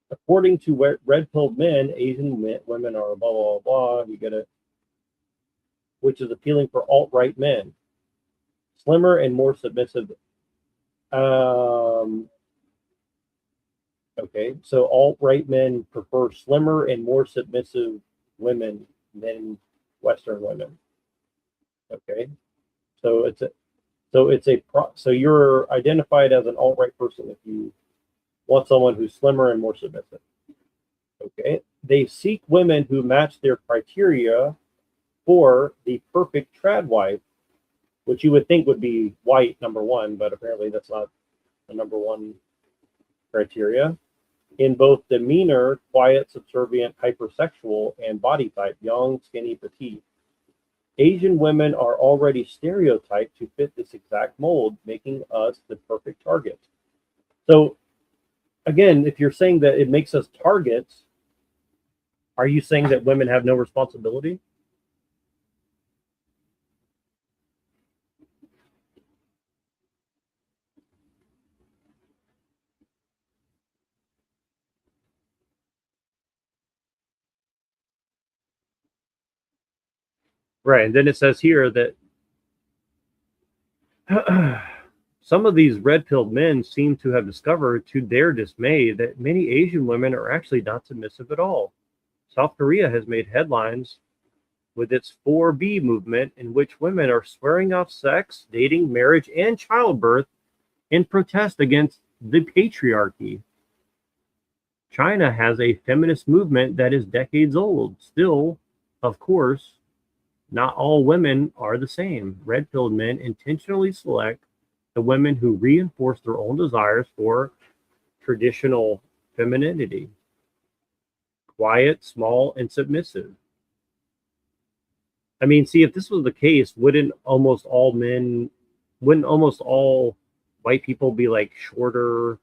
according to red-pilled men, Asian women are blah, blah, blah. You get it. Which is appealing for alt-right men. Slimmer and more submissive. Okay, so alt-right men prefer slimmer and more submissive women than Western women. Okay, so so you're identified as an alt-right person if you want someone who's slimmer and more submissive. Okay, they seek women who match their criteria for the perfect trad wife, which you would think would be white, number one, but apparently that's not the number one criteria. In both demeanor, quiet, subservient, hypersexual, and body type, young, skinny, petite. Asian women are already stereotyped to fit this exact mold, making us the perfect target. So, again, if you're saying that it makes us targets, are you saying that women have no responsibility? Right, and then it says here that some of these red-pilled men seem to have discovered, to their dismay, that many Asian women are actually not submissive at all. South Korea has made headlines with its 4B movement, in which women are swearing off sex, dating, marriage, and childbirth in protest against the patriarchy. China has a feminist movement that is decades old. Still, of course, not all women are the same. Red-pilled men intentionally select the women who reinforce their own desires for traditional femininity. Quiet, small, and submissive. I mean, see, if this was the case, wouldn't almost all white people be like shorter,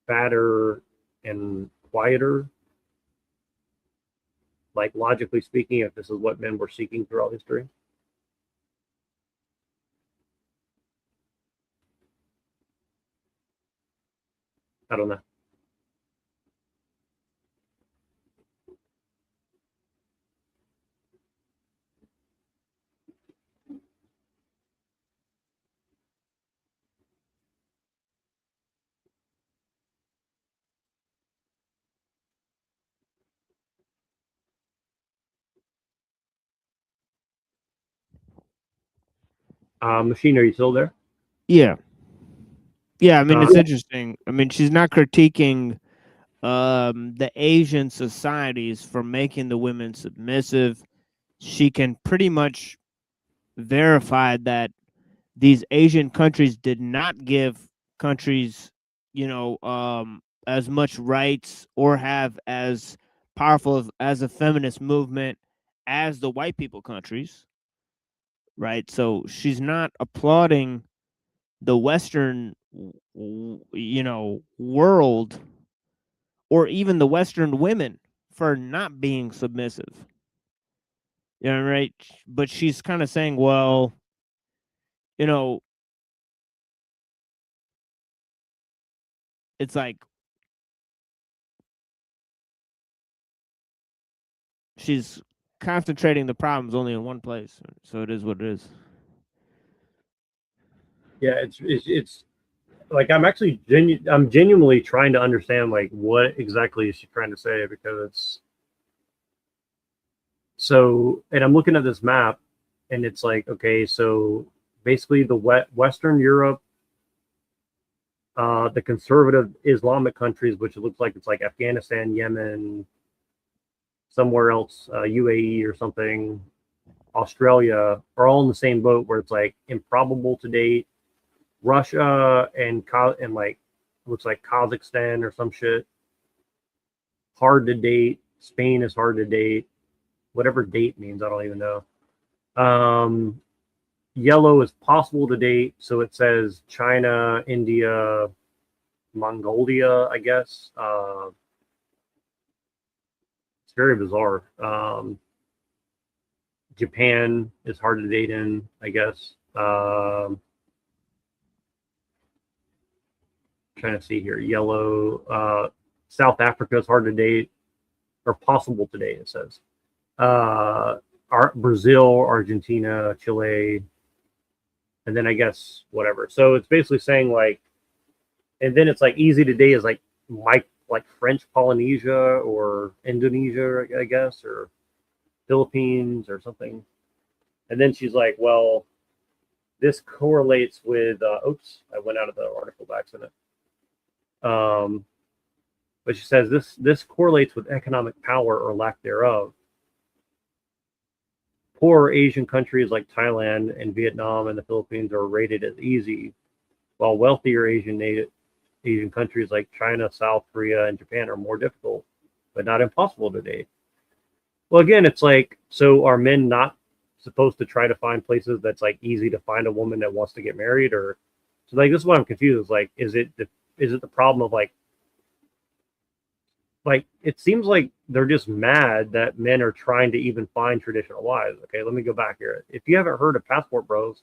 fatter, and quieter? Like, logically speaking, if this is what men were seeking throughout history. I don't know. Machine, are you still there?
Yeah. Yeah, I mean, it's
Uh,
interesting. I mean, she's not critiquing the Asian societies for making the women submissive. She can pretty much verify that these Asian countries did not give countries, as much rights or have as powerful as a feminist movement as the white people countries, right? So she's not applauding the Western, world or even the Western women for not being submissive. Right? But she's kind of saying, well, you know, it's like she's concentrating the problems only in one place. So it is what it is.
yeah, it's like I'm actually I'm genuinely trying to understand like what exactly is she trying to say, because it's so, and I'm looking at this map and it's like, okay, so basically the Western Europe, the conservative Islamic countries, which it looks like it's like Afghanistan, Yemen, somewhere else, UAE or something, Australia, are all in the same boat where it's like improbable to date. Russia and like looks like Kazakhstan or some shit, hard to date. Spain is hard to date. Whatever date means, I don't even know. Yellow is possible to date, so it says China, India, Mongolia, I guess. very bizarre. Japan is hard to date in, I guess. Trying to see here. Yellow. South Africa is hard to date, or possible to date, it says. Brazil, Argentina, Chile, and then I guess whatever. So it's basically saying like, and then it's like easy to date is like French Polynesia or Indonesia, I guess, or Philippines or something. And then she's like, well, this correlates with, oops, I went out of the article by accident. But she says this correlates with economic power or lack thereof. Poor Asian countries like Thailand and Vietnam and the Philippines are rated as easy, while wealthier Asian countries like China, South Korea, and Japan are more difficult, but not impossible to date. Well, again, it's like, so are men not supposed to try to find places that's like easy to find a woman that wants to get married? Or so like this is what I'm confused. Is like, is it the problem of like it seems like they're just mad that men are trying to even find traditional wives. Okay, let me go back here. If you haven't heard of Passport Bros,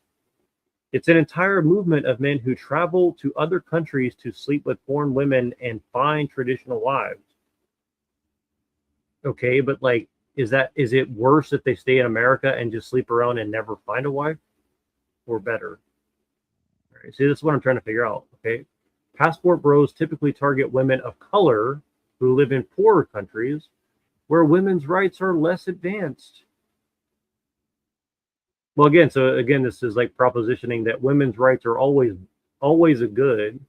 it's an entire movement of men who travel to other countries to sleep with foreign women and find traditional wives. Okay, but like, is it worse if they stay in America and just sleep around and never find a wife, or better? All right, see, this is what I'm trying to figure out. Okay, Passport Bros typically target women of color who live in poorer countries where women's rights are less advanced. Well, again, this is like propositioning that women's rights are always a good,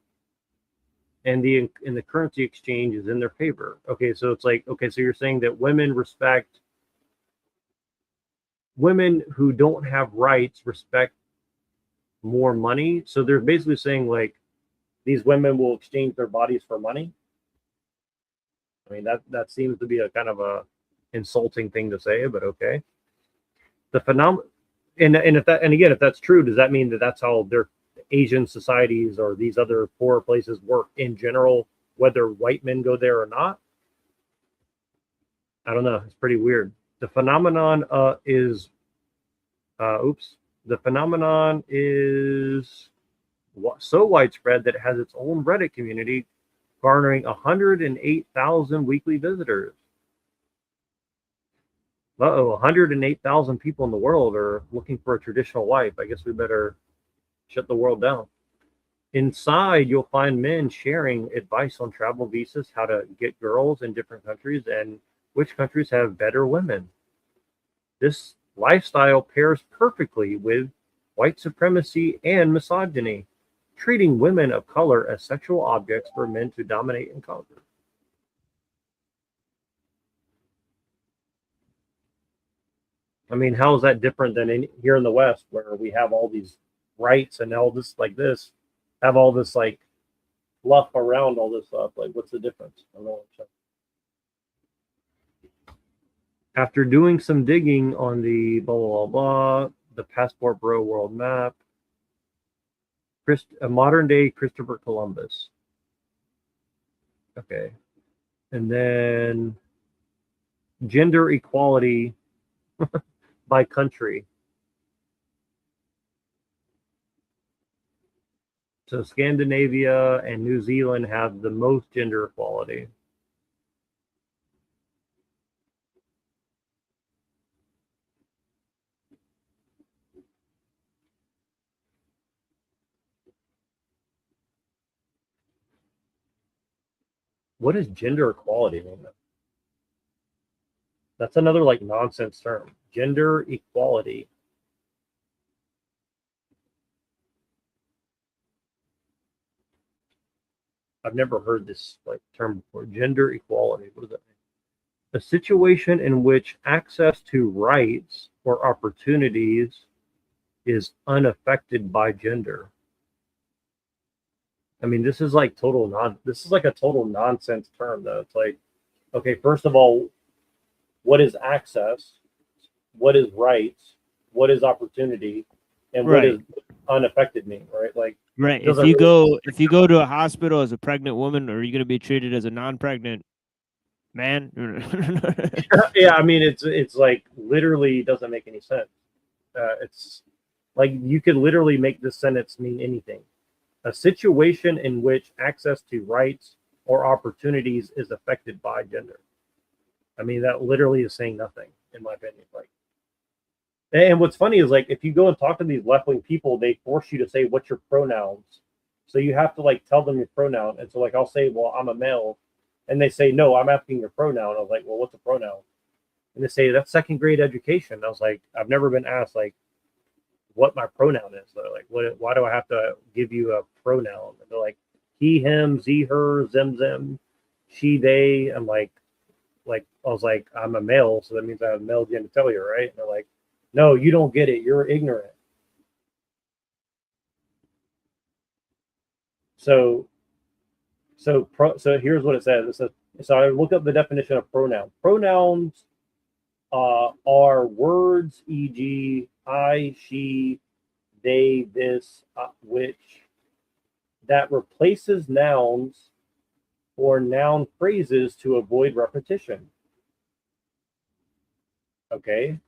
and the currency exchange is in their favor. Okay, so it's like, okay, so you're saying that women who don't have rights respect more money. So they're basically saying like these women will exchange their bodies for money. I mean, that seems to be a kind of a insulting thing to say, but okay. The phenomenon, and if that's true, does that mean that that's how their Asian societies or these other poorer places work in general, whether white men go there or not? I don't know. It's pretty weird. The phenomenon is so widespread that it has its own Reddit community, garnering 108,000 weekly visitors. 108,000 people in the world are looking for a traditional wife. I guess we better shut the world down. Inside, you'll find men sharing advice on travel visas, how to get girls in different countries, and which countries have better women. This lifestyle pairs perfectly with white supremacy and misogyny, treating women of color as sexual objects for men to dominate and conquer. I mean, how is that different than here in the West, where we have all these rights and all this like this, have all this like fluff around all this stuff? Like, what's the difference? I don't know. After doing some digging on the blah blah blah, the Passport Bro world map, a modern day Christopher Columbus. Okay, and then gender equality by country. So Scandinavia and New Zealand have the most gender equality. What does gender equality mean? That's another like nonsense term. Gender equality. I've never heard this like term before. Gender equality. What does that mean? A situation in which access to rights or opportunities is unaffected by gender. I mean, this is like a total nonsense term though. It's like, okay, first of all, what is access? What is rights? What is opportunity? And what is unaffected mean, right? Like,
right. If you go to a hospital as a pregnant woman, are you going to be treated as a non-pregnant man.
Yeah, I mean, it's like literally doesn't make any sense. It's like you could literally make this sentence mean anything. A situation in which access to rights or opportunities is affected by gender. I mean, that literally is saying nothing, in my opinion. Like, and what's funny is like if you go and talk to these left wing people, they force you to say what's your pronouns. So you have to like tell them your pronoun. And so like I'll say, well, I'm a male, and they say, no, I'm asking your pronoun. I was like, well, what's a pronoun? And they say that's second grade education. I was like, I've never been asked like what my pronoun is. They're like, what? Why do I have to give you a pronoun? And they're like, he, him, ze, her, them, she, they. I'm like I was like, I'm a male, so that means I have male genitalia, right? And they're like, no, you don't get it. You're ignorant. So here's what it says. It says, so I look up the definition of pronoun. Pronouns are words, e.g., I, she, they, this, which, that replaces nouns or noun phrases to avoid repetition. Okay.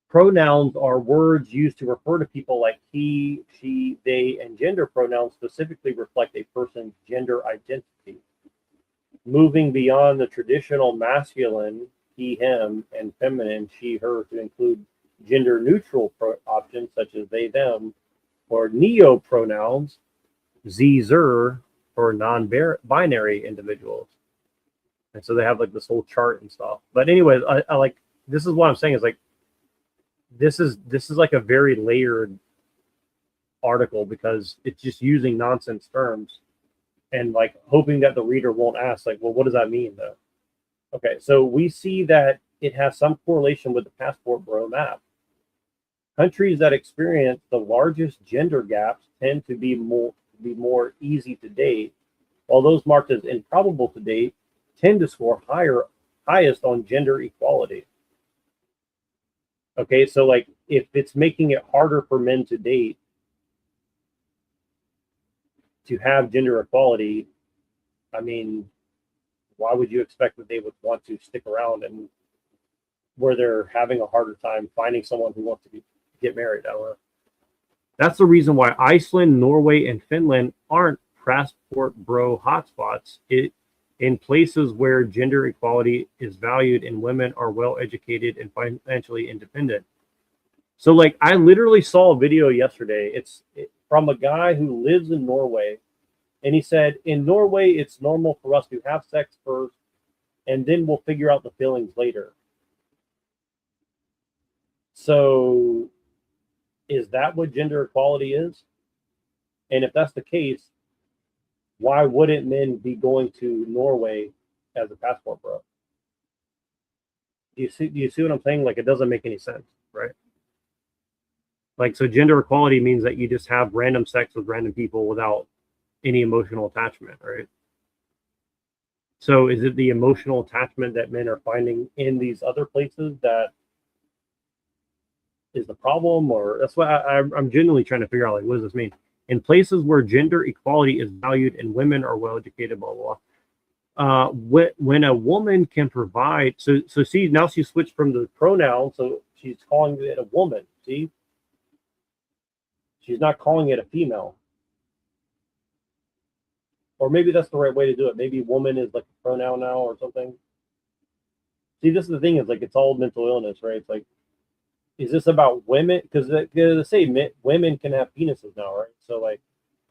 Pronouns are words used to refer to people like he, she, they, and gender pronouns specifically reflect a person's gender identity. Moving beyond the traditional masculine, he, him, and feminine, she, her, to include gender neutral options such as they, them, or neo pronouns, ze, zer, for non-binary individuals. And so they have like this whole chart and stuff. But anyways, I like, this is what I'm saying is like, this is like a very layered article because it's just using nonsense terms and like hoping that the reader won't ask like, well, what does that mean though? Okay, so we see that it has some correlation with the Passport Bro map. Countries that experience the largest gender gaps tend to be more easy to date, while those marked as improbable to date tend to score highest on gender equality. Okay, so like if it's making it harder for men to date to have gender equality, I mean, why would you expect that they would want to stick around and where they're having a harder time finding someone who wants to get married? I don't know. That's the reason why Iceland, Norway, and Finland aren't Passport Bro hotspots. In places where gender equality is valued and women are well educated and financially independent. So like I literally saw a video yesterday. It's from a guy who lives in Norway. And he said, in Norway, it's normal for us to have sex first and then we'll figure out the feelings later. So is that what gender equality is? And if that's the case, why wouldn't men be going to Norway as a passport bro? Do you see what I'm saying? Like it doesn't make any sense, right? Like so gender equality means that you just have random sex with random people without any emotional attachment, right? So is it the emotional attachment that men are finding in these other places that is the problem? Or that's why I'm genuinely trying to figure out like what does this mean? In places where gender equality is valued and women are well educated, blah blah blah. When a woman can provide, so see now she switched from the pronoun, so she's calling it a woman. See, she's not calling it a female, or maybe that's the right way to do it. Maybe woman is like a pronoun now or something. See, this is the thing is like it's all mental illness, right? It's like, is this about women? Because they say women can have penises now, right? So like,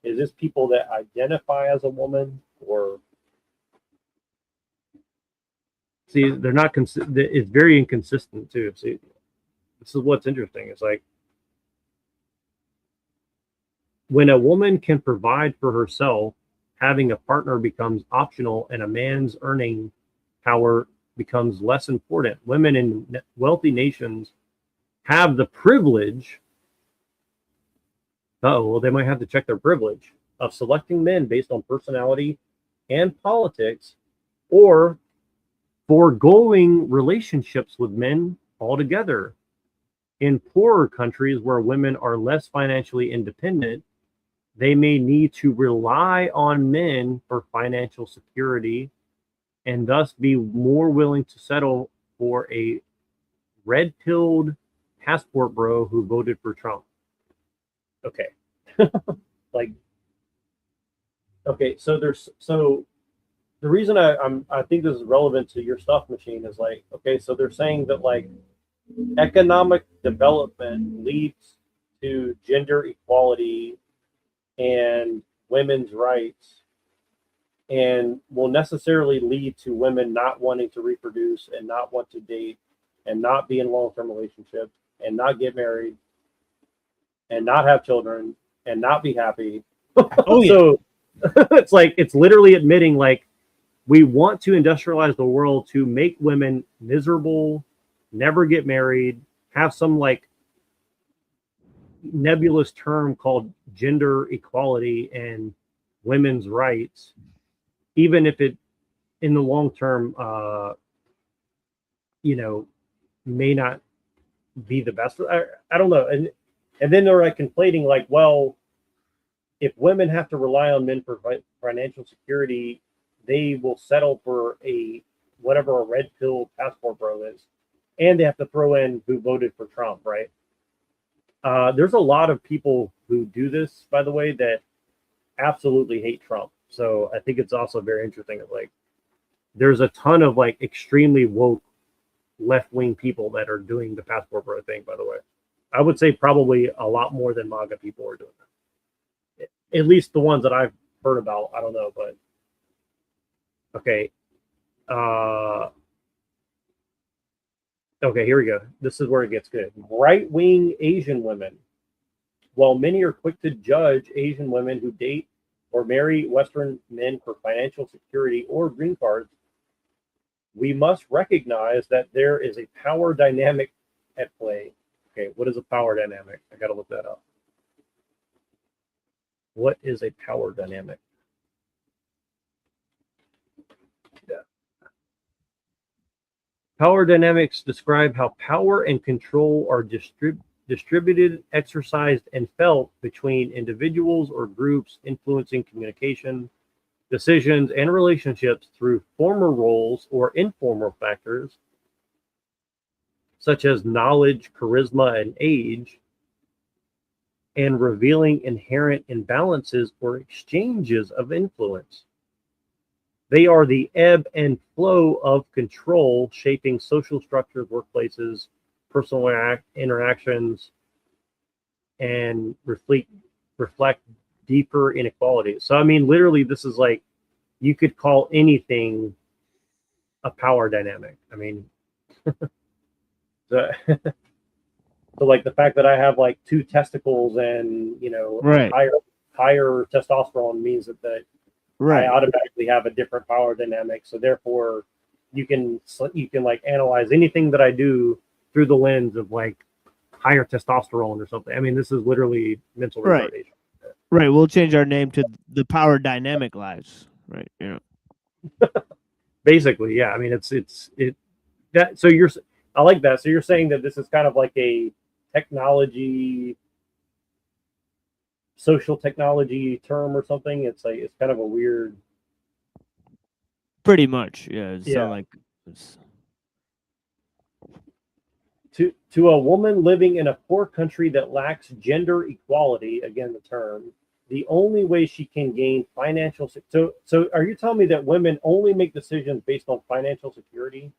is this people that identify as a woman or? See, they're not. It's very inconsistent too. See, this is what's interesting. It's like when a woman can provide for herself, having a partner becomes optional, and a man's earning power becomes less important. Women in wealthy nations have the privilege. Well, they might have to check their privilege of selecting men based on personality and politics, or foregoing relationships with men altogether. In poorer countries where women are less financially independent, they may need to rely on men for financial security and thus be more willing to settle for a red-pilled passport bro who voted for Trump. Okay. Like, okay, so the reason I think this is relevant to your stuff, Machine, is like, okay, so they're saying that like economic development leads to gender equality and women's rights, and will necessarily lead to women not wanting to reproduce and not want to date and not be in long-term relationships and not get married and not have children and not be happy.
Oh, yeah.
So it's like, it's literally admitting like we want to industrialize the world to make women miserable, never get married, have some like nebulous term called gender equality and women's rights, even if it in the long term may not be the best. I don't know. And then they're like conflating like, well, if women have to rely on men for financial security, they will settle for whatever a red pill passport bro is, and they have to throw in who voted for Trump, right? There's a lot of people who do this, by the way, that absolutely hate Trump. So I think it's also very interesting that like there's a ton of like extremely woke left-wing people that are doing the passport bro thing, by the way. I would say probably a lot more than MAGA people are doing that. At least the ones that I've heard about. I don't know, but okay. Okay, here we go. This is where it gets good. Right-wing Asian women. While many are quick to judge Asian women who date or marry Western men for financial security or green cards, we must recognize that there is a power dynamic at play. Okay, what is a power dynamic? I got to look that up. What is a power dynamic? Yeah. Power dynamics describe how power and control are distributed, exercised, and felt between individuals or groups, influencing communication, decisions, and relationships through formal roles or informal factors such as knowledge, charisma, and age, and revealing inherent imbalances or exchanges of influence. They are the ebb and flow of control, shaping social structures, workplaces, personal interactions, and reflect deeper inequalities. So, I mean, literally, this is like, you could call anything a power dynamic. I mean, so like the fact that I have like 2 testicles and,
Right.
higher testosterone means that
Right.
I automatically have a different power dynamic. So therefore, you can like analyze anything that I do through the lens of like higher testosterone or something. I mean, this is literally mental
Right.
retardation.
Right. We'll change our name to the Power Dynamic Lives. Right.
Basically, yeah. I mean, it's that. So I like that. So you're saying that this is kind of like a social technology term or something. It's like, it's kind of a weird.
Pretty much. Yeah. It
Yeah.
sound like
To a woman living in a poor country that lacks gender equality, again the term, the only way she can gain financial. So are you telling me that women only make decisions based on financial security?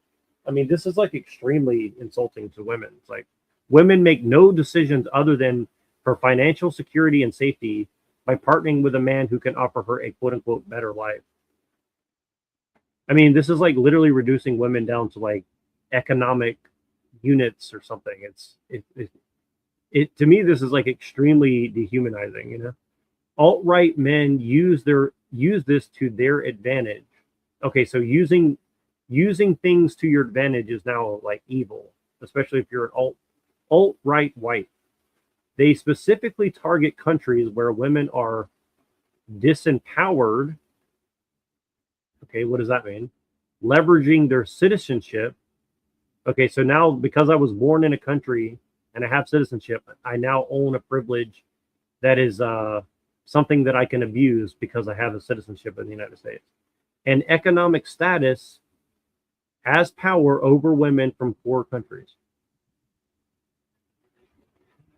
I mean, this is like extremely insulting to women. It's like women make no decisions other than for financial security and safety by partnering with a man who can offer her a quote unquote better life. I mean, this is like literally reducing women down to like economic units or something. It to me, this is like extremely dehumanizing. Alt-right men use this to their advantage. Okay, so using things to your advantage is now like evil, especially if you're an alt-right white. They specifically target countries where women are disempowered. Okay, what does that mean? Leveraging their citizenship. Okay, so now because I was born in a country and I have citizenship, I now own a privilege that is something that I can abuse because I have a citizenship in the United States. And economic status has power over women from poor countries.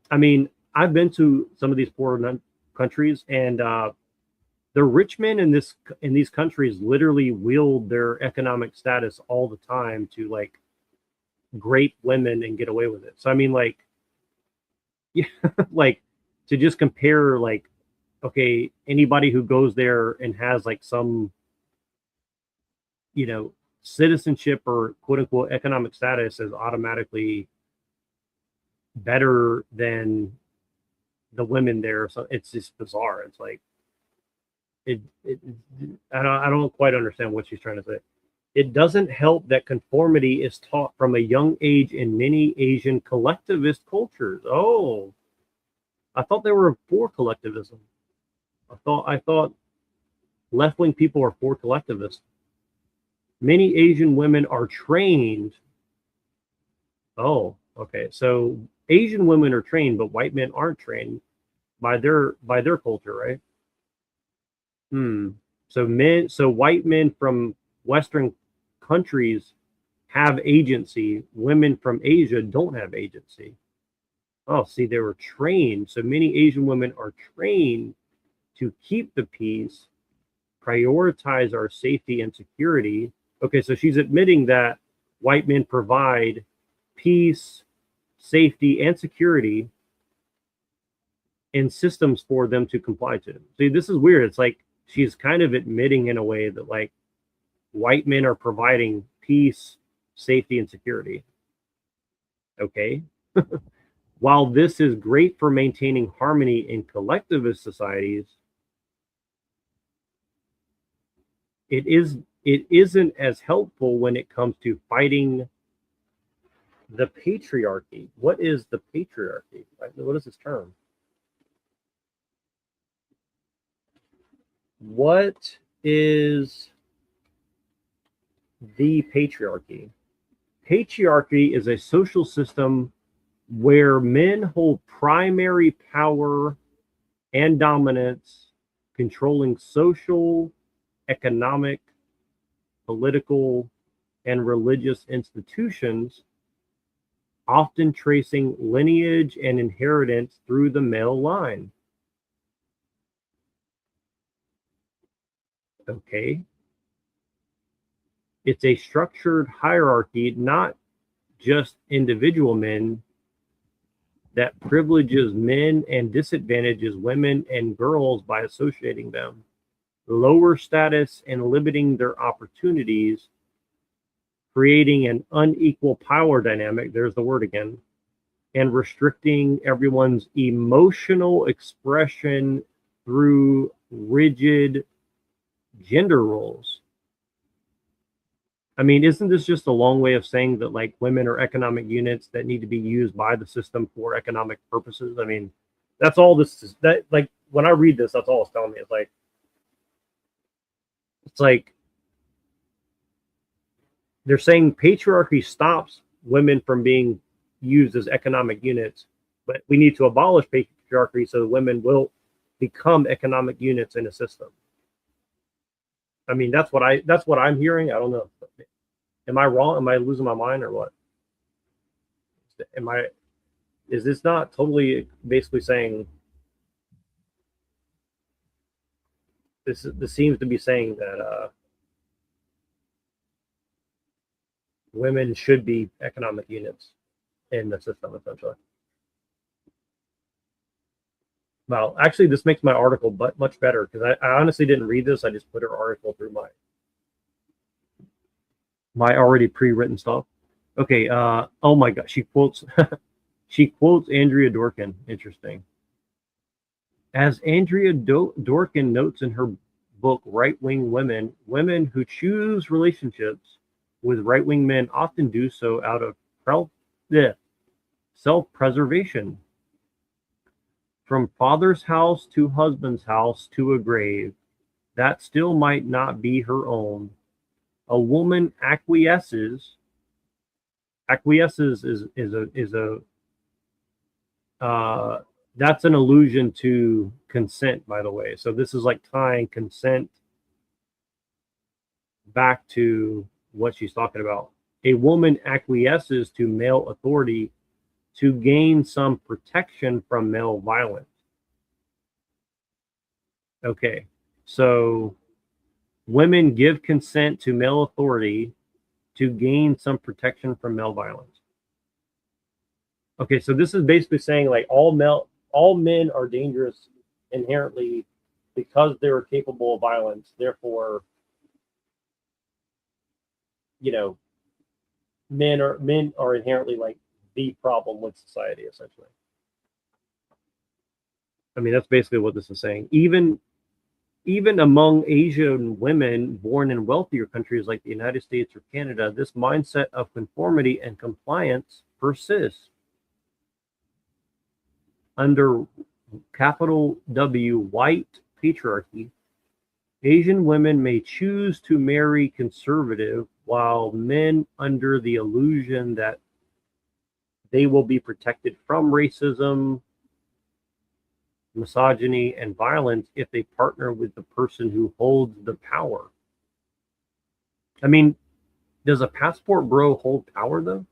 I mean, I've been to some of these poor countries, and the rich men in these countries literally wield their economic status all the time to like grape women and get away with it. So I mean, like, yeah, like to just compare, like, okay, anybody who goes there and has like some, you know, citizenship or quote unquote economic status is automatically better than the women there. So it's just bizarre. It's like I don't quite understand what she's trying to say. It doesn't help that conformity is taught from a young age in many Asian collectivist cultures. Oh, I thought they were for collectivism. I thought left-wing people are for collectivists. Many Asian women are trained. Oh, okay. So Asian women are trained, but white men aren't trained by their culture, right? So white men from Western countries have agency. Women from Asia don't have agency. Oh, see, they were trained. So many Asian women are trained to keep the peace, prioritize our safety and security. Okay, so she's admitting that white men provide peace, safety, and security and systems for them to comply to. See, this is weird. It's like she's kind of admitting in a way that like white men are providing peace, safety, and security. Okay. While this is great for maintaining harmony in collectivist societies, it isn't as helpful when it comes to fighting the patriarchy. What is the patriarchy? What is this term? What is the patriarchy? Patriarchy is a social system where men hold primary power and dominance, controlling social, economic, political, and religious institutions, often tracing lineage and inheritance through the male line. Okay. It's a structured hierarchy, not just individual men, that privileges men and disadvantages women and girls by associating them, lower status and limiting their opportunities, creating an unequal power dynamic, there's the word again, and restricting everyone's emotional expression through rigid gender roles. I mean, isn't this just a long way of saying that like women are economic units that need to be used by the system for economic purposes? I mean, that's all this is. That, like, when I read this, that's all it's telling me. It's like they're saying patriarchy stops women from being used as economic units, but we need to abolish patriarchy so women will become economic units in a system. I mean, that's what I'm hearing. I don't know. Am I wrong? Am I losing my mind or what? Is this not totally basically saying this seems to be saying that women should be economic units in the system, essentially. Well, actually, this makes my article much better because I honestly didn't read this. I just put her article through my already pre-written stuff. Okay. Oh my God, she quotes Andrea Dworkin. Interesting. As Andrea Dworkin notes in her book, Right-Wing Women, women who choose relationships with right-wing men often do so out of self-preservation. From father's house to husband's house to a grave, that still might not be her own. A woman acquiesces is a that's an allusion to consent, by the way. So this is like tying consent back to what she's talking about. A woman acquiesces to male authority to gain some protection from male violence. Okay, so women give consent to male authority to gain some protection from male violence. Okay, so this is basically saying like all men are dangerous inherently because they're capable of violence. Therefore, men are inherently like the problem with society, essentially. I mean, that's basically what this is saying. Even among Asian women born in wealthier countries like the United States or Canada, this mindset of conformity and compliance persists. Under capital W white patriarchy, Asian women may choose to marry conservative, while men, under the illusion that they will be protected from racism, misogyny, and violence if they partner with the person who holds the power. I mean, does a passport bro hold power though?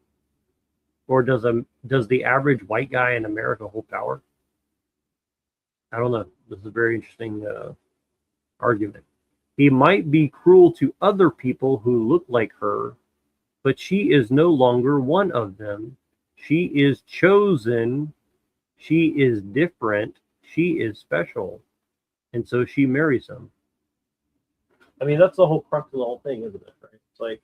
Or does the average white guy in America hold power? I don't know. This is a very interesting argument. He might be cruel to other people who look like her, but she is no longer one of them. She is chosen. She is different. She is special. And so she marries him. I mean, that's the whole crux of the whole thing, isn't it? Right? It's like,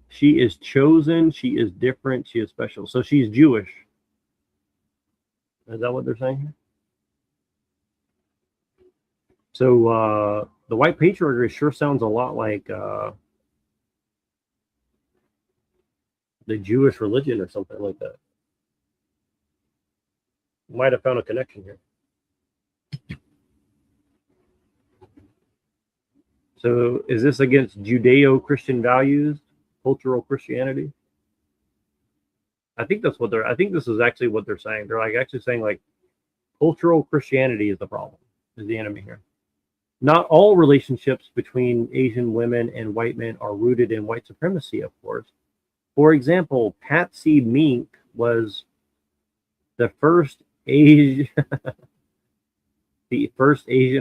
she is chosen, she is different, she is special. So she's Jewish. Is that what they're saying here? So the white patriarchy sure sounds a lot like the Jewish religion or something like that. Might have found a connection here. So is this against Judeo-Christian values, cultural Christianity? I think this is actually what they're saying. They're like actually saying like cultural Christianity is the problem, is the enemy here. Not all relationships between Asian women and white men are rooted in white supremacy, of course. For example, Patsy Mink was the first Asian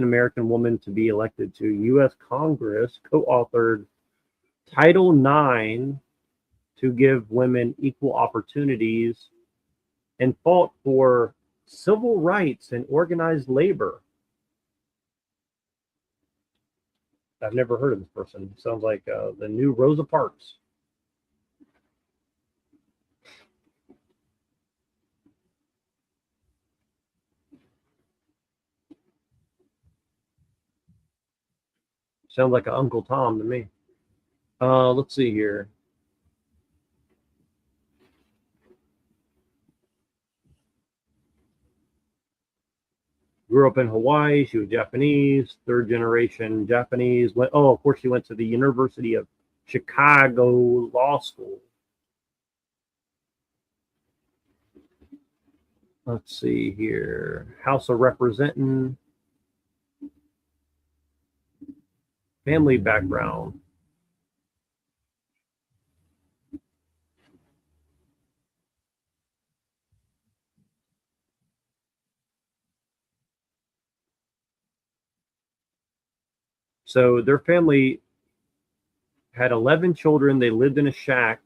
American woman to be elected to U.S. Congress, co-authored Title IX to give women equal opportunities, and fought for civil rights and organized labor. I've never heard of this person. Sounds like the new Rosa Parks. Sounds like an Uncle Tom to me. Let's see here. Grew up in Hawaii. She was Japanese, third generation Japanese. Of course, she went to the University of Chicago Law School. Let's see here. House of Representatives. Family background. So their family had 11 children. They lived in a shack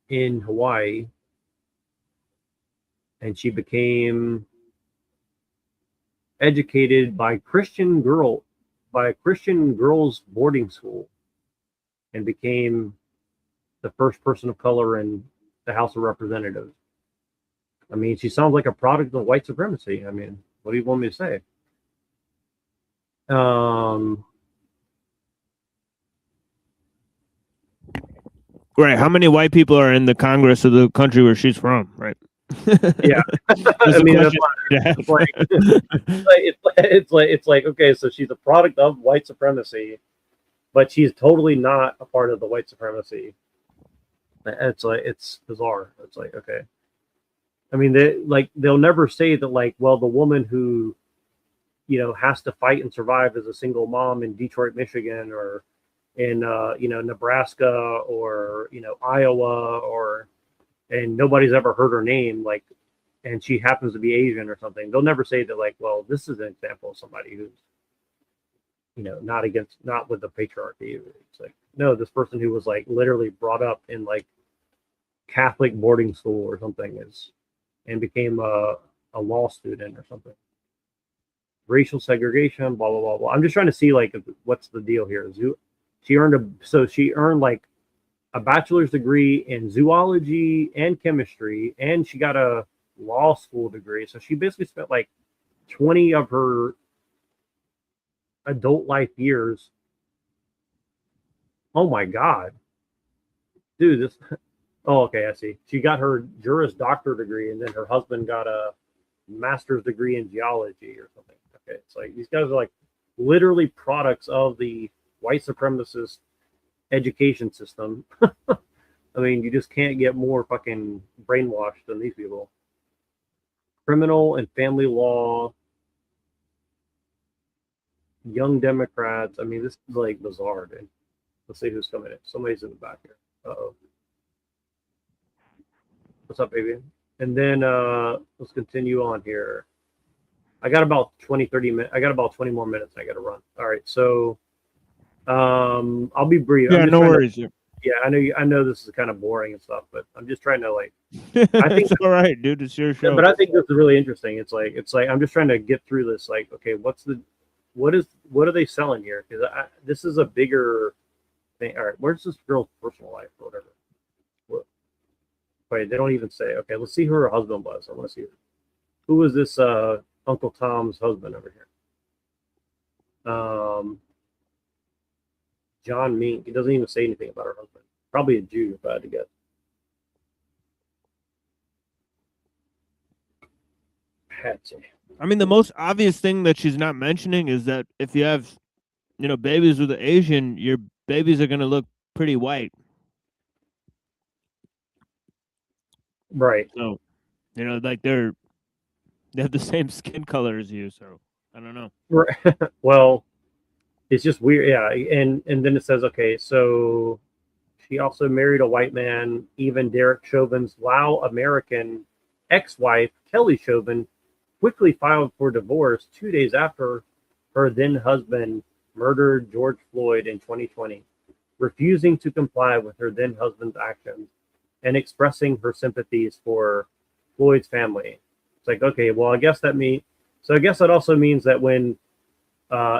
in Hawaii. And she became educated by a Christian girls boarding school, and became the first person of color in the House of Representatives. I mean, she sounds like a product of white supremacy. I mean, what do you want me to say?
Right. How many white people are in the Congress of the country where she's from? Right.
Yeah. I mean, it's like okay, so she's a product of white supremacy, but she's totally not a part of the white supremacy. It's like, it's bizarre. It's like, okay. I mean, they'll never say that, like, well, the woman who, you know, has to fight and survive as a single mom in Detroit, Michigan, or in you know, Nebraska, or, you know, Iowa, or, and nobody's ever heard her name, like, and she happens to be Asian or something. They'll never say that, like, well, this is an example of somebody who's, you know, not with the patriarchy. It's like, no, this person who was like literally brought up in like Catholic boarding school or something and became a law student or something. Racial segregation, blah blah blah blah. I'm just trying to see, like, what's the deal here. She earned like a bachelor's degree in zoology and chemistry, and she got a law school degree. So she basically spent like 20 of her adult life years. Oh my god, dude, this. Oh, okay, I see. She got her Juris Doctor degree, and then her husband got a master's degree in geology or something. Okay, it's like these guys are like literally products of the white supremacist education system. I mean, you just can't get more fucking brainwashed than these people. Criminal and family law, Young Democrats. I mean, this is like bizarre, dude. Let's see who's coming in. Somebody's in the back here. Uh-oh. What's up, baby? And then let's continue on here. I got about 30 minutes. I got about 20 more minutes. I got to run. All right. So I'll be brief.
Yeah, no worries.
Yeah, I know this is kind of boring and stuff, but I'm just trying to, like,
I think it's all right, dude. It's your show.
But I think this is really interesting. It's like I'm just trying to get through this. Like, okay, what are they selling here? Because this is a bigger thing. All right, where's this girl's personal life or whatever? Wait, they don't even say. Okay, let's see who her husband was. I want to see who was this Uncle Tom's husband over here. John Mink. He doesn't even say anything about her husband. Probably a Jew, if I had to guess. Patsy.
I mean, the most obvious thing that she's not mentioning is that if you have, you know, babies with an Asian, your babies are going to look pretty white.
Right.
So, you know, like they have the same skin color as you. So I don't know.
Right. Well, it's just weird. Yeah. And then it says, okay, so she also married a white man. Even Derek Chauvin's Lao American ex-wife, Kelly Chauvin, quickly filed for divorce 2 days after her then husband murdered George Floyd in 2020, refusing to comply with her then husband's actions and expressing her sympathies for Floyd's family. It's like, okay, well, I guess that also means that when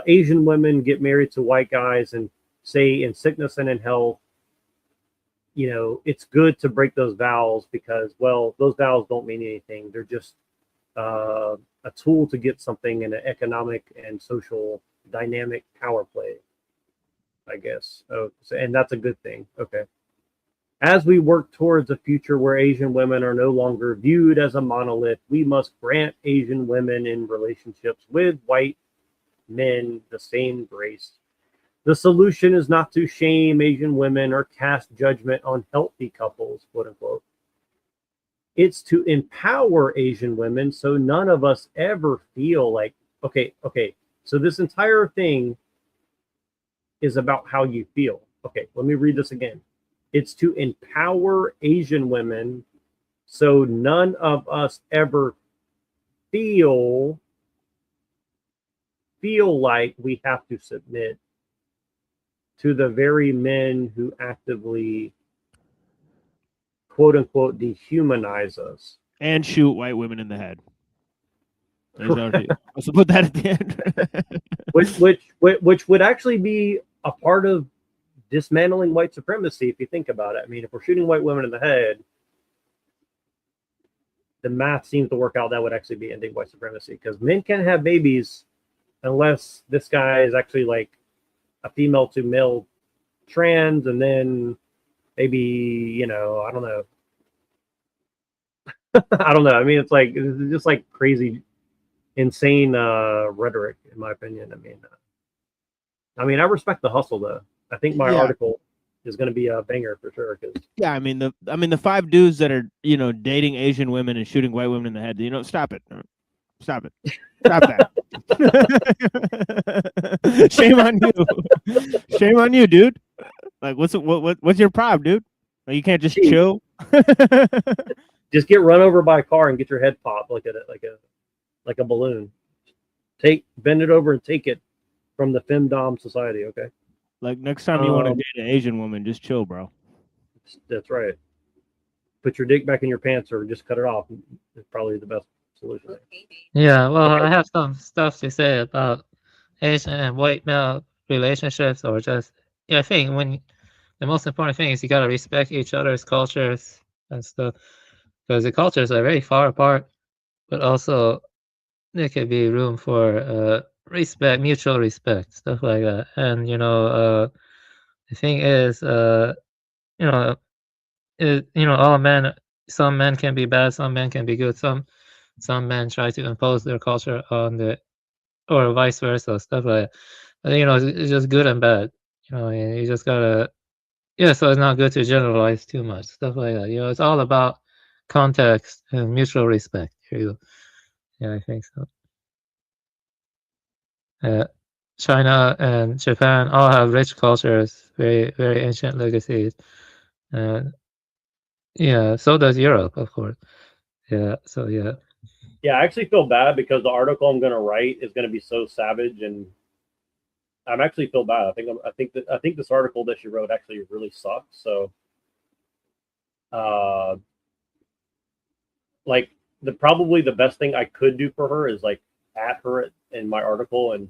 Asian women get married to white guys and say in sickness and in health, you know, it's good to break those vows because, well, those vows don't mean anything. They're just a tool to get something in an economic and social dynamic power play, I guess. Oh, and that's a good thing. Okay. As we work towards a future where Asian women are no longer viewed as a monolith, we must grant Asian women in relationships with white men the same grace. The solution is not to shame Asian women or cast judgment on healthy couples, quote unquote. It's to empower Asian women so none of us ever feel like, okay, so this entire thing is about how you feel. Okay, let me read this again. It's to empower Asian women so none of us ever feel like we have to submit to the very men who actively, quote unquote, dehumanize us
and shoot white women in the head. Let's put that at the
end. which would actually be a part of dismantling white supremacy, if you think about it. I mean, if we're shooting white women in the head, the math seems to work out that would actually be ending white supremacy, because men can't have babies unless this guy is actually like a female to male trans, and then maybe, you know, I don't know. I don't know. I mean, it's just like crazy, insane rhetoric, in my opinion. I mean, I respect the hustle though. I think my
Yeah.
article is going to be a banger for sure. Cause
Yeah, I mean the 5 dudes that are dating Asian women and shooting white women in the head. Stop it, stop it, stop that. Shame on you, shame on you, dude. Like, what's your problem, dude? Like, you can't just
Jeez.
chill.
just get run over by a car and get your head popped like a balloon. Bend it over and take it from the femdom society. Okay,
Like, next time you want to date an Asian woman, just chill, bro.
that's right. Put your dick back in your pants or just cut it off. It's probably the best solution.
Yeah, well, I have some stuff to say about Asian and white male relationships, or just I think the most important thing is you gotta respect each other's cultures and stuff, because the cultures are very far apart, but also there could be room for respect, mutual respect, stuff like that. And the thing is, all men. Some men can be bad, some men can be good. Some men try to impose their culture on or vice versa, stuff like that. But, it's just good and bad. And you just gotta, so it's not good to generalize too much, stuff like that. It's all about context and mutual respect. Here you go. Yeah, I think so. China and Japan all have rich cultures, very, very ancient legacies. And so does Europe, of course. Yeah, so yeah.
Yeah, I actually feel bad because the article I'm going to write is going to be so savage, and I'm actually feel bad. I think this article that she wrote actually really sucks. So, like probably the best thing I could do for her is like at her in my article and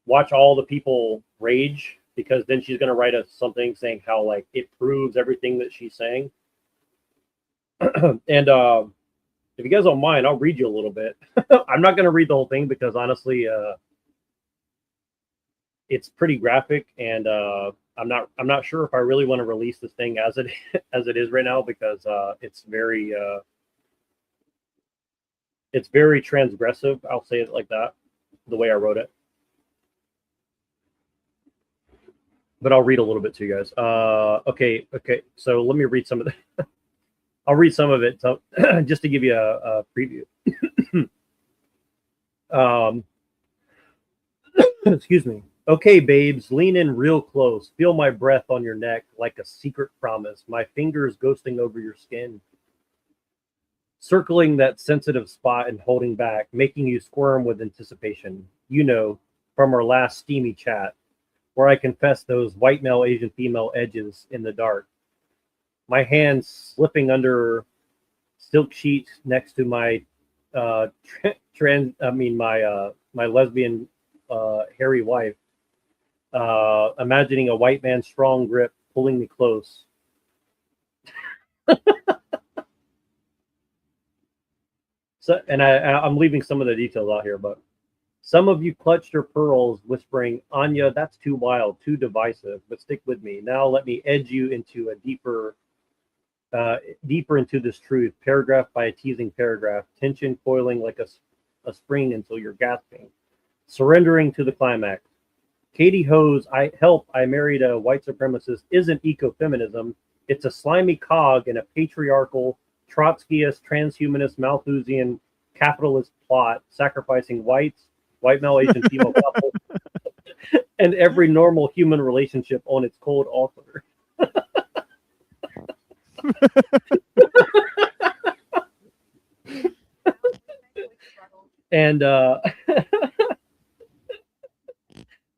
watch all the people rage, because then she's going to write us something saying how like it proves everything that she's saying. And if you guys don't mind, I'll read you a little bit. I'm not going to read the whole thing because honestly, it's pretty graphic, and I'm not sure if I really want to release this thing as it is right now, because it's very transgressive. I'll say it like that, the way I wrote it. But I'll read a little bit to you guys. Okay. So let me read some of the. I'll read some of it, so just to give you a preview. Excuse me. Okay, babes, lean in real close. Feel my breath on your neck like a secret promise. My fingers ghosting over your skin, circling that sensitive spot and holding back, making you squirm with anticipation. From our last steamy chat, where I confess those white male, Asian female edges in the dark. My hands slipping under silk sheets next to my my lesbian hairy wife. Imagining a white man's strong grip pulling me close. So, and I'm leaving some of the details out here, but some of you clutched your pearls, whispering, "Anya, that's too wild, too divisive." But stick with me. Now let me edge you into a deeper into this truth, paragraph by a teasing paragraph, tension coiling like a spring until you're gasping, surrendering to the climax. Katie Ho's I married a white supremacist isn't ecofeminism. It's a slimy cog in a patriarchal, Trotskyist, transhumanist, Malthusian, capitalist plot, sacrificing white male, Asian female couple, and every normal human relationship on its cold altar. And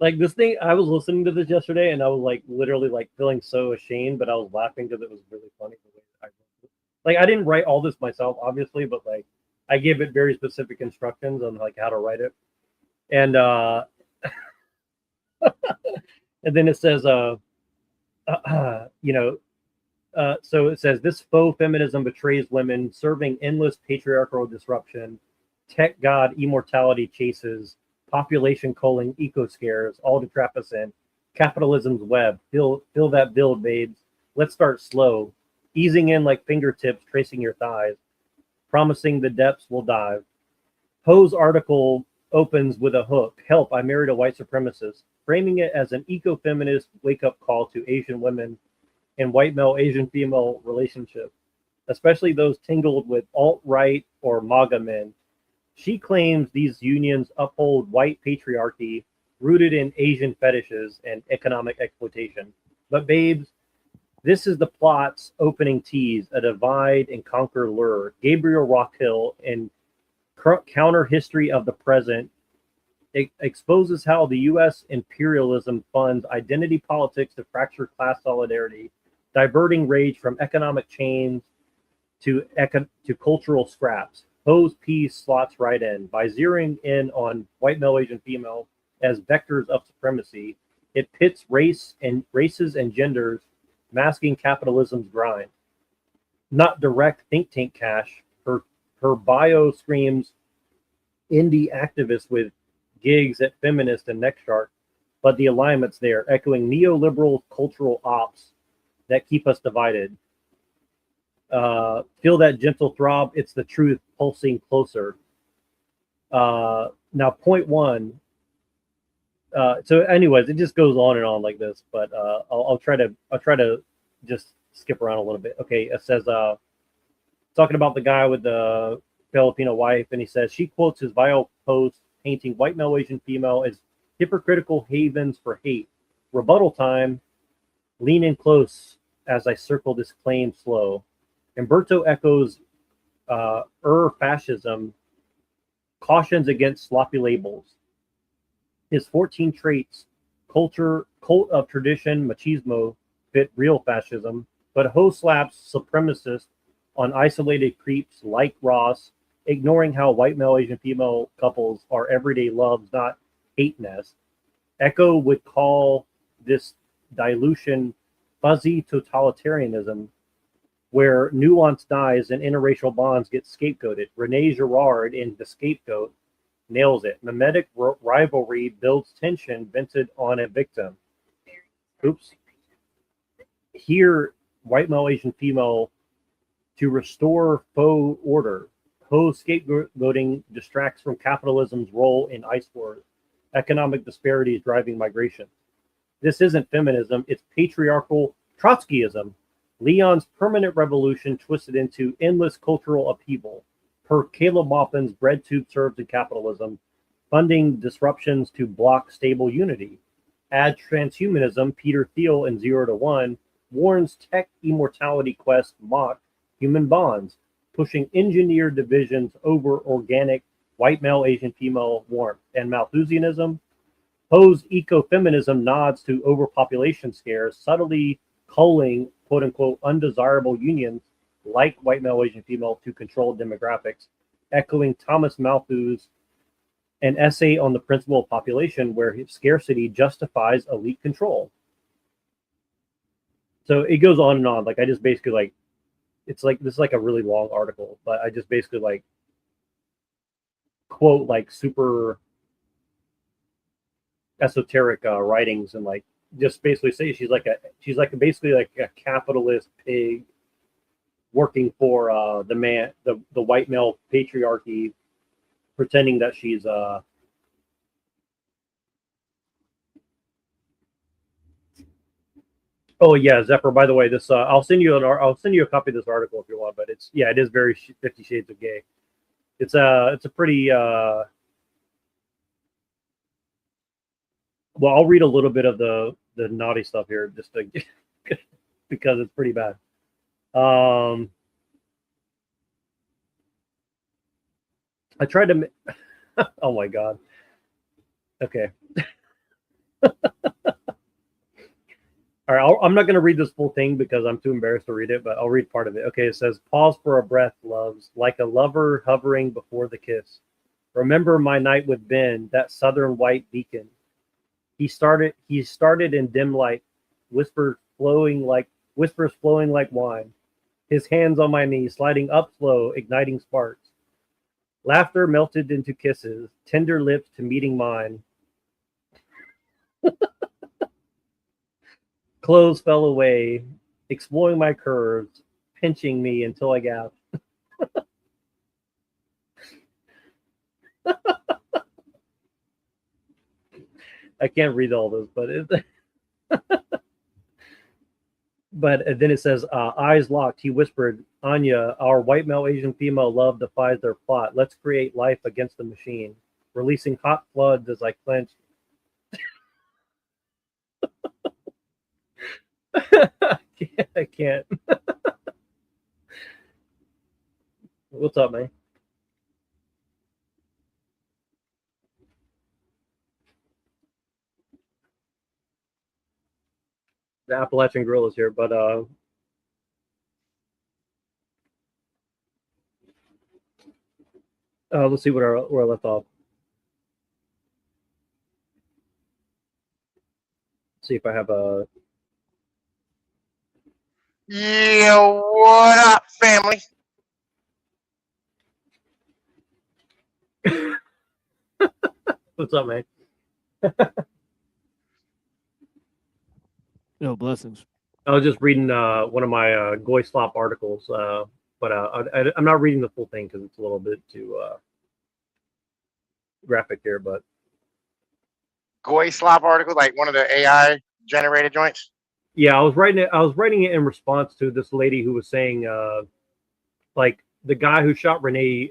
like this thing, I was listening to this yesterday, and I was like literally like feeling so ashamed, but I was laughing because it was really funny. I didn't write all this myself, obviously, but like I gave it very specific instructions on like how to write it, and and then it says, so it says, this faux feminism betrays women, serving endless patriarchal disruption, tech god immortality chases, population culling eco scares, all to trap us in. Capitalism's web. Fill that build, babes. Let's start slow, easing in like fingertips, tracing your thighs, promising the depths will dive. Poe's article opens with a hook. Help, I married a white supremacist. framing it as an eco-feminist wake-up call to Asian women and white male Asian female relationships, especially those tingled with alt-right or MAGA men. She claims these unions uphold white patriarchy rooted in Asian fetishes and economic exploitation. But babes, this is the plot's opening tease, a divide and conquer lure. Gabriel Rockhill in Counter History of the Present exposes how the U.S. imperialism funds identity politics to fracture class solidarity, diverting rage from economic chains to cultural scraps. Poe's piece slots right in. By zeroing in on white male, Asian female as vectors of supremacy, it pits races and genders, masking capitalism's grind. Not direct think tank cash. Her bio screams indie activist with gigs at Feminist and Nextshark, but the alignment's there, echoing neoliberal cultural ops that keep us divided. Feel that gentle throb. It's the truth pulsing closer. Now, point one. So, anyways, it just goes on and on like this, but I'll try to just skip around a little bit. Okay, it says talking about the guy with the Filipino wife, and he says she quotes his viral post painting white male, Asian female as hypocritical havens for hate. Rebuttal time. Lean in close as I circle this claim slow. Umberto echoes fascism, cautions against sloppy labels. His 14 traits, culture, cult of tradition, machismo, fit real fascism, but Ho slaps supremacists on isolated creeps like Ross, ignoring how white male, Asian female couples are everyday loves, not hate nests. Echo would call this dilution fuzzy totalitarianism, where nuance dies and interracial bonds get scapegoated. Renee Girard in The Scapegoat nails it. Mimetic rivalry builds tension vented on a victim. Oops. Here, white male, Asian female to restore faux order. Poe's scapegoating distracts from capitalism's role in ice wars. Economic disparities driving migration. This isn't feminism, it's patriarchal Trotskyism. Leon's permanent revolution twisted into endless cultural upheaval. Per Caleb Maupin's bread tube served to capitalism, funding disruptions to block stable unity. Add transhumanism, Peter Thiel in 0 to 1 warns tech immortality quest mock human bonds, pushing engineered divisions over organic white male, Asian female warmth. And Malthusianism, Poe's ecofeminism nods to overpopulation scares, subtly culling quote unquote undesirable unions like white male, Asian female to control demographics, echoing Thomas Malthus' an essay on the principle of population where scarcity justifies elite control. So it goes on and on. Like I just basically like, it's like, this is like a really long article, but I just basically like quote like super esoteric writings and like just basically say she's basically like a capitalist pig working for the white male patriarchy, pretending that she's oh yeah, Zephyr, by the way, this I'll send you a copy of this article if you want, but it is very 50 Shades of Gay. It's a pretty well, I'll read a little bit of the naughty stuff here just to, because it's pretty bad. I tried to oh my god. Okay. All right, I'm not going to read this full thing because I'm too embarrassed to read it, but I'll read part of it. Okay, it says, pause for a breath, loves, like a lover hovering before the kiss. Remember my night with Ben, that southern white beacon. He started in dim light, whispers flowing like wine. His hands on my knee, sliding up slow, igniting sparks. Laughter melted into kisses, tender lips to meeting mine. Clothes fell away, exploring my curves, pinching me until I gasped. I can't read all this, but but then it says, eyes locked. He whispered, Anya, our white male Asian female love defies their plot. Let's create life against the machine. Releasing hot floods as I clench. I can't. What's up, man? The Appalachian Grill is here, but let's see where I left off. See if I have a.
Yeah, what up, family?
What's up, man?
No blessings.
I was just reading one of my Goy Slop articles, but I'm not reading the full thing because it's a little bit too graphic here. But
Goy slop article, like one of the AI generated joints.
yeah, I was writing it in response to this lady who was saying, like the guy who shot Renee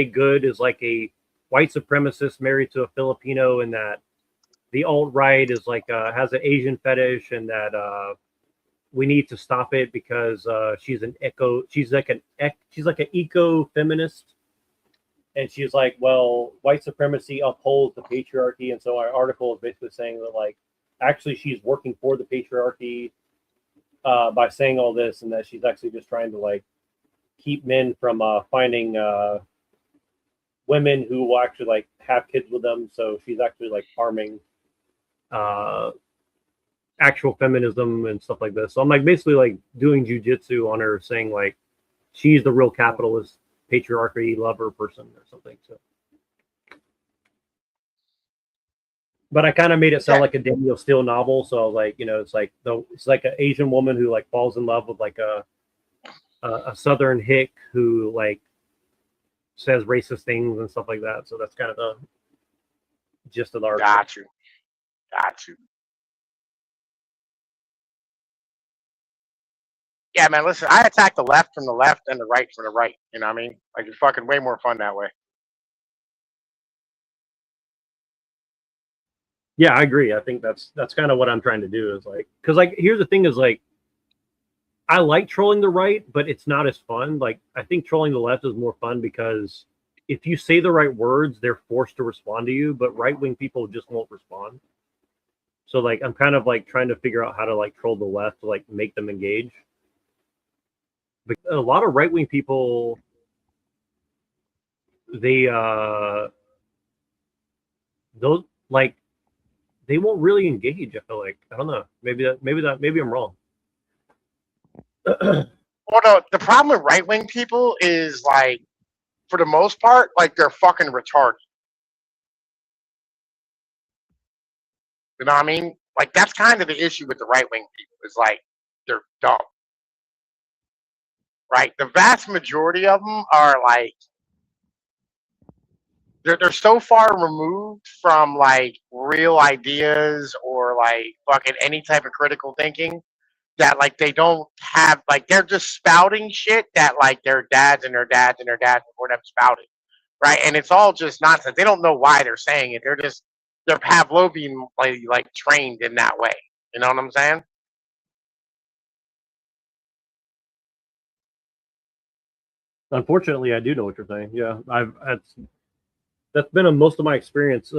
Good is like a white supremacist married to a Filipino, and that the alt-right is like has an Asian fetish, and that we need to stop it because she's like an eco-feminist, and she's like, well, white supremacy upholds the patriarchy, and so our article is basically saying that like actually she's working for the patriarchy by saying all this, and that she's actually just trying to like keep men from finding women who will actually like have kids with them. So she's actually like harming actual feminism and stuff like this. So I'm like basically like doing jujitsu on her, saying like she's the real capitalist patriarchy lover person or something. So, but I kind of made it sound like a Daniel Steele novel. So I was like, you know, it's like an Asian woman who like falls in love with like a Southern hick who like says racist things and stuff like that. So that's kind of the gist of the article.
Got you. Yeah, man, listen, I attack the left from the left and the right from the right. You know what I mean? Like, it's fucking way more fun that way.
Yeah, I agree. I think that's kind of what I'm trying to do is like, because like here's the thing is like, I like trolling the right, but it's not as fun. Like I think trolling the left is more fun because if you say the right words, they're forced to respond to you, but right-wing people just won't respond. So like I'm kind of like trying to figure out how to like troll the left to like make them engage. But a lot of right-wing people, they those like they won't really engage. I feel like I don't know. Maybe I'm wrong.
Well, the problem with right-wing people is like, for the most part, like they're fucking retarded. You know what I mean? Like that's kind of the issue with the right-wing people. It's like they're dumb. Right? The vast majority of them are like they're so far removed from like real ideas or like fucking any type of critical thinking that like they don't have, like they're just spouting shit that like their dads and their dads and their dads before them spouted. Right? And it's all just nonsense. They don't know why they're saying it. They're Pavlovian like trained in that way. You know what I'm saying?
Unfortunately, I do know what you're saying. Yeah, that's been most of my experience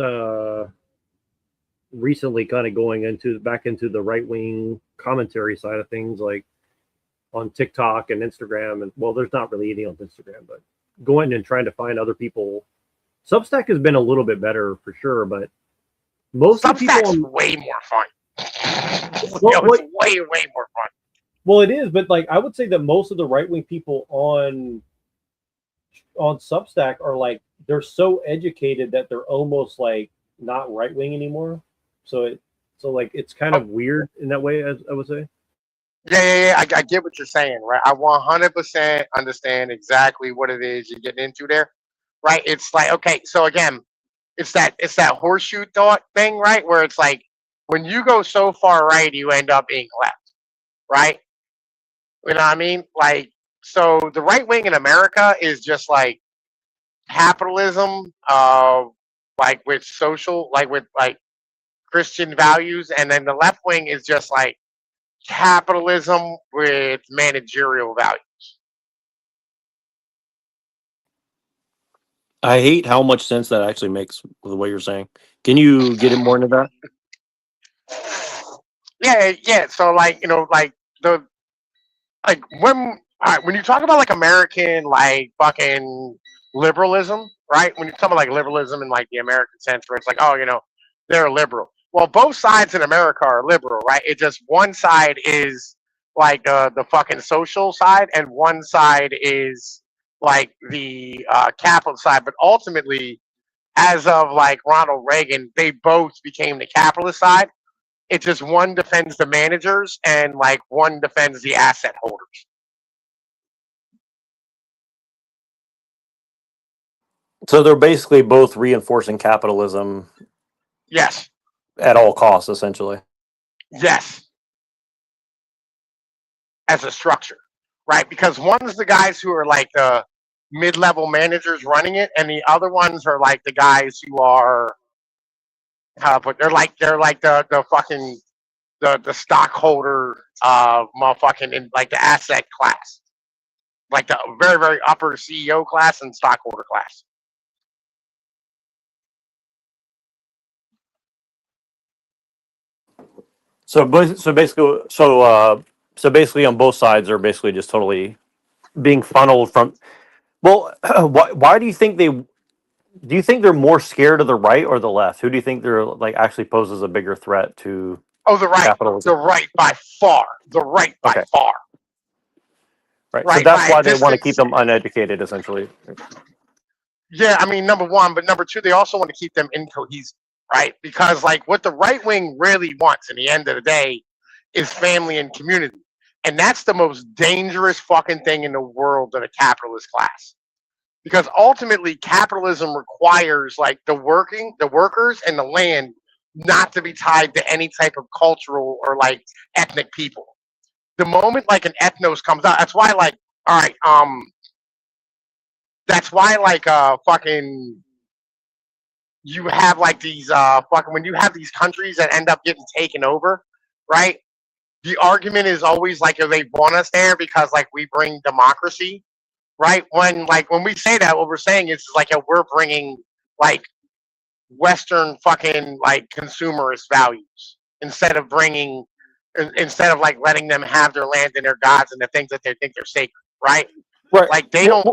recently, kind of going back into the right wing commentary side of things, like on TikTok and Instagram, and well, there's not really any on Instagram, but going and trying to find other people. Substack has been a little bit better for sure, but most of the people
way more fun. It's way more fun.
Well, it is, but like I would say that most of the right wing people on Substack are like they're so educated that they're almost like not right wing anymore. So like it's kind of weird in that way, as I would say.
Yeah. I get what you're saying, right? I 100% understand exactly what it is you're getting into there, right? It's like, okay, so again, it's that horseshoe thought thing, right? Where it's like when you go so far right, you end up being left, right? You know what I mean? Like, so the right wing in America is just like capitalism, like with social, like with like Christian values, and then the left wing is just like capitalism with managerial values.
I hate how much sense that actually makes with what you're saying. Can you get it more into that?
Yeah, yeah. So like, like the like when all right, when you talk about like American like fucking liberalism, right? When you talk about like liberalism in like the American sense, where it's like, oh, they're liberal. Well, both sides in America are liberal, right? It just one side is like the fucking social side, and one side is like the capitalist side. But ultimately, as of like Ronald Reagan, they both became the capitalist side. It's just one defends the managers and like one defends the asset holders.
So they're basically both reinforcing capitalism
Yes,
at all costs, essentially.
yes, as a structure, right? Because one's the guys who are like the mid-level managers running it, and the other ones are like the guys who are how to put. They're like the fucking the stockholder, motherfucking in like the asset class, like the very very upper CEO class and stockholder class.
So basically, on both sides are basically just totally being funneled from. Well, why do you think they? Do you think they're more scared of the right or the left? Who do you think they're like actually poses a bigger threat to
Oh, the right,
capitalism?
the right by far, the right by
Okay,
far,
right. So
right
that's
by a
why they want to keep
distance.
them uneducated, essentially.
Yeah, I mean, number one, but number two, they also want to keep them incohesive, right? Because like what the right wing really wants in the end of the day is family and community. And that's the most dangerous fucking thing in the world of the capitalist class. Because ultimately capitalism requires like the workers and the land not to be tied to any type of cultural or like ethnic people. The moment like an ethnos comes out, that's why like all right, that's why like fucking you have like these fucking when you have these countries that end up getting taken over, right? The argument is always like they want us there because like we bring democracy, right? When we say that, what we're saying is like we're bringing like Western fucking like consumerist values instead of like letting them have their land and their gods and the things that they think they're sacred, right?
Right.
Like they don't.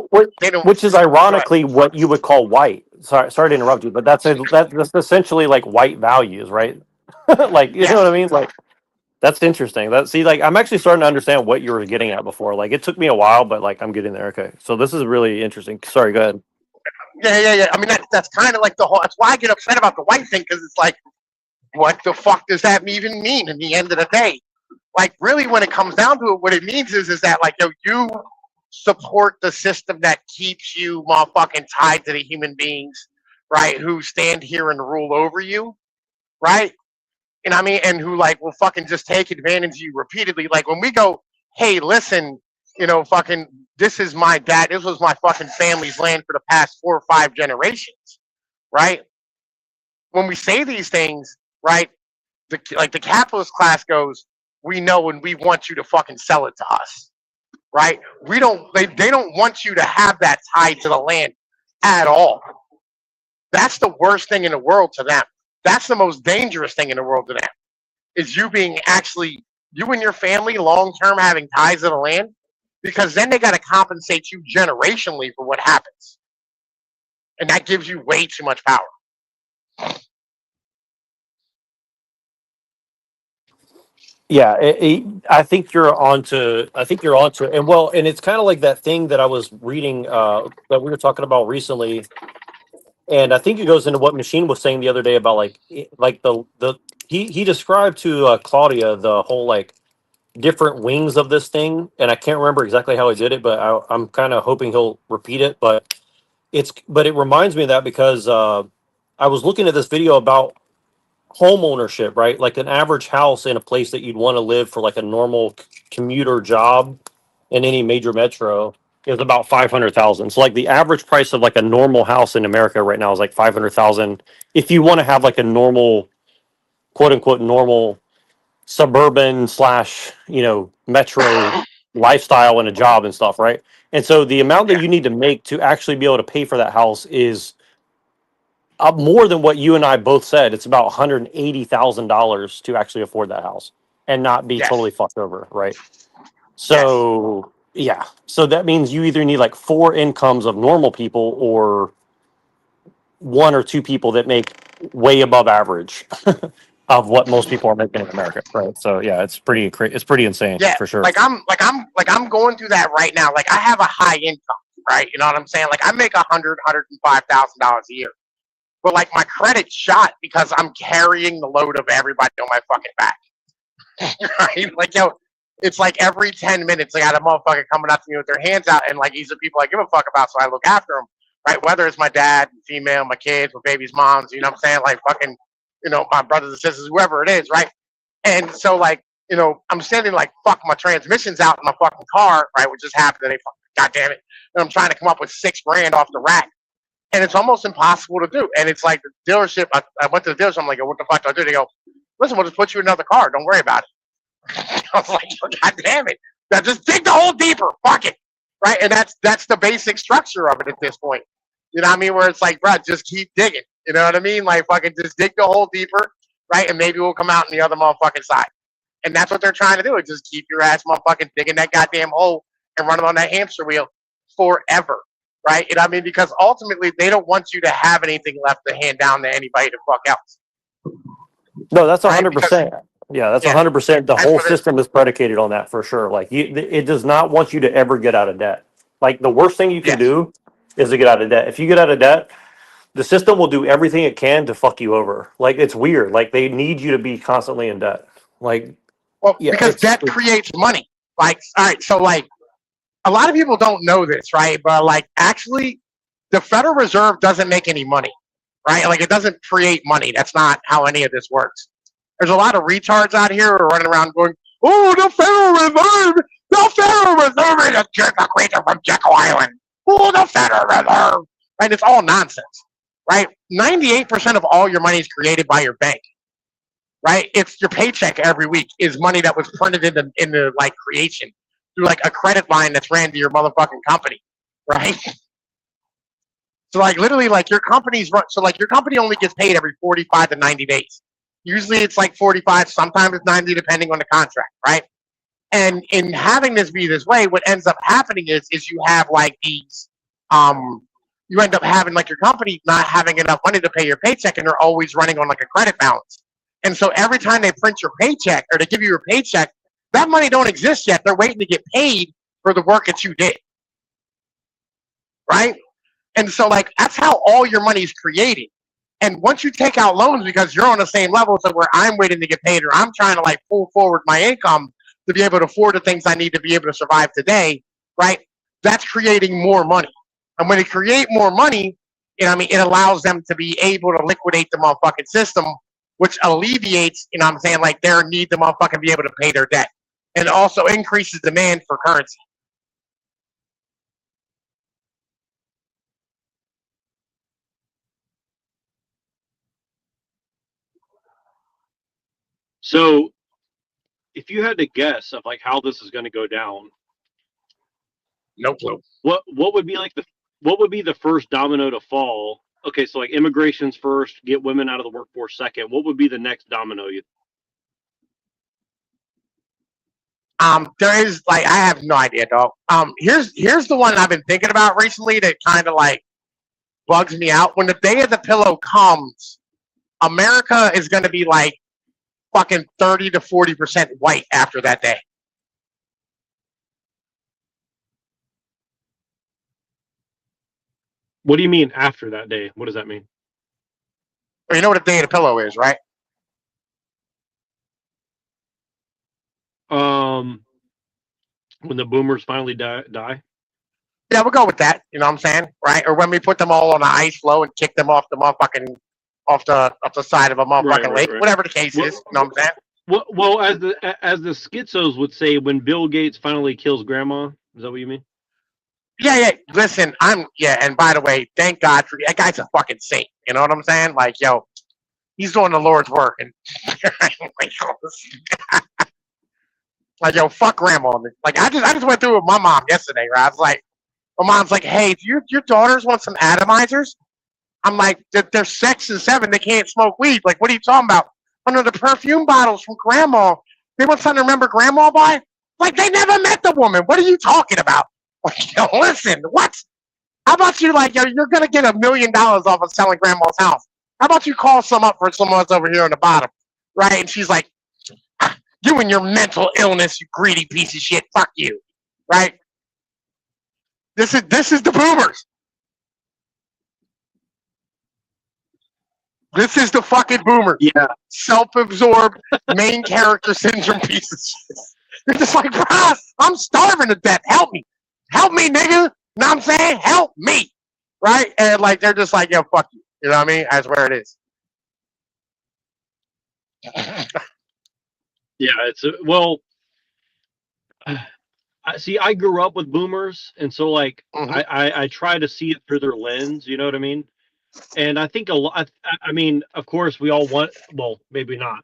Which is
Go ahead.
ironically what you would call white. Sorry to interrupt you, but that's essentially like white values, right? Like you know what I
Yes.
mean? Like that's interesting. Like I'm actually starting to understand what you were getting at before. Like it took me a while, but like I'm getting there. Okay, so this is really interesting. Sorry, go ahead.
Yeah, yeah, yeah. I mean, that's kind of like the whole. That's why I get upset about the white thing because it's like, what the fuck does that even mean? In the end of the day, like, really, when it comes down to it, what it means is that like, you support the system that keeps you motherfucking tied to the human beings, right? Who stand here and rule over you, right? You know what I mean? And who like will fucking just take advantage of you repeatedly. Like when we go, hey, listen, fucking, this is my dad. This was my fucking family's land for the past 4 or 5 generations, right? When we say these things, right? The capitalist class goes, we know and we want you to fucking sell it to us, right? We don't. They don't want you to have that tied to the land at all. That's the worst thing in the world to them. That's the most dangerous thing in the world to them is you being actually you and your family long term having ties to the land because then they got to compensate you generationally for what happens, and that gives you way too much power.
Yeah, I think you're onto. I think you're onto, and it's kind of like that thing that I was reading that we were talking about recently, and I think it goes into what Machine was saying the other day about like the he described to Claudia the whole like different wings of this thing, and I can't remember exactly how he did it, but I'm kind of hoping he'll repeat it. But it reminds me of that because I was looking at this video about home ownership, right? Like an average house in a place that you'd want to live for, like a normal commuter job in any major metro, is about 500,000. So like the average price of like a normal house in America right now is like 500,000. If you want to have like a normal, quote unquote, normal suburban slash, metro lifestyle and a job and stuff, right? And so the amount that
Yeah.
you need to make to actually be able to pay for that house is more than what you and I both said. It's about $180,000 to actually afford that house and not be totally
Yes.
fucked over, right?
Yes.
So yeah, so that means you either need like 4 incomes of normal people or 1 or 2 people that make way above average of what most people are making in America, right? So yeah, it's pretty insane
Yeah.
for sure.
I'm going through that right now. Like I have a high income, right? You know what I'm saying? Like I make $105,000 a year. But like my credit's shot because I'm carrying the load of everybody on my fucking back. Right? Like it's like every 10 minutes I got a motherfucker coming up to me with their hands out, and like these are people I give a fuck about, so I look after them. Right? Whether it's my dad, female, my kids, my baby's moms, you know what I'm saying? Like fucking, my brothers and sisters, whoever it is, right? And so like, I'm standing like fuck, my transmission's out in my fucking car, right? Which just happened today. God damn it. And I'm trying to come up with $6,000 off the rack. And it's almost impossible to do. And it's like the dealership, I went to the dealership, I'm like, what the fuck do I do? They go, listen, we'll just put you in another car. Don't worry about it. I was like, God damn it. Now just dig the hole deeper. Fuck it. Right? And that's the basic structure of it at this point. You know what I mean? Where it's like, bro, just keep digging. You know what I mean? Like fucking just dig the hole deeper, right? And maybe we'll come out on the other motherfucking side. And that's what they're trying to do, is just keep your ass motherfucking digging that goddamn hole and running on that hamster wheel forever. Right? You know what I mean? Because ultimately they don't want you to have anything left to hand down to anybody to fuck else.
No, that's
Right? Because
100%. Yeah, that's
yeah,
100%. The
that's
whole
what it is.
system is predicated on that for sure. Like it does not want you to ever get out of debt. Like the worst thing you can
Yes.
do is to get out of debt. If you get out of debt, the system will do everything it can to fuck you over. Like it's weird. Like they need you to be constantly in debt. Like
Well,
yeah,
because debt creates money. Like, all right, so like a lot of people don't know this, right? But like actually the Federal Reserve doesn't make any money, right? Like it doesn't create money. That's not how any of this works. There's a lot of retards out here who are running around going, oh, the Federal Reserve, the Federal Reserve is a creature from Jekyll Island. Oh, the Federal Reserve. Right? It's all nonsense, right? 98% of all your money is created by your bank, right? It's your paycheck every week is money that was printed into like creation through like a credit line that's ran to your motherfucking company, right? So like literally like your company's run, so like your company only gets paid every 45 to 90 days. Usually it's like 45, sometimes it's 90 depending on the contract, right? And in having this be this way, what ends up happening is you have like these you end up having like your company not having enough money to pay your paycheck, and they're always running on like a credit balance. And so every time they print your paycheck or they give you your paycheck, that money don't exist yet. They're waiting to get paid for the work that you did. Right? And so like that's how all your money is created. And once you take out loans because you're on the same level to where I'm waiting to get paid or I'm trying to like pull forward my income to be able to afford the things I need to be able to survive today, right? That's creating more money. And when they create more money, it allows them to be able to liquidate the motherfucking system, which alleviates, like their need to motherfucking be able to pay their debt. And also increases demand for currency.
So, if you had to guess of like how this is going to go down,
no clue.
What would be like what would be the first domino to fall? Okay, so like immigration's first, get women out of the workforce second. What would be the next domino?
There is like I have no idea, dog. Here's the one I've been thinking about recently that kind of like bugs me out. When the day of the pillow comes, America is going to be like fucking 30 to 40% white after that day.
What do you mean after that day? What does that mean?
Well, you know what a day of the pillow is, right?
When the boomers finally die?
Yeah, we'll go with that. You know what I'm saying? Right? Or when we put them all on the ice floe and kick them off the motherfucking off the side of a motherfucking
Right,
lake,
right.
whatever the case is. You know what I'm saying?
Well, as the schizos would say, when Bill Gates finally kills Grandma, is that what you mean?
Yeah. Listen, and by the way, thank God for that guy's a fucking saint. You know what I'm saying? Like, yo, he's doing the Lord's work, and like, yo, fuck grandma. Like, I just went through it with my mom yesterday, right? I was like, my mom's like, hey, do your daughters want some atomizers? I'm like, they're 6 and 7, they can't smoke weed. Like, what are you talking about? Oh no, the perfume bottles from grandma. They want something to remember grandma by? Like, they never met the woman. What are you talking about? Like, yo, listen, what? How about you, like, yo, you're gonna get $1 million off of selling grandma's house. How about you call some up for someone that's over here on the bottom, right? And she's like, you and your mental illness, you greedy piece of shit. Fuck you, right? This is the boomers. This is the fucking boomers.
Yeah.
Self-absorbed main character syndrome piece of shit. You're just like, bruh, I'm starving to death. Help me, nigga. Know what I'm saying? Help me, right? And like they're just like, yo, fuck you. You know what I mean? That's where it is.
Yeah, it's well. I grew up with boomers, and so like I try to see it through their lens. You know what I mean? And I think a lot. I mean, of course, we all want. Well, maybe not.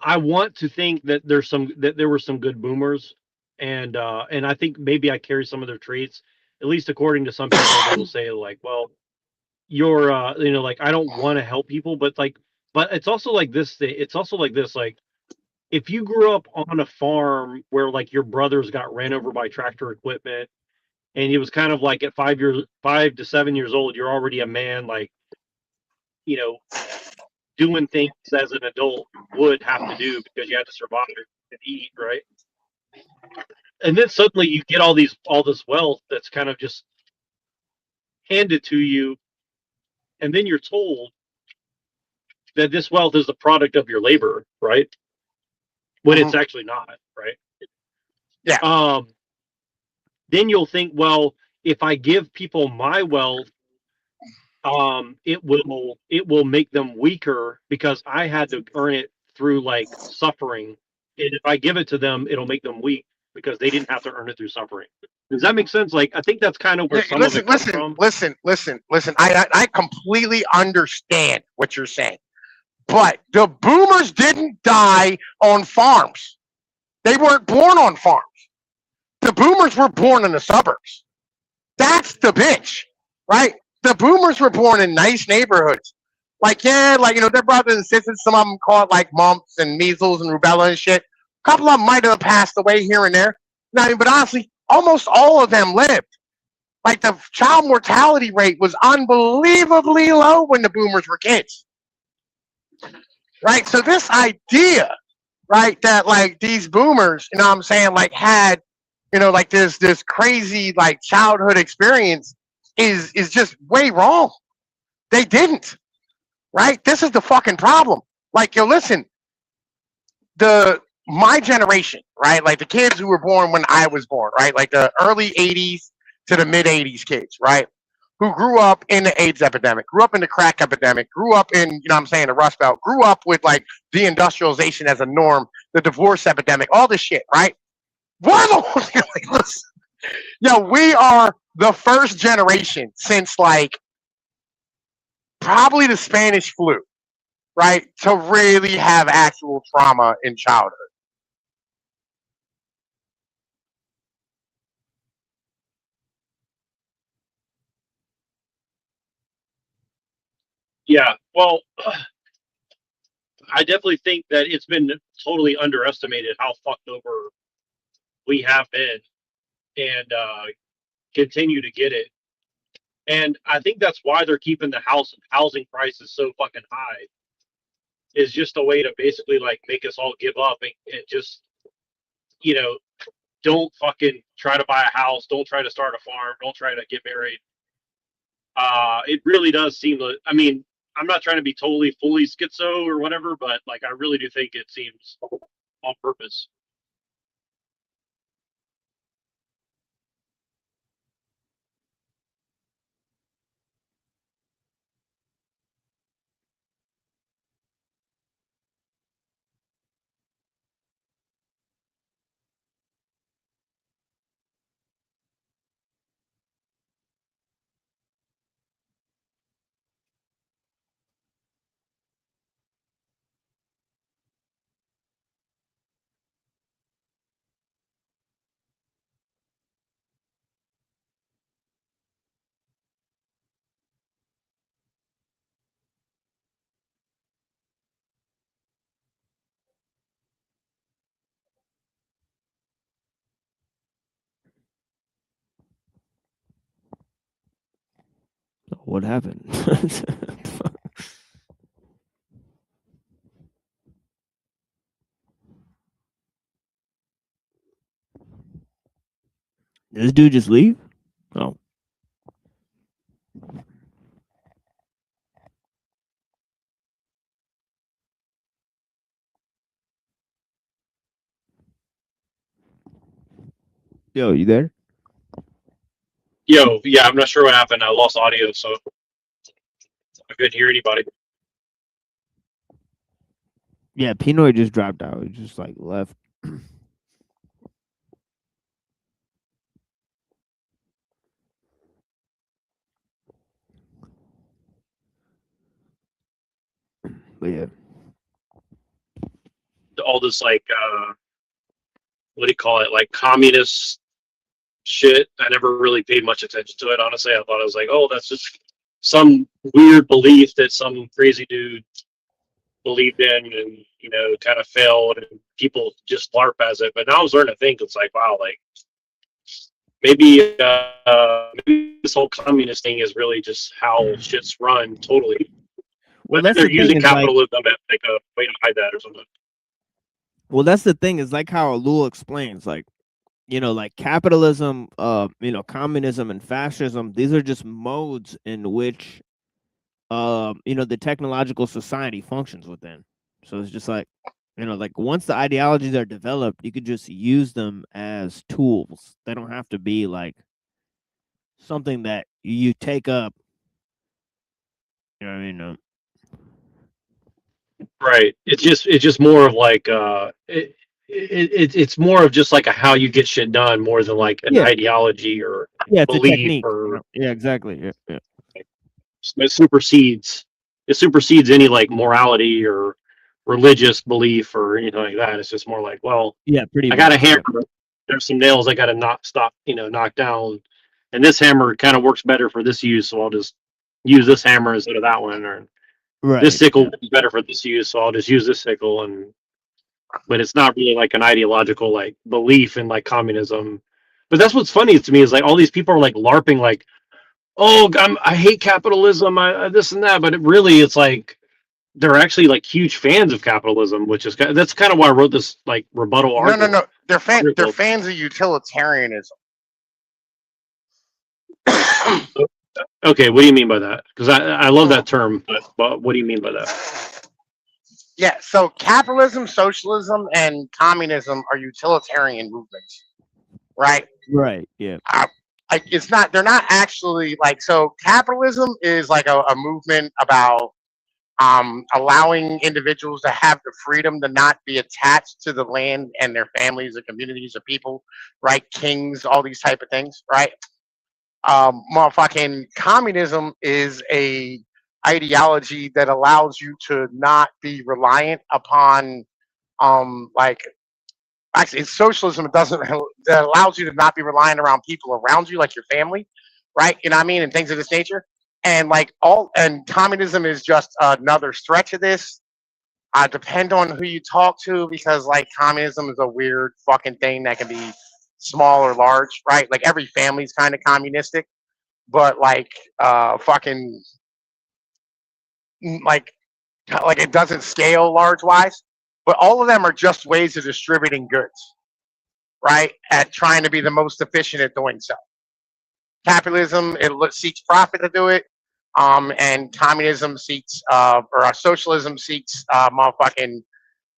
I want to think that there were some good boomers, and I think maybe I carry some of their traits. At least according to some people, they will say like, well, you're like I don't want to help people, but it's also like this. It's also like this. Like if you grew up on a farm where like your brothers got ran over by tractor equipment, and it was kind of like at 5 to 7 years old, you're already a man, like you know, doing things as an adult would have to do because you had to survive and eat, right? And then suddenly you get all this wealth that's kind of just handed to you, and then you're told that this wealth is the product of your labor, right? When it's actually not, right?
Yeah.
Then you'll think, well, if I give people my wealth, it will make them weaker because I had to earn it through like suffering. And if I give it to them, it'll make them weak because they didn't have to earn it through suffering. Does that make sense? Like, I think that's kind of where some of it comes from.
Listen. I completely understand what you're saying, but the boomers didn't die on farms. They weren't born on farms. The boomers were born in the suburbs. That's the bitch, right? The boomers were born in nice neighborhoods. Like, yeah, like, their brothers and sisters, some of them caught like mumps and measles and rubella and shit. A couple of them might have passed away here and there. No, but honestly, almost all of them lived. Like, the child mortality rate was unbelievably low when the boomers were kids. Right? So this idea, right, that like these boomers, you know what I'm saying, like had, like this crazy like childhood experience is just way wrong. They didn't. Right? This is the fucking problem. Like, yo, listen, my generation, right? Like the kids who were born when I was born, right? Like the early 80s to the mid 80s kids, right? Who grew up in the AIDS epidemic, grew up in the crack epidemic, grew up in, what I'm saying, the Rust Belt, grew up with like deindustrialization as a norm, the divorce epidemic, all this shit, right? We're the ones like, listen, yo, we are the first generation since like probably the Spanish flu, right, to really have actual trauma in childhood.
Yeah, well, I definitely think that it's been totally underestimated how fucked over we have been, and continue to get it. And I think that's why they're keeping the housing prices so fucking high. Is just a way to basically like make us all give up and just you know don't fucking try to buy a house, don't try to start a farm, don't try to get married. It really does seem to. I mean, I'm not trying to be totally fully schizo or whatever, but like I really do think it seems on purpose.
What happened? Did this dude just leave? Oh. Yo, you there?
Yo, yeah, I'm not sure what happened. I lost audio, so I couldn't hear anybody.
Yeah, Pinoy just dropped out. He just like left. But yeah.
All this like what do you call it? Like communist shit. I never really paid much attention to it, honestly. I thought it was like, oh, that's just some weird belief that some crazy dude believed in and, you know, kind of failed and people just LARP as it. But now I was starting to think it's like, wow, like maybe this whole communist thing is really just how shit's run totally.
Well,
But
that's
they're
the thing
using
is like,
capitalism as like a way to hide that or something.
well, that's the thing is like how Lul explains, like, you know, like capitalism, you know, communism and fascism. These are just modes in which, you know, the technological society functions within. So it's just like, you know, like once the ideologies are developed, you could just use them as tools. They don't have to be like something that you take up. You know what I mean?
Right. It's just more of like it's more of just like a how you get shit done more than like an
Yeah,
ideology or
yeah, it's a
belief
technique. You
or
know? Yeah, exactly. Yeah, yeah.
it supersedes any like morality or religious belief or anything like that. It's just more like, well,
Yeah, pretty
I got a
much. Yeah.
hammer. There's some nails I got to knock down, and this hammer kind of works better for this use, so I'll just use this hammer instead of that one. Or this
Right.
sickle
Yeah.
is better for this use, so I'll just use this sickle. But it's not really like an ideological like belief in like communism. But that's what's funny to me is like all these people are like LARPing like, oh, I hate capitalism, this and that. But it's like they're actually like huge fans of capitalism, which is that's kind of why I wrote this like rebuttal
No, no,
article.
no. They're fans of utilitarianism.
Okay, what do you mean by that? Because I love that term, but what do you mean by that?
Yeah, so capitalism, socialism, and communism are utilitarian movements, right?
Right. Yeah.
Like it's not. They're not actually like. So capitalism is like a movement about allowing individuals to have the freedom to not be attached to the land and their families, the communities of people, right? Kings, all these type of things, right? Motherfucking communism is a ideology that allows you to not be reliant upon like actually it's socialism. It doesn't that allows you to not be relying around people around you like your family, right? You know what I mean, and things of this nature. And like all and communism is just another stretch of this. Depend on who you talk to because like communism is a weird fucking thing that can be small or large, right? Like every family's kind of communistic, but fucking like it doesn't scale large wise. But all of them are just ways of distributing goods, right? At trying to be the most efficient at doing so. Capitalism seeks profit to do it, and communism seeks socialism seeks motherfucking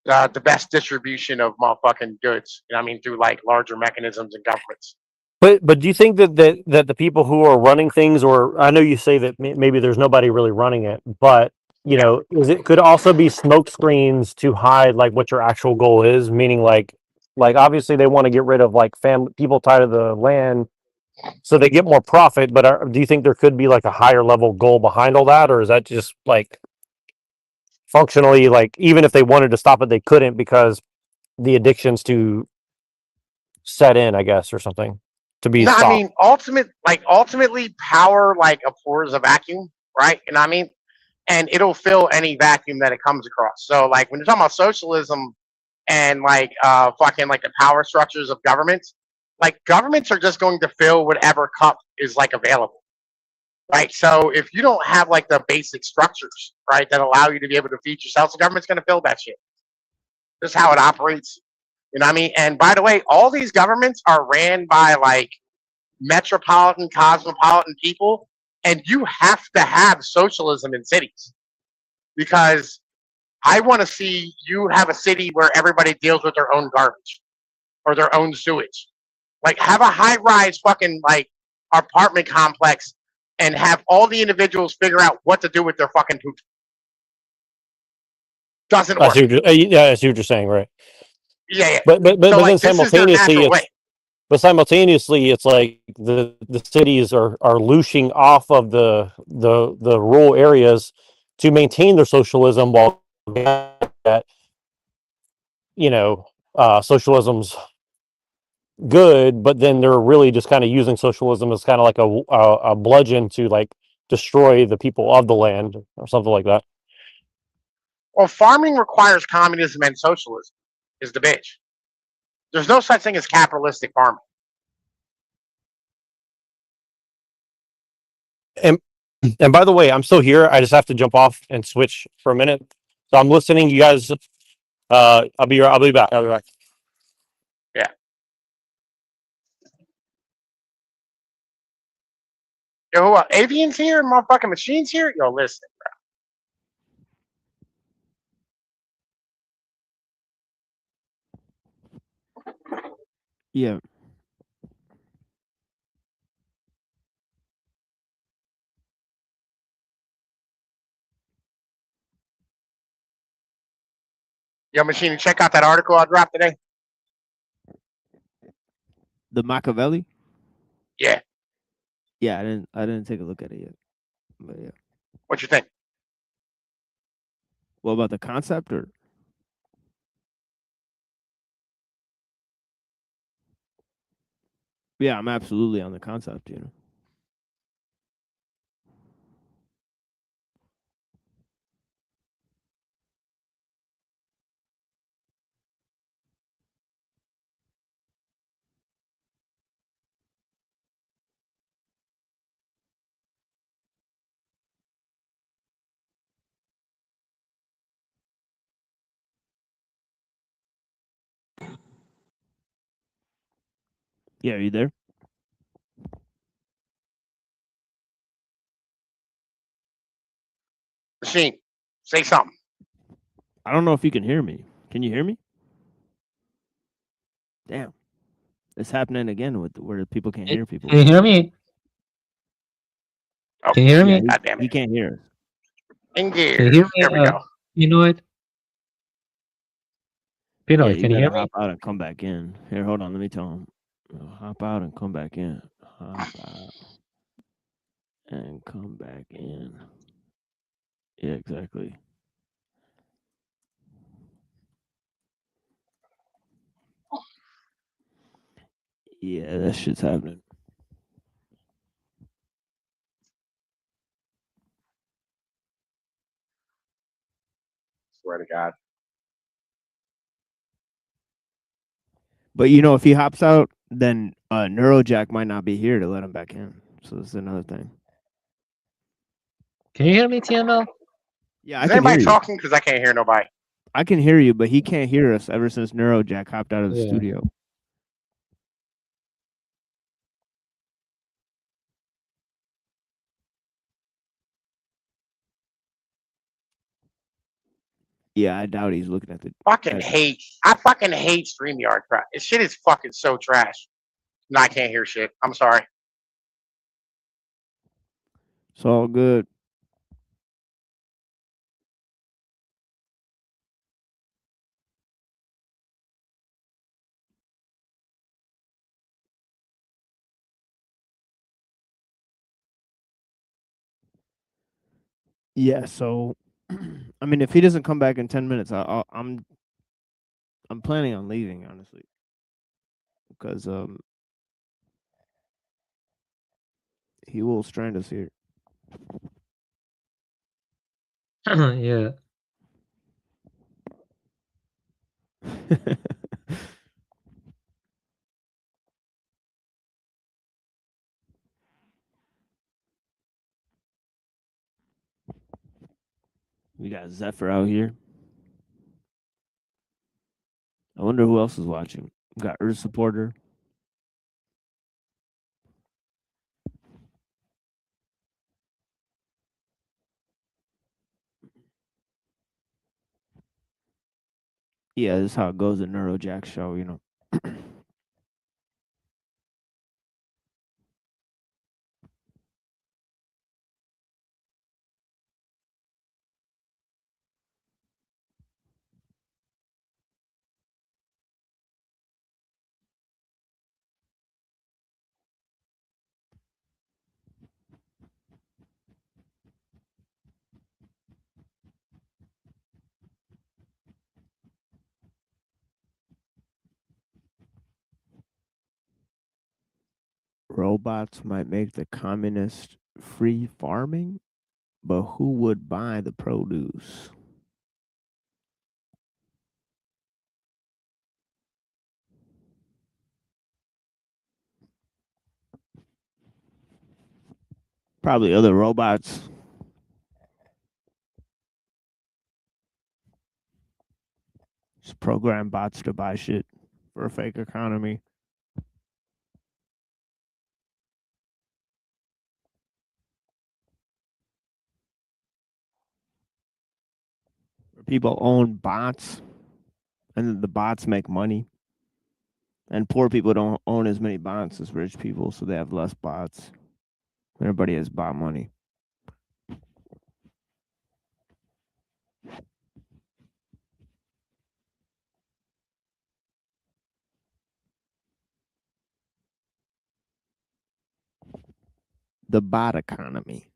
the best distribution of motherfucking goods. You know what I mean through like larger mechanisms and governments.
But do you think that the people who are running things, or I know you say that maybe there's nobody really running it, but you know, could also be smoke screens to hide like what your actual goal is? Meaning like obviously they want to get rid of like people tied to the land, so they get more profit. But do you think there could be like a higher level goal behind all that, or is that just like functionally like even if they wanted to stop it, they couldn't because the addictions to set in, I guess, or something to be
No, I
stopped?
mean ultimately power like abhors a vacuum, right? You know what I mean? And it'll fill any vacuum that it comes across. So like when you're talking about socialism and fucking like the power structures of governments, like governments are just going to fill whatever cup is like available. Right. So if you don't have like the basic structures, right, that allow you to be able to feed yourself, the government's going to build that shit. That's how it operates. You know what I mean? And by the way, all these governments are ran by like metropolitan, cosmopolitan people, and you have to have socialism in cities because I want to see you have a city where everybody deals with their own garbage or their own sewage. Like have a high rise fucking like apartment complex and have all the individuals figure out what to do with their fucking poop. Doesn't
I
work.
see what yeah, I see what you're saying, right?
Yeah, yeah.
But
So
then
like this is their
simultaneously,
natural way.
it's like the cities are looshing off of the rural areas to maintain their socialism while that socialism's good, but then they're really just kind of using socialism as kind of like a bludgeon to like destroy the people of the land or something like that.
Well, farming requires communism and socialism is the bitch. There's no such thing as capitalistic farming.
And by the way, I'm still here. I just have to jump off and switch for a minute. So I'm listening. You guys, I'll be back. I'll be back.
Yeah. Yo, avians here and motherfucking machines here? Yo, listen,
Yeah.
Yo, machine, check out that article I dropped today.
The Machiavelli?
Yeah.
Yeah, I didn't take a look at it yet. But yeah.
What you think?
What about the concept or? Yeah, I'm absolutely on the concept, you know. Yeah, are you there?
Machine, say something.
I don't know if you can hear me. Can you hear me? Damn. It's happening again with where people can't hear people.
Can you hear me?
Oh,
Can you hear
Yeah,
me?
God damn
he
it.
can't hear us.
In
Can you
gear.
hear me?
There we go.
You know it?
Yeah,
Pinoy,
you
can you
gotta
hear me?
hop out and come back in. Here, hold on. Let me tell him. Hop out and come back in. Hop out and come back in. Yeah, exactly. Yeah, that shit's happening.
Swear to God.
But you know, if he hops out, then Neurojack might not be here to let him back in. So that's another thing.
Can you hear me, TML?
Yeah, I
Is
can hear
anybody
you.
talking? Because I can't hear nobody.
I can hear you, but he can't hear us ever since Neurojack hopped out of the
Yeah.
studio. Yeah, I doubt he's looking at the.
I fucking hate StreamYard crap. This shit is fucking so trash. No, I can't hear shit. I'm sorry.
It's all good. Yeah, so I mean, if he doesn't come back in 10 minutes, I'm planning on leaving, honestly, because he will strand us here.
Yeah.
We got Zephyr out here. I wonder who else is watching. We got Earth Supporter. Yeah, this is how it goes at Neurojack show, you know. Robots might make the communist free farming, but who would buy the produce? Probably other robots. Just program bots to buy shit for a fake economy. People own bots, and then the bots make money. And poor people don't own as many bots as rich people, so they have less bots. Everybody has bot money. The bot economy.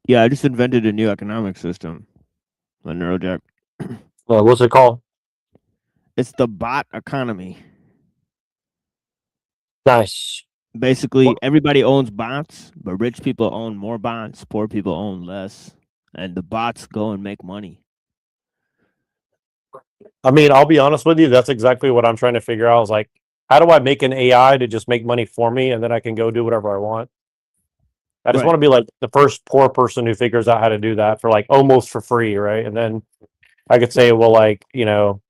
Yeah, I just invented a new economic system on Neurojack.
What's it called?
It's the bot economy.
Nice.
Basically, everybody owns bots, but rich people own more bots, poor people own less, and the bots go and make money.
I mean, I'll be honest with you. That's exactly what I'm trying to figure out. I was like, how do I make an AI to just make money for me, and then I can go do whatever I want? I just
Right.
want to be like the first poor person who figures out how to do that for like almost for free, right? And then I could say, well, like, you know,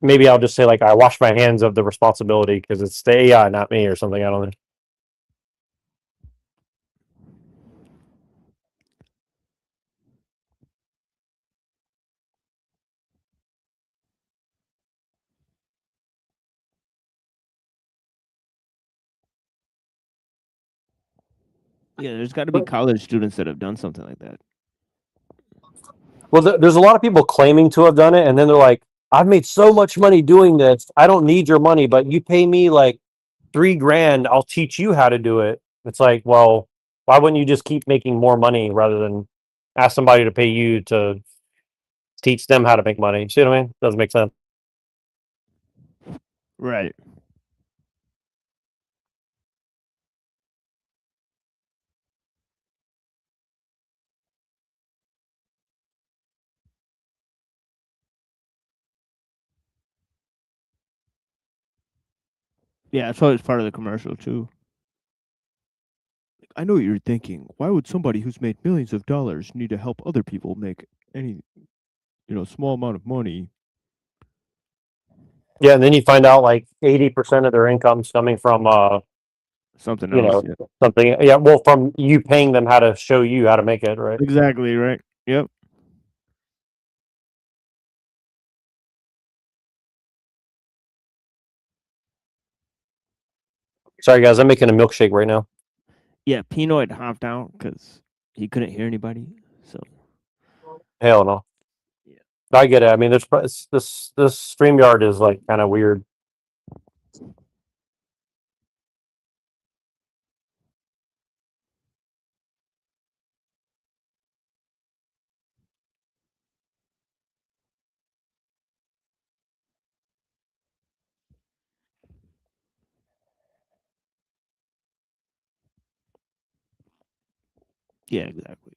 maybe I'll just say like I wash my hands of the responsibility because it's the AI, not me, or something. I don't know.
Yeah, there's got to be college students that have done something like that.
Well, there's a lot of people claiming to have done it, and then they're like, "I've made so much money doing this. I don't need your money, but you pay me like $3,000. I'll teach you how to do it." It's like, well, why wouldn't you just keep making more money rather than ask somebody to pay you to teach them how to make money? See what I mean? Doesn't make sense.
Right. Yeah, that's why it's part of the commercial too. I know what you're thinking. Why would somebody who's made millions of dollars need to help other people make any, small amount of money?
Yeah, and then you find out like 80% of their income's coming from
Something
you
else.
know, something. Yeah, well, from you paying them how to show you how to make it, right?
Exactly, right. Yep.
Sorry, guys, I'm making a milkshake right now.
Yeah, Pinoid hopped out because he couldn't hear anybody. So
Hell no.
Yeah.
I get it. I mean, this StreamYard is like kind of weird.
yeah, exactly.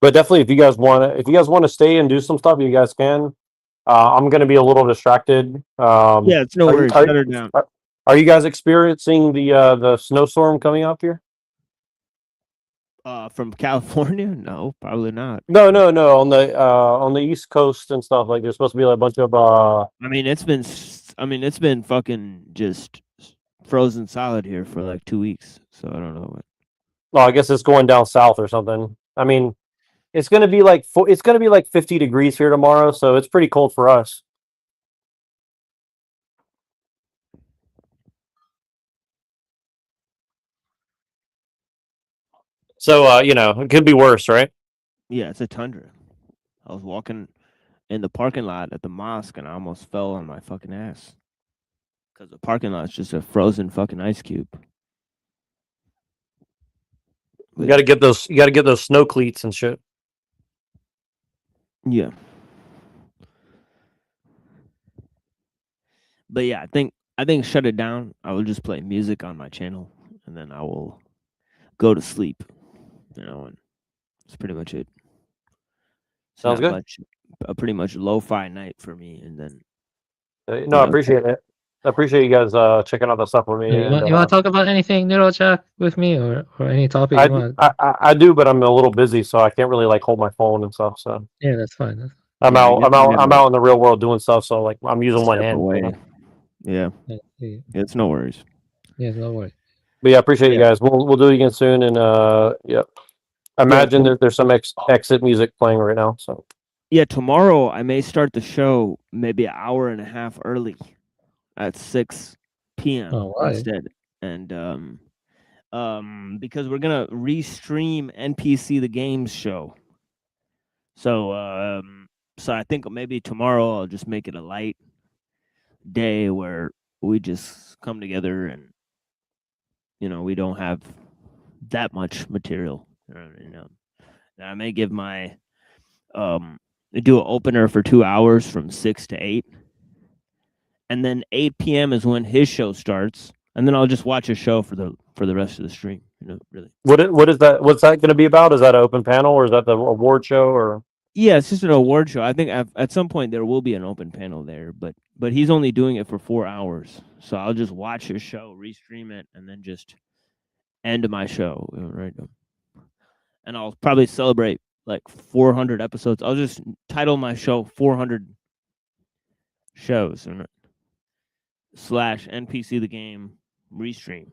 But definitely, if you guys want to stay and do some stuff, you guys can.
I'm gonna be a little distracted.
Yeah, it's no
Are you
worries. Shut her down.
are you guys experiencing the snowstorm coming up here?
From California? No, probably not.
No, no, no. On the East Coast and stuff, like there's supposed to be like a bunch of
I mean, it's been fucking just frozen solid here for like 2 weeks. So I don't know what.
well, I guess it's going down south or something. I mean, it's gonna be like 50 degrees here tomorrow, so it's pretty cold for us. So it could be worse, right?
Yeah, it's a tundra. I was walking in the parking lot at the mosque and I almost fell on my fucking ass. Because the parking lot's just a frozen fucking ice cube.
You got to get those. You got to get those snow cleats and shit.
Yeah. But yeah, I think shut it down. I will just play music on my channel and then I will go to sleep. And that's pretty much it. It's
Sounds
not
good.
much. A pretty much lo-fi night for me, and then
No, I appreciate it. I appreciate you guys checking out the stuff with me.
You
And
want to talk about anything, Neurojack, with me, or any topic you want?
I do, but I'm a little busy, so I can't really like hold my phone and stuff. So
Yeah, that's fine.
I'm out in the real world doing stuff. So like I'm using one hand.
away. Yeah, it's no worries.
Yeah, no worries.
But yeah, I appreciate you guys. We'll do it again soon. And yeah, imagine there's some exit music playing right now. So
yeah, tomorrow I may start the show maybe an hour and a half early at 6 p.m. instead, and because we're gonna restream NPC the Games show. So so I think maybe tomorrow I'll just make it a light day where we just come together and we don't have that much material. And I may give my do an opener for 2 hours from 6 to 8. And then 8 p.m. is when his show starts. And then I'll just watch a show for the rest of the stream. Really.
What is that? What's that going to be about? Is that an open panel or is that the award show or?
Yeah, it's just an award show. I think at some point there will be an open panel there, but he's only doing it for 4 hours. So I'll just watch his show, restream it, and then just end my show. Right. And I'll probably celebrate like 400 episodes. I'll just title my show 400 shows / NPC the Game restream.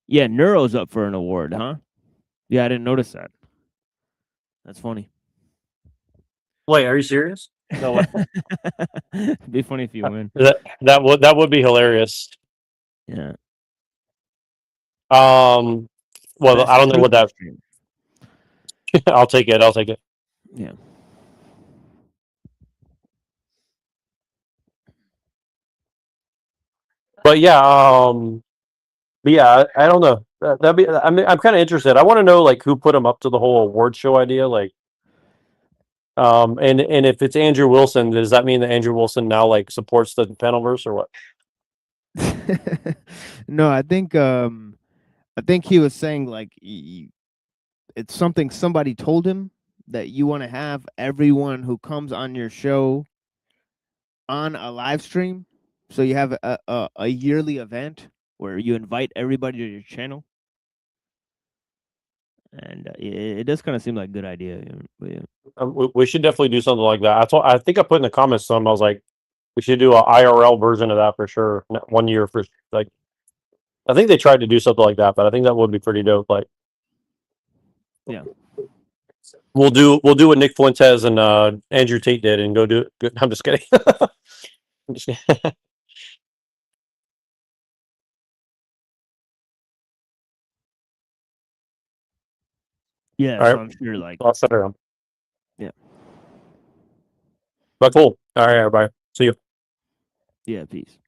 Yeah, Neuro's up for an award, huh? Yeah, I didn't notice that. That's funny.
Wait, are you serious? No way.
It'd be funny if you win.
That would be hilarious.
Yeah.
Well, I don't know what that. I'll take it. I'll take it.
Yeah.
But yeah, I don't know. That'd be. I mean, I'm kind of interested. I want to know like who put him up to the whole award show idea. Like, and if it's Andrew Wilson, does that mean that Andrew Wilson now like supports the Panelverse or what?
No, I think he was saying like it's something somebody told him that you want to have everyone who comes on your show on a live stream. So you have a yearly event where you invite everybody to your channel. And it does kind of seem like a good idea. But yeah.
We should definitely do something like that. I think I put in the comments some. I was like, we should do an IRL version of that for sure. 1 year for like. I think they tried to do something like that, but I think that would be pretty dope. Like,
yeah,
we'll do what Nick Fuentes and Andrew Tate did and go do it. I'm just kidding. I'm just kidding.
Yeah,
All
so
right.
I'm sure like
I'll set it around.
Yeah.
But cool. All right, everybody. See you.
Yeah, peace.